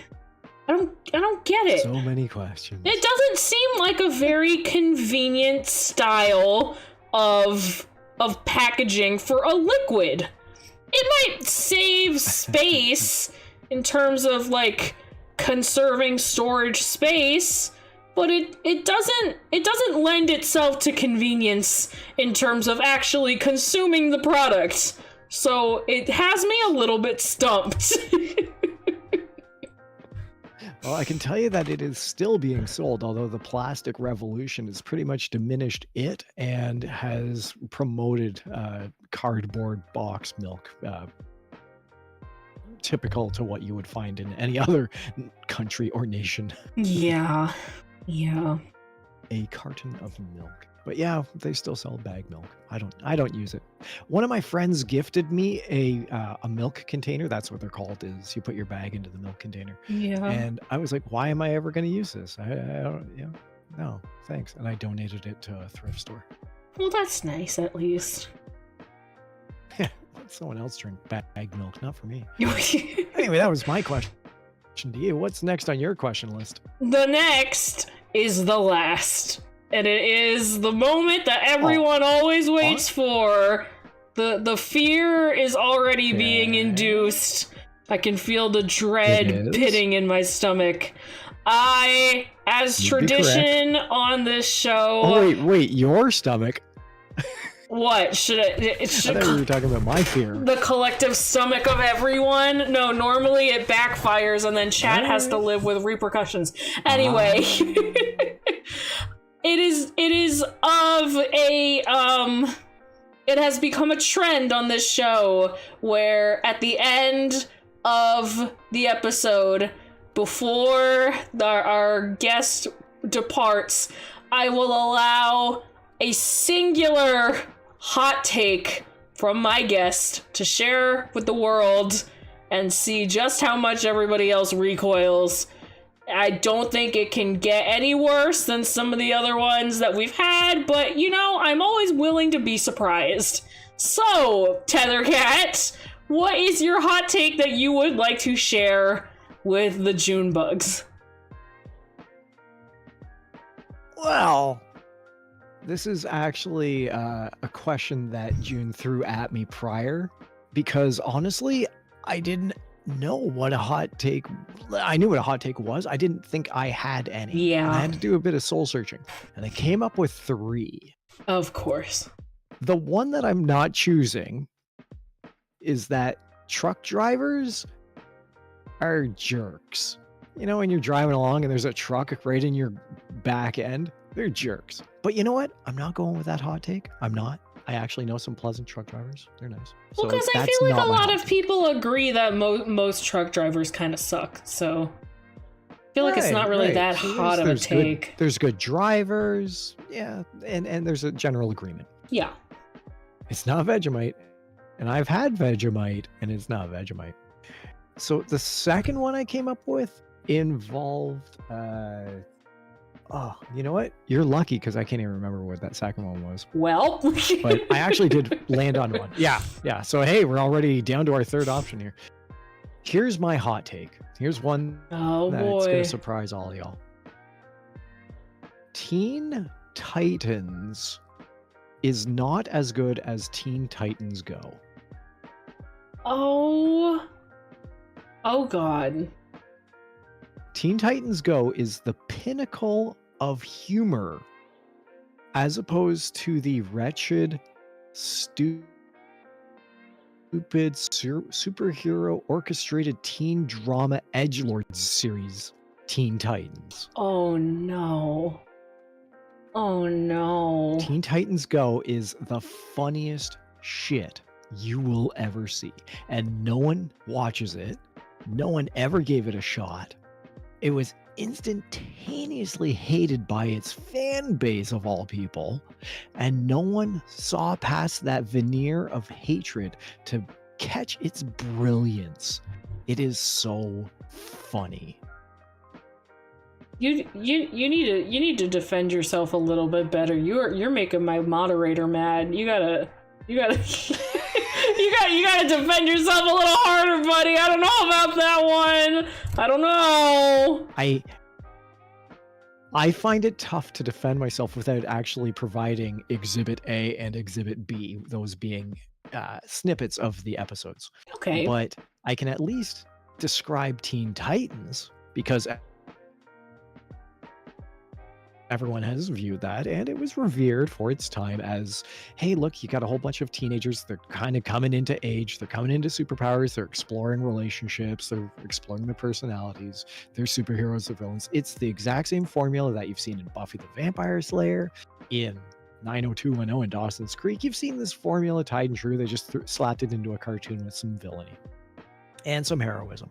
I don't get it. So many questions. It doesn't seem like a very convenient style of packaging for a liquid. It might save space in terms of like conserving storage space, but it doesn't lend itself to convenience in terms of actually consuming the product. So it has me a little bit stumped. Well, I can tell you that it is still being sold, although the plastic revolution has pretty much diminished it and has promoted cardboard box milk, typical to what you would find in any other country or nation. Yeah. A carton of milk. But yeah, they still sell bag milk. I don't use it. One of my friends gifted me a milk container. That's what they're called, is you put your bag into the milk container. Yeah. And I was like, why am I ever going to use this? I don't, no, thanks. And I donated it to a thrift store. Well, that's nice, at least. Let someone else drink bag milk, not for me. Anyway, that was my question to you. What's next on your question list? The next is the last. And it is the moment that everyone always waits for. The fear is already being induced. I can feel the dread pitting in my stomach. As tradition on this show... Oh, wait, your stomach? What? Should I... I thought you were talking about my fear. The collective stomach of everyone? No, normally it backfires and then chat has to live with repercussions. Anyway... It is of a, it has become a trend on this show where at the end of the episode, before our guest departs, I will allow a singular hot take from my guest to share with the world and see just how much everybody else recoils. I don't think it can get any worse than some of the other ones that we've had, but, I'm always willing to be surprised. So, Tethercat, what is your hot take that you would like to share with the June bugs? Well, this is actually a question that June threw at me prior, because honestly, I didn't know what a hot take... I knew what a hot take was. I didn't think I had any. Yeah. And I had to do a bit of soul searching. And I came up with 3. Of course. The one that I'm not choosing is that truck drivers are jerks. When you're driving along and there's a truck right in your back end, they're jerks. But you know what? I'm not going with that hot take. I'm not. I actually know some pleasant truck drivers. They're nice. Well, because I feel like a lot of people agree that most truck drivers kind of suck. So I feel like it's not really that hot of a take. There's good drivers. Yeah. And there's a general agreement. Yeah. It's not Vegemite. And I've had Vegemite, and it's not Vegemite. So the second one I came up with involved... Oh, you know what? You're lucky because I can't even remember what that second one was. Well, but I actually did land on one. Yeah. So hey, we're already down to our third option here. Here's my hot take. Here's one that's gonna surprise all y'all. Teen Titans is not as good as Teen Titans Go. Oh God. Teen Titans Go is the pinnacle of humor, as opposed to the wretched, stupid, superhero orchestrated teen drama edgelord series, Teen Titans. Oh no. Teen Titans Go is the funniest shit you will ever see, and no one watches it. No one ever gave it a shot. It was instantaneously hated by its fan base of all people, and no one saw past that veneer of hatred to catch its brilliance. It is so funny. You need to defend yourself a little bit better. You're making my moderator mad. You gotta you gotta defend yourself a little harder, buddy. I don't know about that one. I don't know. I find it tough to defend myself without actually providing Exhibit A and Exhibit B, those being snippets of the episodes. Okay. But I can at least describe Teen Titans because everyone has viewed that, and it was revered for its time as, hey, look, you got a whole bunch of teenagers. They're kind of coming into age. They're coming into superpowers. They're exploring relationships. They're exploring their personalities. They're superheroes or villains. It's the exact same formula that you've seen in Buffy the Vampire Slayer, in 90210 and Dawson's Creek. You've seen this formula tied and true. They just slapped it into a cartoon with some villainy and some heroism.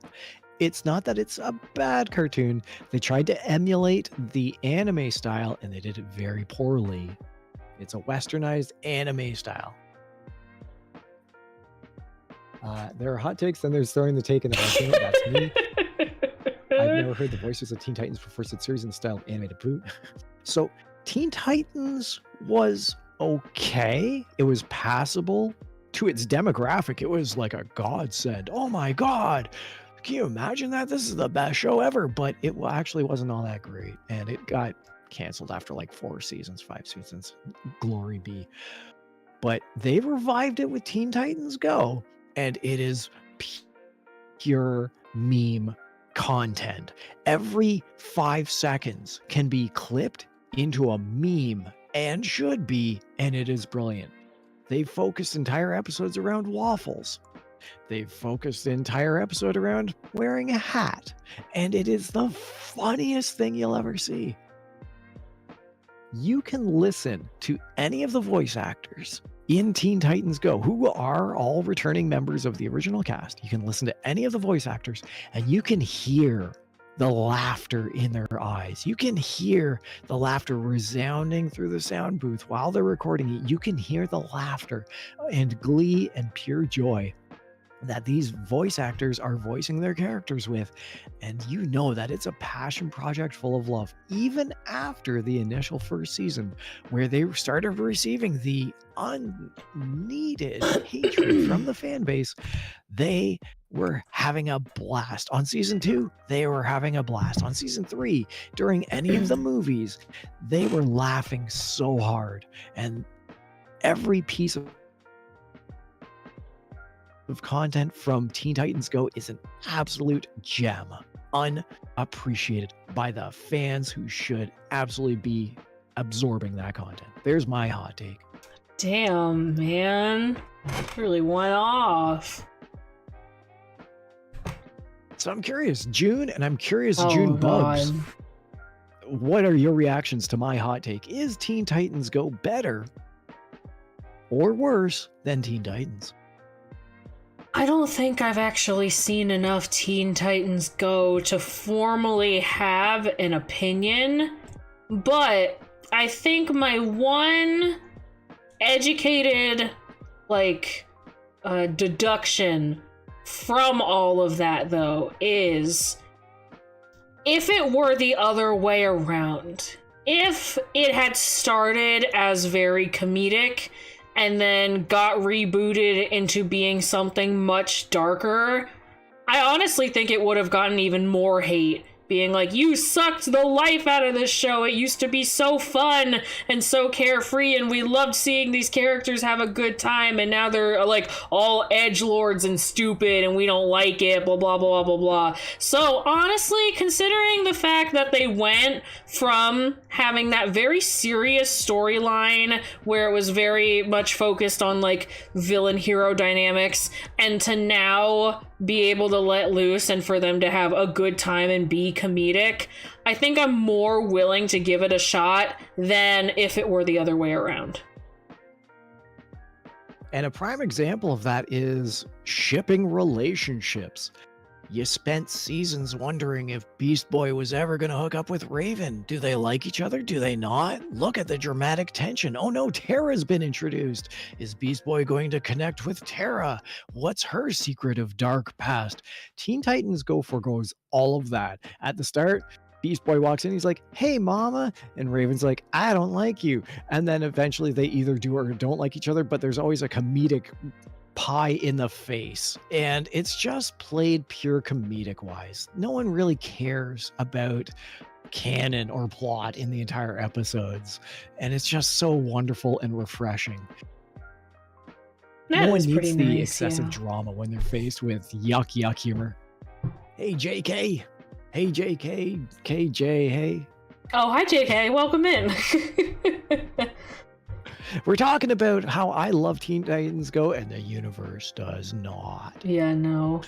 It's not that it's a bad cartoon. They tried to emulate the anime style, and they did it very poorly. It's a westernized anime style. There are hot takes, then there's throwing the take in the cartoon. That's me. I've never heard the voices of Teen Titans before said series in the style of anime to boot. So Teen Titans was okay. It was passable. To its demographic, it was like a godsend. Oh my God. Can you imagine that? This is the best show ever. But it actually wasn't all that great. And it got canceled after like 5 seasons. Glory be. But they revived it with Teen Titans Go. And it is pure meme content. Every 5 seconds can be clipped into a meme and should be. And it is brilliant. They focused entire episodes around waffles. They've focused the entire episode around wearing a hat. And it is the funniest thing you'll ever see. You can listen to any of the voice actors in Teen Titans Go, who are all returning members of the original cast. You can listen to any of the voice actors, and you can hear the laughter in their eyes. You can hear the laughter resounding through the sound booth while they're recording it. You can hear the laughter and glee and pure joy that these voice actors are voicing their characters with. And you know that it's a passion project full of love. Even after the initial first season, where they started receiving the unneeded hatred from the fan base, they were having a blast. On season 2, they were having a blast. On season 3, during any of the movies, they were laughing so hard. And every piece of content from Teen Titans Go is an absolute gem, unappreciated by the fans who should absolutely be absorbing that content. There's my hot take. Damn, man. Really went off. So I'm curious, June, and I'm curious, June Bugs. What are your reactions to my hot take? Is Teen Titans Go better or worse than Teen Titans? I don't think I've actually seen enough Teen Titans Go to formally have an opinion, but I think my one educated, deduction from all of that, though, is if it were the other way around, if it had started as very comedic and then got rebooted into being something much darker, I honestly think it would have gotten even more hate. Being like, you sucked the life out of this show. It used to be so fun and so carefree, and we loved seeing these characters have a good time, and now they're like all edgelords and stupid, and we don't like it, blah, blah, blah, blah, blah. So honestly, considering the fact that they went from having that very serious storyline where it was very much focused on like villain hero dynamics, and to now be able to let loose and for them to have a good time and be comedic, I think I'm more willing to give it a shot than if it were the other way around. And a prime example of that is shipping relationships. You spent seasons wondering if Beast Boy was ever going to hook up with Raven. Do they like each other? Do they not? Look at the dramatic tension. Oh no, Terra's been introduced. Is Beast Boy going to connect with Terra? What's her secret of dark past? Teen Titans Go forgoes all of that. At the start, Beast Boy walks in, he's like, hey mama, and Raven's like, I don't like you. And then eventually they either do or don't like each other, but there's always a comedic pie in the face, and it's just played pure comedic wise. No one really cares about canon or plot in the entire episodes, and it's just so wonderful and refreshing. That no one is needs pretty the nice, excessive drama when they're faced with yuck humor. Hey JK, hey JK, KJ, hey. Oh, hi JK, welcome in. We're talking about how I love Teen Titans Go and the universe does not. Yeah, no.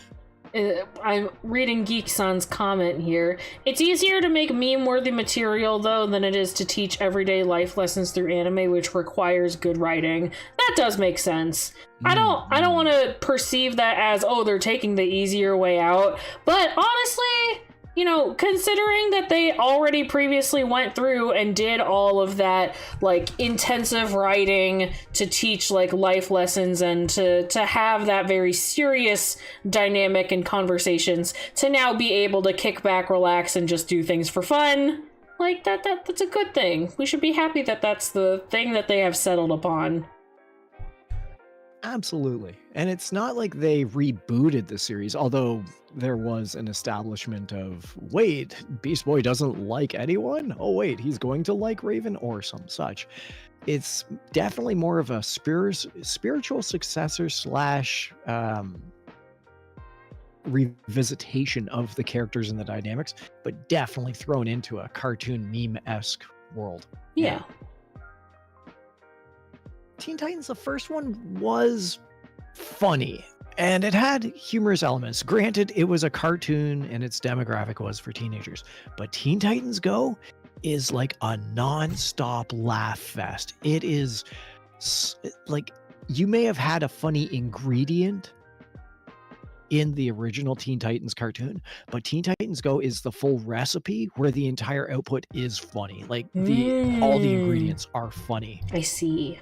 I'm reading Geek Son's comment here. It's easier to make meme-worthy material, though, than it is to teach everyday life lessons through anime, which requires good writing. That does make sense. I don't want to perceive that as, oh, they're taking the easier way out. But honestly, you know, considering that they already previously went through and did all of that, like, intensive writing to teach, like, life lessons and to have that very serious dynamic and conversations, to now be able to kick back, relax, and just do things for fun, like, that's a good thing. We should be happy that that's the thing that they have settled upon. Absolutely. And it's not like they rebooted the series, although there was an establishment of, wait, Beast Boy doesn't like anyone? Oh, wait, he's going to like Raven or some such. It's definitely more of a spiritual successor slash revisitation of the characters and the dynamics, but definitely thrown into a cartoon meme-esque world. Yeah. Teen Titans, the first one, was funny and it had humorous elements. Granted, it was a cartoon and its demographic was for teenagers, but Teen Titans Go is like a non-stop laugh fest. It is like, you may have had a funny ingredient in the original Teen Titans cartoon, but Teen Titans Go is the full recipe where the entire output is funny. Like all the ingredients are funny. I see.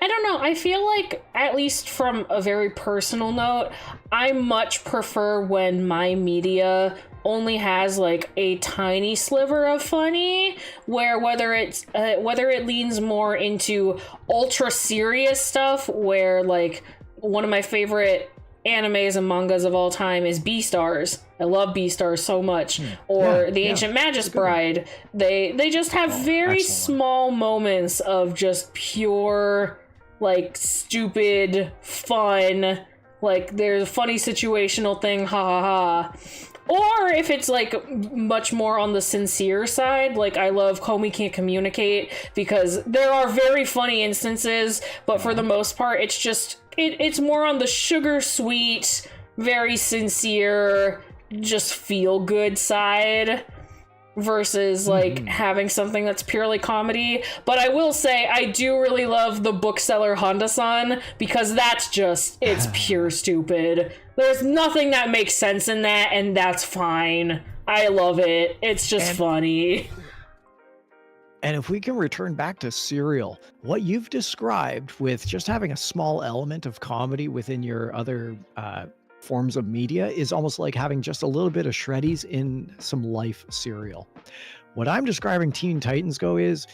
I don't know, I feel like, at least from a very personal note, I much prefer when my media only has like a tiny sliver of funny, where whether it leans more into ultra serious stuff, where like one of my favorite animes and mangas of all time is Beastars. I love Beastars so much. Or The Ancient Magus Bride. They just have very small moments of just pure, like, stupid fun. Like, there's a funny situational thing, ha ha ha. Or if it's like much more on the sincere side, like I love Koumori Can't Communicate, because there are very funny instances, but for the most part, it's just, it's more on the sugar sweet, very sincere, just feel good side, versus like having something that's purely comedy. But I will say, I do really love the bookseller Honda-san, because that's just, it's pure stupid. There's nothing that makes sense in that, and that's fine. I love it. It's just funny. And if we can return back to Serial, what you've described with just having a small element of comedy within your other forms of media is almost like having just a little bit of Shreddies in some life cereal. What I'm describing Teen Titans Go is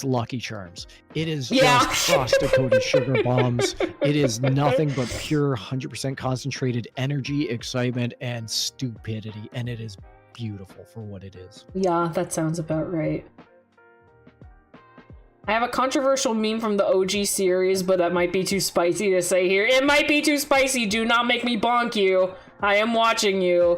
Lucky Charms. It is just cross-Dakota sugar bombs. It is nothing but pure 100% concentrated energy, excitement, and stupidity. And it is beautiful for what it is. Yeah, that sounds about right. I have a controversial meme from the OG series, but that might be too spicy to say here. It might be too spicy. Do not make me bonk you. I am watching you.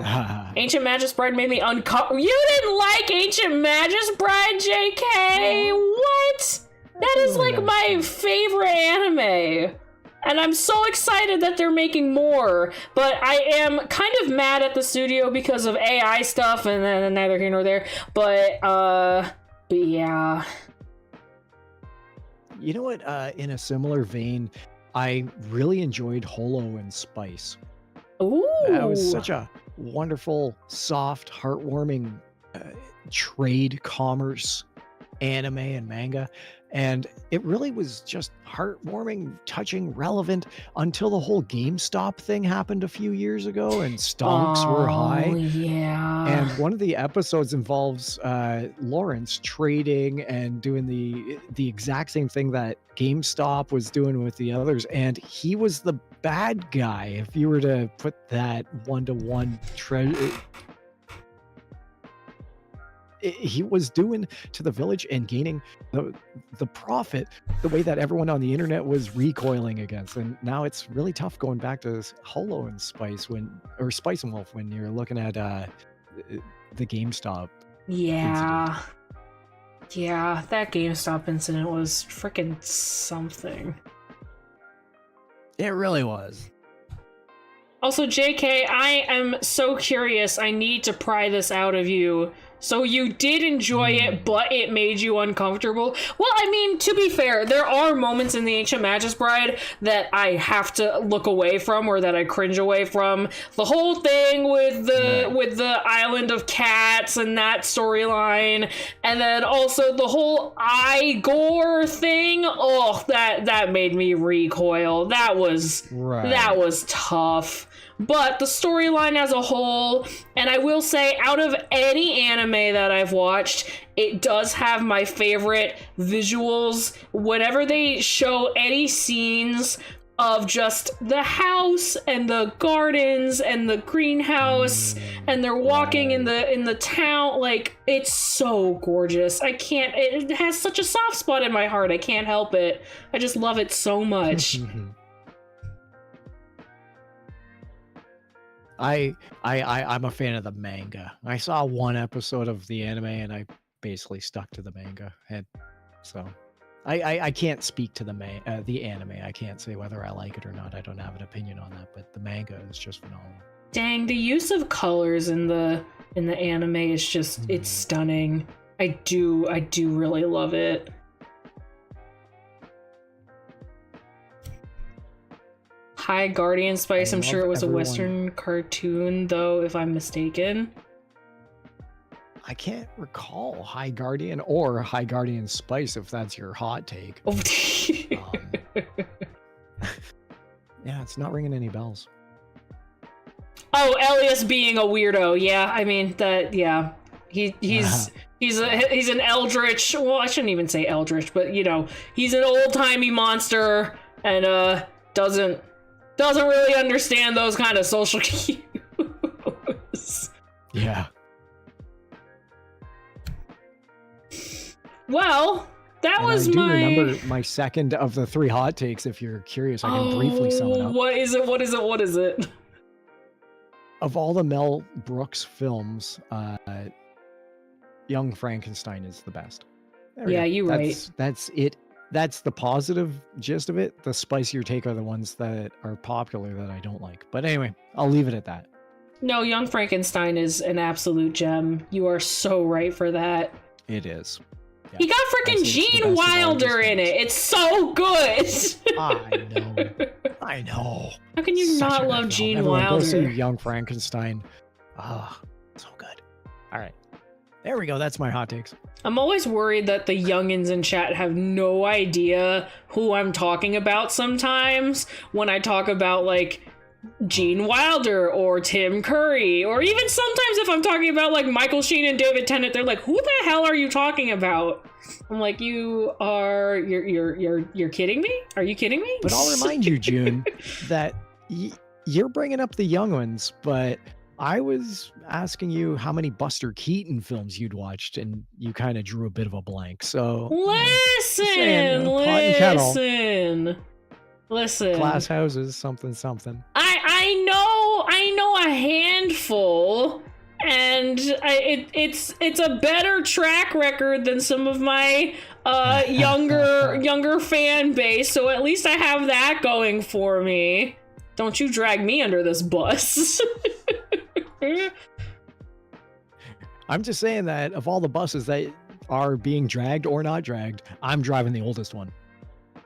Ancient Magus Bride made me You didn't like Ancient Magus Bride, JK? What? That is like my favorite anime. And I'm so excited that they're making more. But I am kind of mad at the studio because of AI stuff, and then neither here nor there. But yeah. You know what? In a similar vein, I really enjoyed Holo and Spice. Ooh. That was such a wonderful, soft, heartwarming trade commerce anime and manga. And it really was just heartwarming, touching, relevant until the whole GameStop thing happened a few years ago and stonks were high. Yeah. And one of the episodes involves Lawrence trading and doing the exact same thing that GameStop was doing with the others. And he was the bad guy if you were to put that one-to-one he was doing to the village and gaining the profit the way that everyone on the internet was recoiling against. And now it's really tough going back to Holo and Spice Spice and Wolf when you're looking at the GameStop incident. Yeah, that GameStop incident was freaking something. It really was. Also, JK, I am so curious. I need to pry this out of you. So you did enjoy it, but it made you uncomfortable? Well, I mean, to be fair, there are moments in The Ancient Magus Bride that I have to look away from or that I cringe away from. The whole thing with the Island of Cats and that storyline, and then also the whole Igor thing. Oh, that made me recoil. That was tough. But the storyline as a whole, and I will say, out of any anime that I've watched, it does have my favorite visuals. Whenever they show any scenes of just the house and the gardens and the greenhouse and they're walking in the town, like, it's so gorgeous. It has such a soft spot in my heart. I can't help it. I just love it so much. I'm a fan of the manga. I saw one episode of the anime and I basically stuck to the manga. And so I can't speak to the anime. I can't say whether I like it or not. I don't have an opinion on that, but the manga is just phenomenal. Dang, the use of colors in the anime is just it's stunning. I do really love it. High Guardian Spice, I'm sure it was a Western cartoon, though, if I'm mistaken. I can't recall High Guardian or High Guardian Spice, if that's your hot take. Yeah, it's not ringing any bells. Oh, Elias being a weirdo. Yeah, I mean, he's an eldritch. Well, I shouldn't even say eldritch, but, you know, he's an old-timey monster and doesn't really understand those kind of social cues. Yeah. Well, that was I do remember my second of the 3 hot takes. If you're curious, I can briefly sum it up. What is it? Of all the Mel Brooks films, Young Frankenstein is the best. Yeah, you're right. That's it. That's the positive gist of it. The spicier take are the ones that are popular that I don't like. But anyway, I'll leave it at that. No, Young Frankenstein is an absolute gem. You are so right for that. It is. Yeah. He got freaking Gene Wilder in it. It's so good. I know. How can you not love Gene Wilder? Go see Young Frankenstein. So good. All right. There we go. That's my hot takes. I'm always worried that the youngins in chat have no idea who I'm talking about sometimes when I talk about, like, Gene Wilder or Tim Curry, or even sometimes if I'm talking about, like, Michael Sheen and David Tennant, they're like, who the hell are you talking about? I'm like, you're kidding me? Are you kidding me? But I'll remind you, June, that you're bringing up the young ones, but I was asking you how many Buster Keaton films you'd watched, and you kind of drew a bit of a blank. So listen. Glass houses, something. I know a handful, and it's a better track record than some of my younger fan base. So at least I have that going for me. Don't you drag me under this bus. I'm just saying that of all the buses that are being dragged or not dragged, I'm driving the oldest one.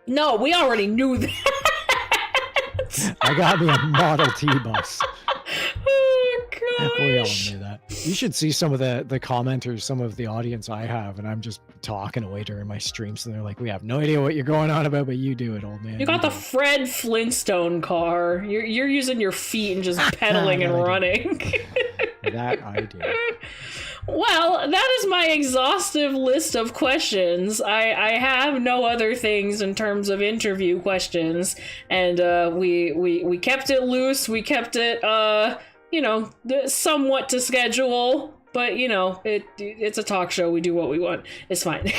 No, we already knew that. I got me a Model T bus. Oh, We all knew that. You should see some of the commenters, some of the audience I have, and I'm just talking away during my streams, and they're like, "We have no idea what you're going on about, but you do it, old man." You got the Fred Flintstone car. You're using your feet and just pedaling and running. That I do. Well, that is my exhaustive list of questions. I have no other things in terms of interview questions, and we kept it loose. We kept it somewhat to schedule, but it's a talk show. We do what we want. It's fine.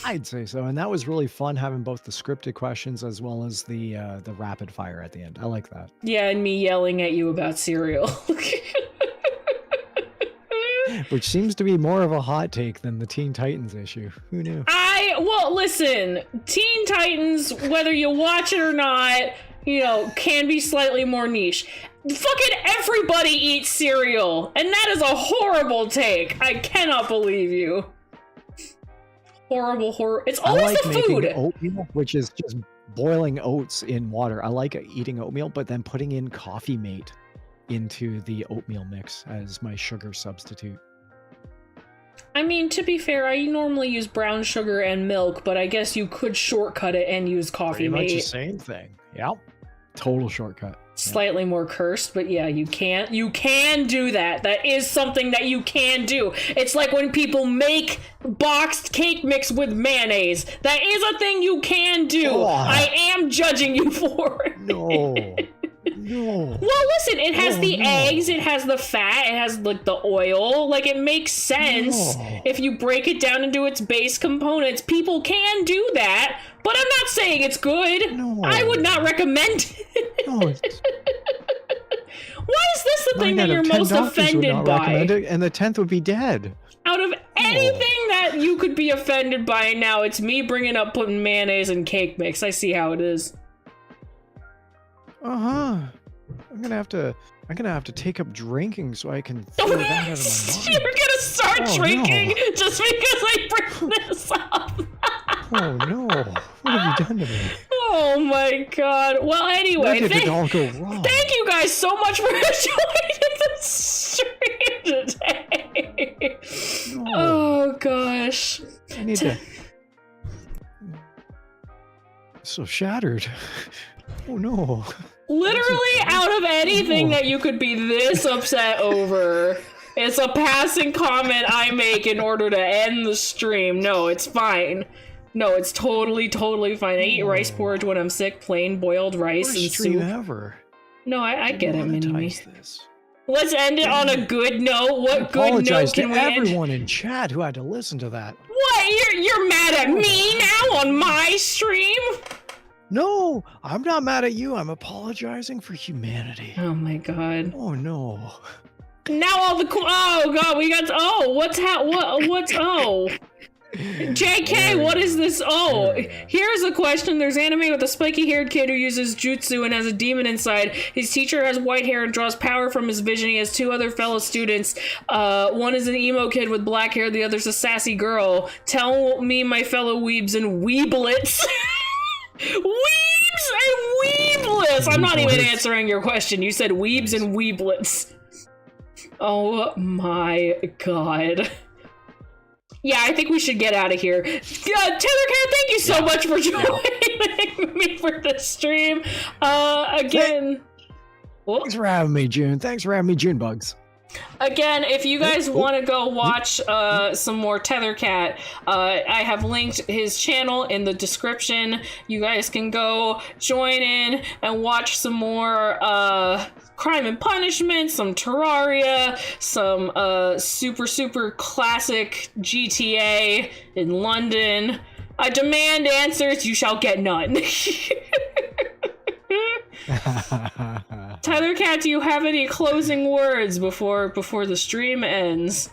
I'd say so, and that was really fun having both the scripted questions as well as the rapid fire at the end. I like that. Yeah, and me yelling at you about cereal. Which seems to be more of a hot take than the Teen Titans issue. Who knew? Well, listen, Teen Titans, whether you watch it or not, can be slightly more niche. Fucking everybody eats cereal, and that is a horrible take. I cannot believe you. Horrible. It's always the food. Oatmeal, which is just boiling oats in water. I like eating oatmeal, but then putting in Coffee Mate into the oatmeal mix as my sugar substitute. I mean, to be fair, I normally use brown sugar and milk, but I guess you could shortcut it and use Coffee Mate. Pretty much the same thing. Yep. Total shortcut. Slightly more cursed, but yeah, you can do that. That is something that you can do. It's like when people make boxed cake mix with mayonnaise. That is a thing you can do. Oh. I am judging you for it. No. Well, listen, it has the eggs, it has the fat, it has like the oil. Like, it makes sense if you break it down into its base components. People can do that, but I'm not saying it's good. No. I would not recommend it. No, why is this the thing that you're most offended by? And the 10th would be dead. Out of anything that you could be offended by now, it's me bringing up putting mayonnaise in cake mix. I see how it is. I'm gonna have to take up drinking so I can throw that out of my mind. You're gonna start drinking just because I bring this up. Oh no! What have you done to me? Oh my god! Well, anyway, where did it all go wrong? Thank you guys so much for joining the stream today. No. Oh gosh! I need to. So shattered. Oh no. Literally, out of anything that you could be this upset over, it's a passing comment I make in order to end the stream. No, it's fine. No, it's totally fine. I eat rice porridge when I'm sick, plain boiled rice and stream soup. Ever. No, I get it, Mini-Me. Let's end it on a good note. What good note can we end? Apologize to everyone in chat who had to listen to that. What? You're mad at me now on my stream? No, I'm not mad at you. I'm apologizing for humanity. Oh my god. Oh no. Now all the oh god, we got what's JK, what is this? Here's a question. There's anime with a spiky-haired kid who uses jutsu and has a demon inside. His teacher has white hair and draws power from his vision. He has two other fellow students. One is an emo kid with black hair. The other's a sassy girl. Tell me, my fellow weebs and weeblets. Weebs and weeblets! I'm not even answering your question. You said weebs and weeblets. Oh my god. Yeah, I think we should get out of here. Tethercat, thank you so much for joining me for the stream. Again... Thanks for having me, June. Thanks for having me, June Bugs. Again, if you guys want to go watch some more Tethercat, I have linked his channel in the description. You guys can go join in and watch some more Crime and Punishment, some Terraria, some super classic GTA in London. I demand answers, you shall get none. Tethercat, do you have any closing words before the stream ends?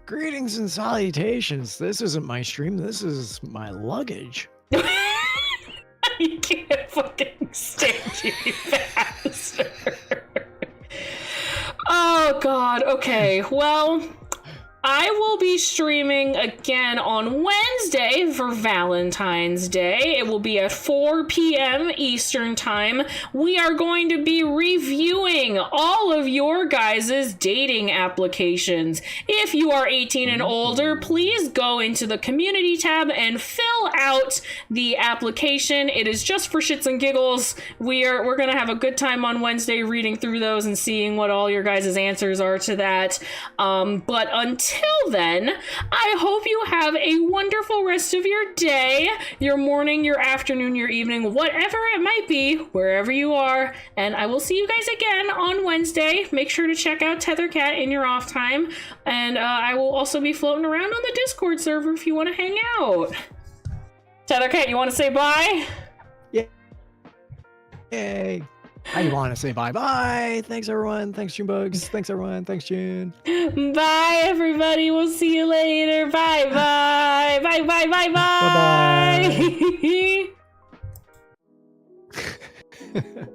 Greetings and salutations. This isn't my stream, this is my luggage. I can't fucking stand you, you bastard. Oh god, okay, well, I will be streaming again on Wednesday for Valentine's Day. It will be at 4 p.m. Eastern Time. We are going to be reviewing all of your guys' dating applications. If you are 18 and older, please go into the community tab and fill out the application. It is just for shits and giggles. We're going to have a good time on Wednesday reading through those and seeing what all your guys' answers are to that. But until then, I hope you have a wonderful rest of your day, your morning, your afternoon, your evening, whatever it might be, wherever you are. And I will see you guys again on Wednesday. Make sure to check out Tethercat in your off time. And I will also be floating around on the Discord server if you want to hang out. Tethercat, you want to say bye? Yeah. Yay. I want to say bye-bye. Thanks, everyone. Thanks, Junebugs. Thanks, everyone. Thanks, June. Bye, everybody. We'll see you later. Bye-bye. Bye-bye. Bye-bye. Bye-bye.